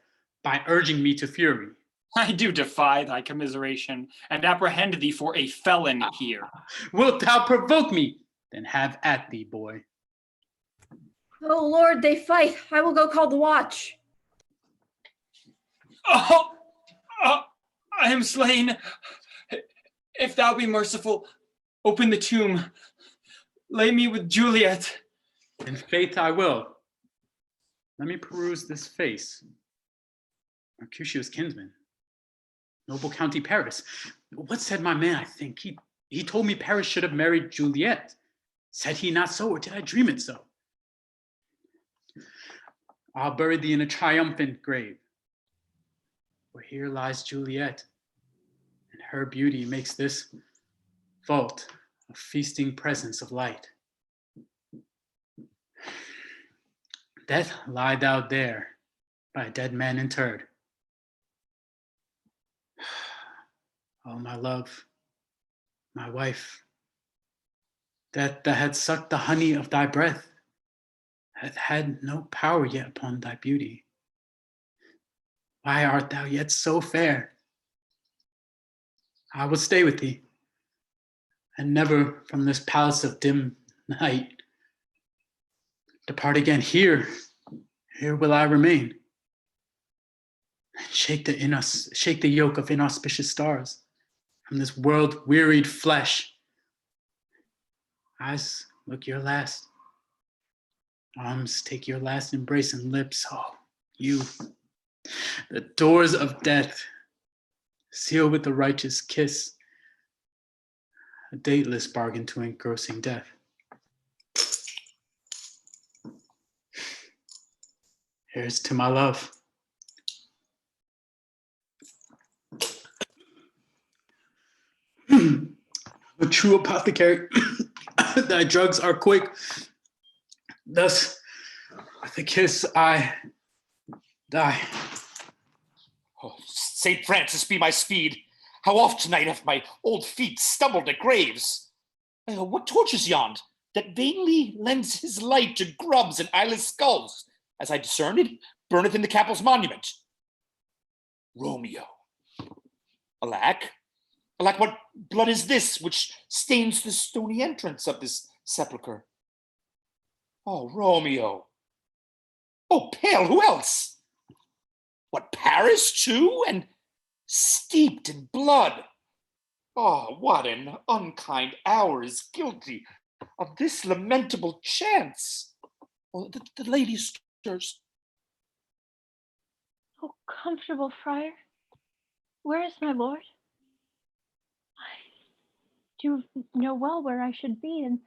by urging me to fury. I do defy thy commiseration and apprehend thee for a felon here. Wilt thou provoke me? Then have at thee, boy. Oh Lord, they fight. I will go call the watch. Oh, I am slain. If thou be merciful, open the tomb. Lay me with Juliet. In faith I will. Let me peruse this face. Mercutio's kinsman. Noble County Paris. What said my man, I think? He told me Paris should have married Juliet. Said he not so, or did I dream it so? I'll bury thee in a triumphant grave, where here lies Juliet, and her beauty makes this vault a feasting presence of light. Death, lie thou there, by a dead man interred. Oh, my love, my wife, that had sucked the honey of thy breath, hath had no power yet upon thy beauty. Why art thou yet so fair? I will stay with thee, and never from this palace of dim night depart again. Here here will I remain. Shake the yoke of inauspicious stars from this world-wearied flesh. Eyes, look your last. Arms, take your last embrace, and lips, oh, you, the doors of death, seal with the righteous kiss, a dateless bargain to engrossing death. Here's to my love. A true apothecary, thy drugs are quick. Thus, with a kiss, I die. Oh, St. Francis be my speed. How oft tonight have my old feet stumbled at graves? What torch is yond that vainly lends his light to grubs and eyeless skulls? As I discern it, burneth in the capel's monument. Romeo. Alack, what blood is this which stains the stony entrance of this sepulchre? Oh, Romeo. Oh, pale, who else? What, Paris too, and steeped in blood? Oh, what an unkind hour is guilty of this lamentable chance. Oh, the lady stirs. Oh, comfortable friar, where is my lord? I do know well where I should be, and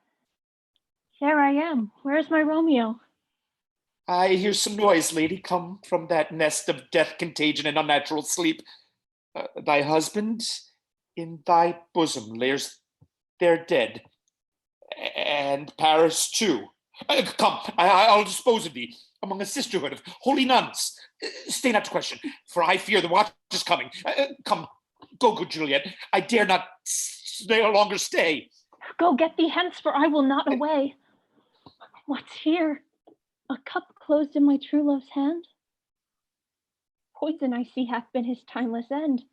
there I am. Where is my Romeo? I hear some noise, lady, come from that nest of death, contagion, and unnatural sleep. Thy husband in thy bosom lays there dead, and Paris too. Come, I'll dispose of thee among a sisterhood of holy nuns. Stay not to question, for I fear the watch is coming. Come, go, good Juliet. I dare not no longer stay. Go get thee hence, for I will not away. What's here? A cup closed in my true love's hand? Poison I see hath been his timeless end.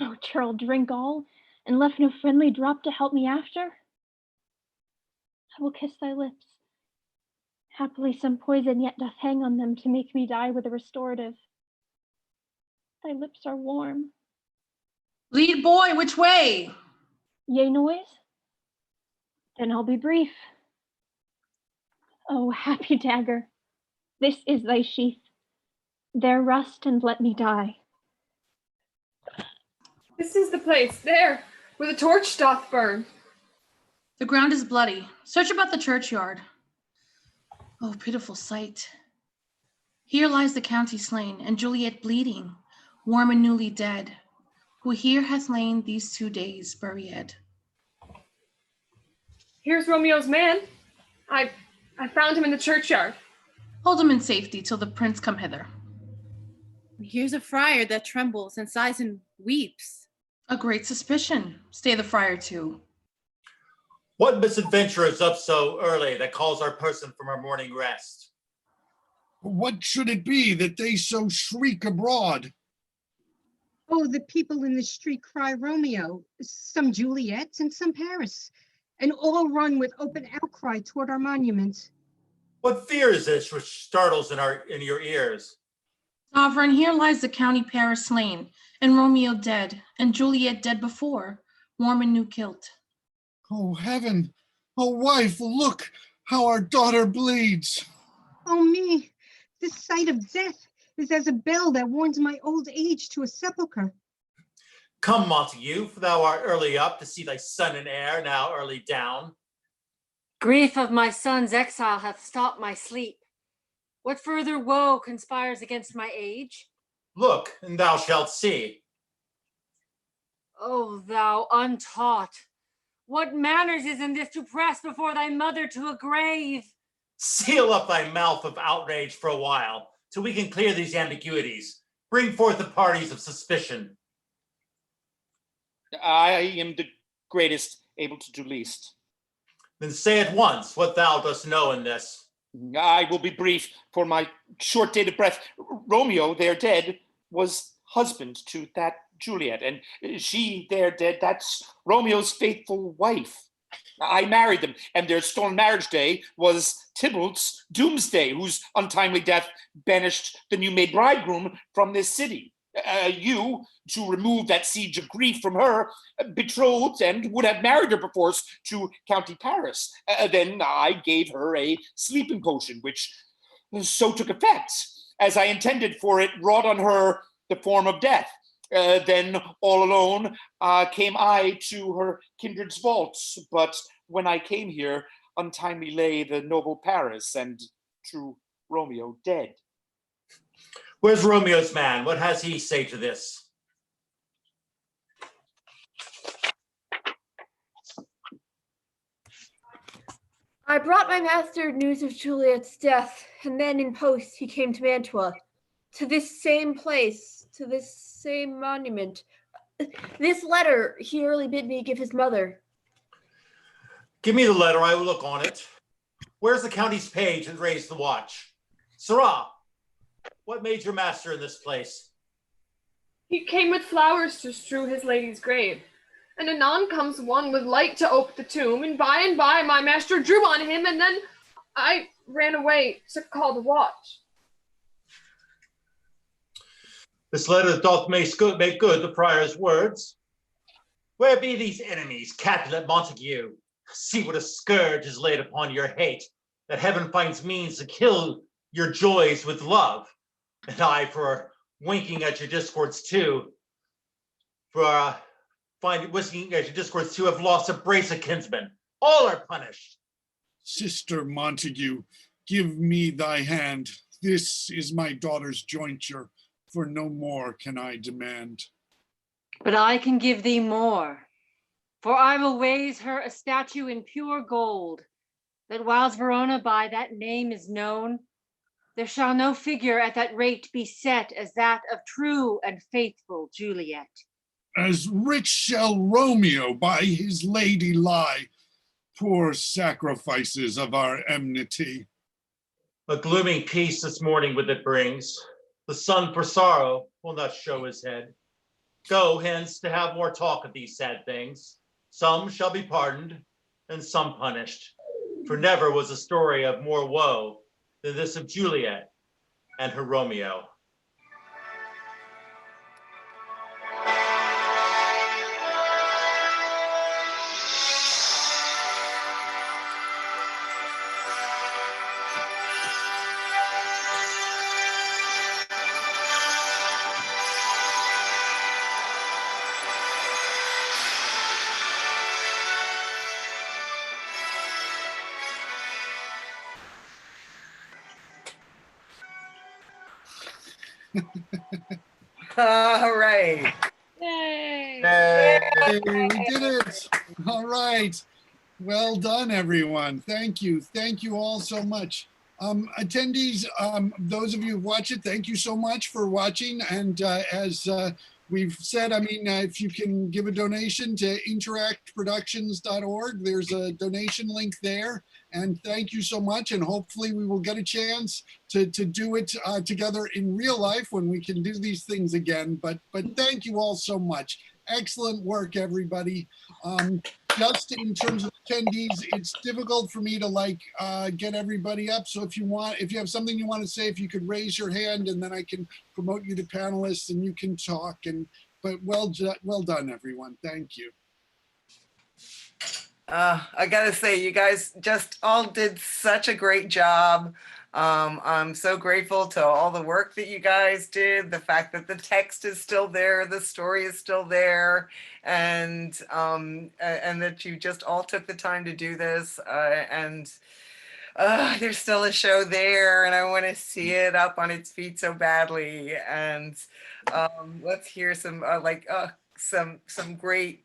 Oh, churl, drink all, and left no friendly drop to help me after? I will kiss thy lips. Happily some poison yet doth hang on them to make me die with a restorative. Thy lips are warm. Lead boy, which way? Yea, noise? Then I'll be brief. Oh, happy dagger, this is thy sheath. There rust and let me die. This is the place, there, where the torch doth burn. The ground is bloody. Search about the churchyard. Oh, pitiful sight. Here lies the county slain, and Juliet bleeding, warm and newly dead, who here hath lain these 2 days buried. Here's Romeo's man. I found him in the churchyard. Hold him in safety till the prince come hither. Here's a friar that trembles and sighs and weeps. A great suspicion. Stay the friar too. What misadventure is up so early that calls our person from our morning rest? What should it be that they so shriek abroad? Oh, the people in the street cry Romeo, some Juliet and some Paris, and all run with open outcry toward our monument. What fear is this which startles in your ears? Sovereign, here lies the county Paris slain, and Romeo dead, and Juliet dead before, warm and new kilt. Oh, heaven! Oh, wife, look how our daughter bleeds. Oh, me, this sight of death is as a bell that warns my old age to a sepulchre. Come, Mountague, for thou art early up to see thy son and heir now early down. Grief of my son's exile hath stopped my sleep. What further woe conspires against my age? Look, and thou shalt see. O thou untaught, what manners is in this to press before thy mother to a grave? Seal up thy mouth of outrage for a while, till we can clear these ambiguities. Bring forth the parties of suspicion. I am the greatest, able to do least. Then say at once what thou dost know in this. I will be brief, for my short date of breath. Romeo, there dead, was husband to that Juliet, and she, there dead, that's Romeo's faithful wife. I married them, and their stolen marriage day was Tybalt's doomsday, whose untimely death banished the new-made bridegroom from this city. You, to remove that siege of grief from her, betrothed and would have married her perforce to County Paris. Then I gave her a sleeping potion, which so took effect, as I intended, for it wrought on her the form of death. Then all alone came I to her kindred's vaults, but when I came here, untimely lay the noble Paris and true Romeo dead. Where's Romeo's man? What has he say to this? I brought my master news of Juliet's death, and then in post he came to Mantua, to this same place, to this same monument. This letter he early bid me give his mother. Give me the letter, I will look on it. Where's the county's page that raised the watch? Sirrah, what made your master in this place? He came with flowers to strew his lady's grave. And anon comes one with light to ope the tomb, and by my master drew on him, and then I ran away to call the watch. This letter doth make good the prior's words. Where be these enemies, Capulet, Mountague? See what a scourge is laid upon your hate, that heaven finds means to kill your joys with love, and I for winking at your discords too, for whisking at your discords too, have lost a brace of kinsmen. All are punished. Sister Mountague, give me thy hand. This is my daughter's jointure, for no more can I demand. But I can give thee more, for I will raise her a statue in pure gold, that whiles Verona by that name is known, there shall no figure at that rate be set as that of true and faithful Juliet. As rich shall Romeo by his lady lie, poor sacrifices of our enmity. A glooming peace this morning with it brings. The sun for sorrow will not show his head. Go hence to have more talk of these sad things. Some shall be pardoned and some punished. For never was a story of more woe than this of Juliet and her Romeo. All right. Yay! Hey, we did it. All right. Well done, everyone. Thank you. Thank you all so much. Attendees, those of you who watch it, thank you so much for watching. And as we've said, I mean, if you can give a donation to interactproductions.org, there's a donation link there. And thank you so much. And hopefully we will get a chance to do it together in real life when we can do these things again. But thank you all so much. Excellent work, everybody. Just in terms of attendees, it's difficult for me to get everybody up. So if you have something you want to say, if you could raise your hand, and then I can promote you to panelists and you can talk. But well done, everyone. Thank you. I gotta say, you guys just all did such a great job. I'm so grateful to all the work that you guys did, the fact that the text is still there, the story is still there, and that you just all took the time to do this. There's still a show there, and I want to see it up on its feet so badly. And let's hear some great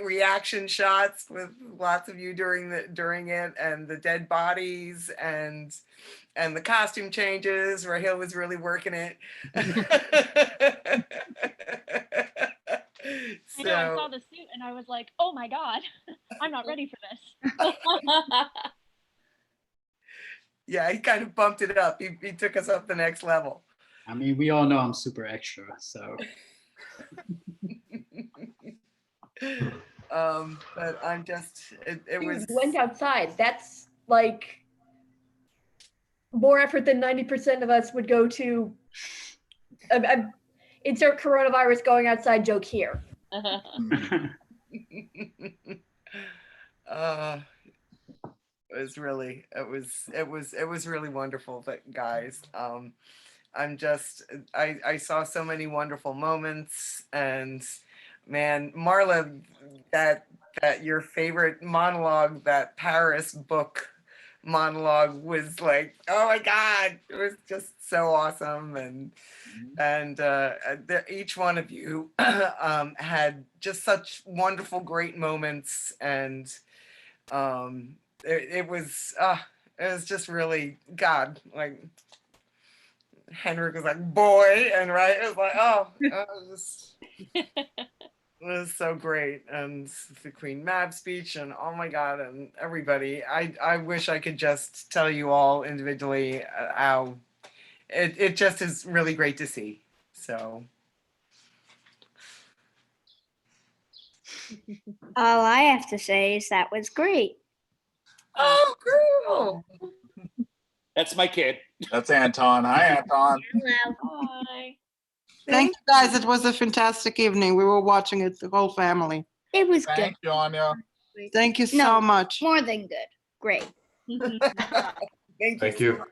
reaction shots with lots of you during it, and the dead bodies and the costume changes. Rahil was really working it. I know, I saw the suit and I was like, oh my God, I'm not ready for this. Yeah, he kind of bumped it up. He took us up the next level. I mean, we all know I'm super extra, so. But I'm just, it Dude, was. went outside. That's like more effort than 90% of us would go to. Insert coronavirus going outside joke here. It was really, it was really wonderful, but guys, I'm just, I saw so many wonderful moments, and man, Marla, that your favorite monologue, that Paris book monologue was like, oh my God, it was just so awesome. And each one of you had just such wonderful, great moments. And it was just really, God, like Henrick was like, boy, and right, it was like, oh, it was so great. And the Queen Mab speech, and oh my God, and everybody. I wish I could just tell you all individually how it just is really great to see. So all I have to say is that was great. Oh, girl. That's my kid. That's Anton. Hi, Anton. Hello. Hi. Thank you guys. It was a fantastic evening. We were watching it, the whole family. It was good. Thank you, Anya. Thank you so No, much. More than good. Great. Thank you.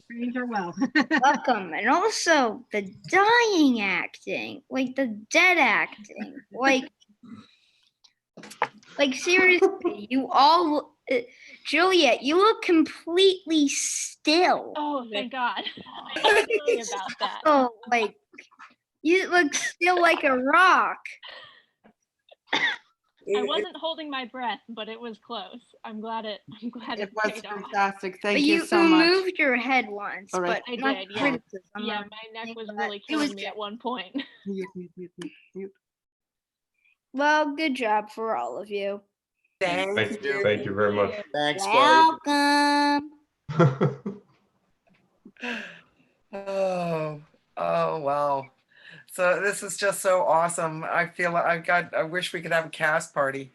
Brains are well. Welcome. And also the dying acting, like the dead acting, like seriously, you all, Juliet, you look completely still. Oh, thank God. I'm sorry about that. Oh, like you look still like a rock. I wasn't holding my breath, but it was close. I'm glad it It was paid off. fantastic. Thank But you so much. moved your head once, All right. but I not did, yeah. criticism. Yeah, my neck was really It was killing me at one point. Mute. Well, good job for all of you. Thank you. Thank you very much. Thanks, buddy. Welcome. Oh, wow. So this is just so awesome. I feel like I wish we could have a cast party.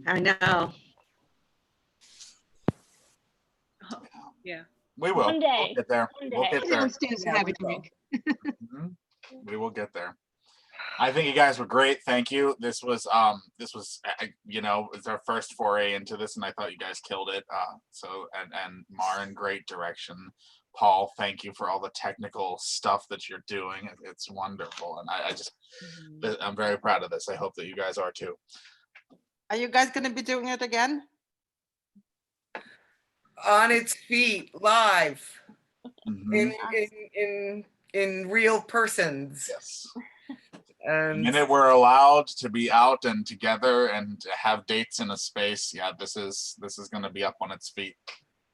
I know. We will. One day. We'll get there. We'll get there. Downstairs and have a drink. We will get there. I think you guys were great. Thank you. This was it's our first foray into this, and I thought you guys killed it. And Maren, great direction. Paul, thank you for all the technical stuff that you're doing. It's wonderful, and I'm very proud of this. I hope that you guys are too. Are you guys going to be doing it again? On its feet, live, in real persons. Yes. And the minute we're allowed to be out and together and to have dates in a space, yeah, this is going to be up on its feet.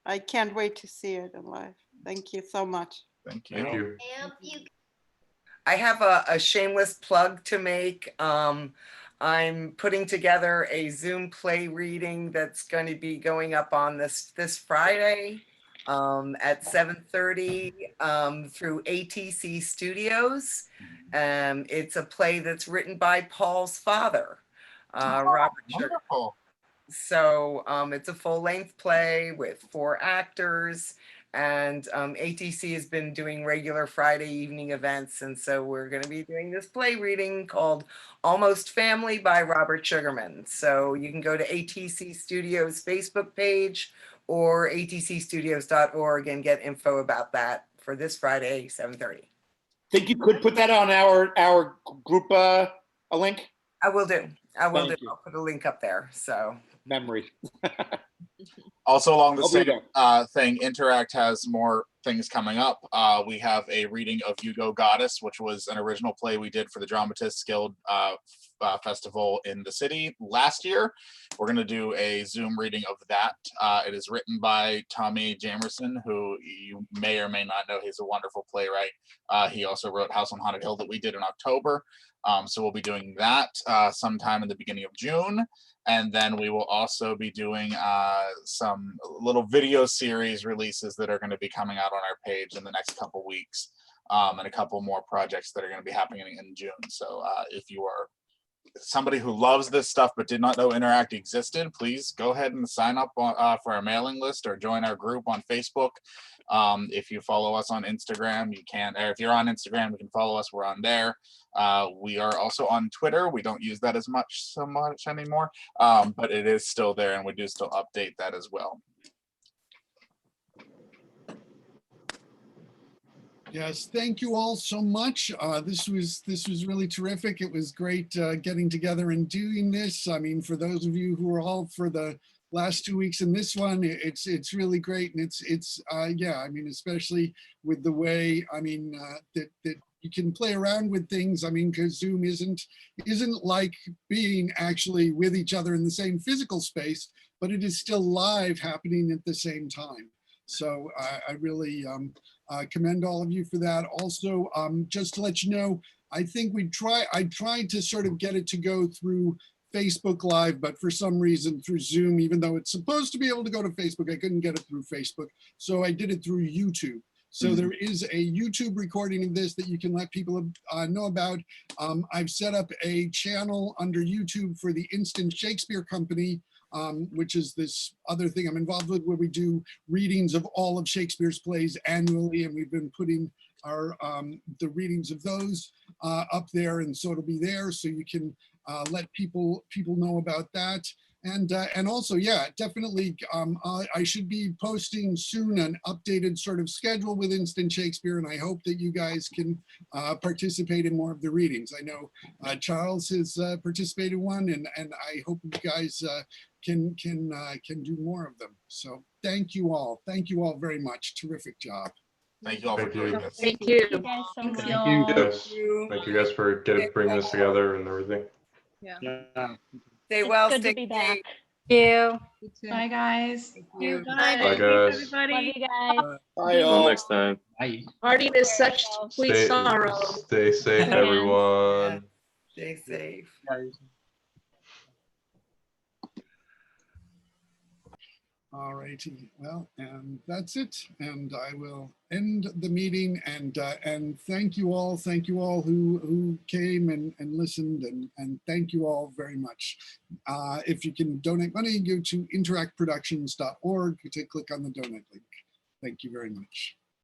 I can't wait to see it live. Thank you so much. Thank you. I have a shameless plug to make. I'm putting together a Zoom play reading that's going to be going up on this Friday at 7:30 through ATC Studios. It's a play that's written by Paul's father, Robert Sugar. So it's a full-length play with 4 actors, and ATC has been doing regular Friday evening events, and so we're going to be doing this play reading called Almost Family by Robert Sugarman. So you can go to ATC Studios Facebook page or atcstudios.org and get info about that for this Friday, 7:30. Think you could put that on our group a link? I will do. Thank you. I'll put a link up there. So memory. Also along the I'll be same thing, interACT has more things coming up. We have a reading of You Go Goddess, which was an original play we did for the Dramatists Guild Festival in the city last year. We're going to do a Zoom reading of that. It is written by Tommy Jamerson, who you may or may not know. He's a wonderful playwright. He also wrote House on Haunted Hill that we did in October. So we'll be doing that sometime in the beginning of June. And then we will also be doing some little video series releases that are going to be coming out on our page in the next couple weeks, and a couple more projects that are going to be happening in June. So if you are somebody who loves this stuff but did not know interACT existed, please go ahead and sign up for our mailing list or join our group on Facebook. If you follow us on Instagram, you can, or if you're on Instagram, you can follow us. We're on there. We are also on Twitter. We don't use that as much anymore, but it is still there, and we do still update that as well. Yes, thank you all so much. This was really terrific. It was great getting together and doing this. I mean, for those of you who are all for the last 2 weeks in this one, it's really great, and it's yeah. I mean, especially with the way that you can play around with things. I mean, because Zoom isn't like being actually with each other in the same physical space, but it is still live happening at the same time. So I really commend all of you for that. Also, just to let you know, I think I tried to sort of get it to go through Facebook Live, but for some reason through Zoom, even though it's supposed to be able to go to Facebook, I couldn't get it through Facebook. So I did it through YouTube. So there is a YouTube recording of this that you can let people know about. I've set up a channel under YouTube for the Instant Shakespeare Company, which is this other thing I'm involved with, where we do readings of all of Shakespeare's plays annually, and we've been putting our the readings of those up there, and so it'll be there, so you can let people know about that. And also, yeah, definitely, I should be posting soon an updated sort of schedule with Instant Shakespeare, and I hope that you guys can participate in more of the readings. I know Charles has participated in one, and I hope you guys can do more of them. So thank you all very much. Terrific job. Thank you all for doing this. Thank you. Thank you guys so much. Thank you guys for bringing this together and everything. Yeah. Stay It's well, good stay to be back. You. Bye, guys. You. Bye, guys. Love you guys. Bye, all. Next time. Bye. Parting is such sweet sorrow. Stay safe, everyone. Stay safe. All righty, well, and that's it. And I will end the meeting, and thank you all who came and listened, and thank you all very much. If you can donate money, go to interactproductions.org to click on the donate link. Thank you very much.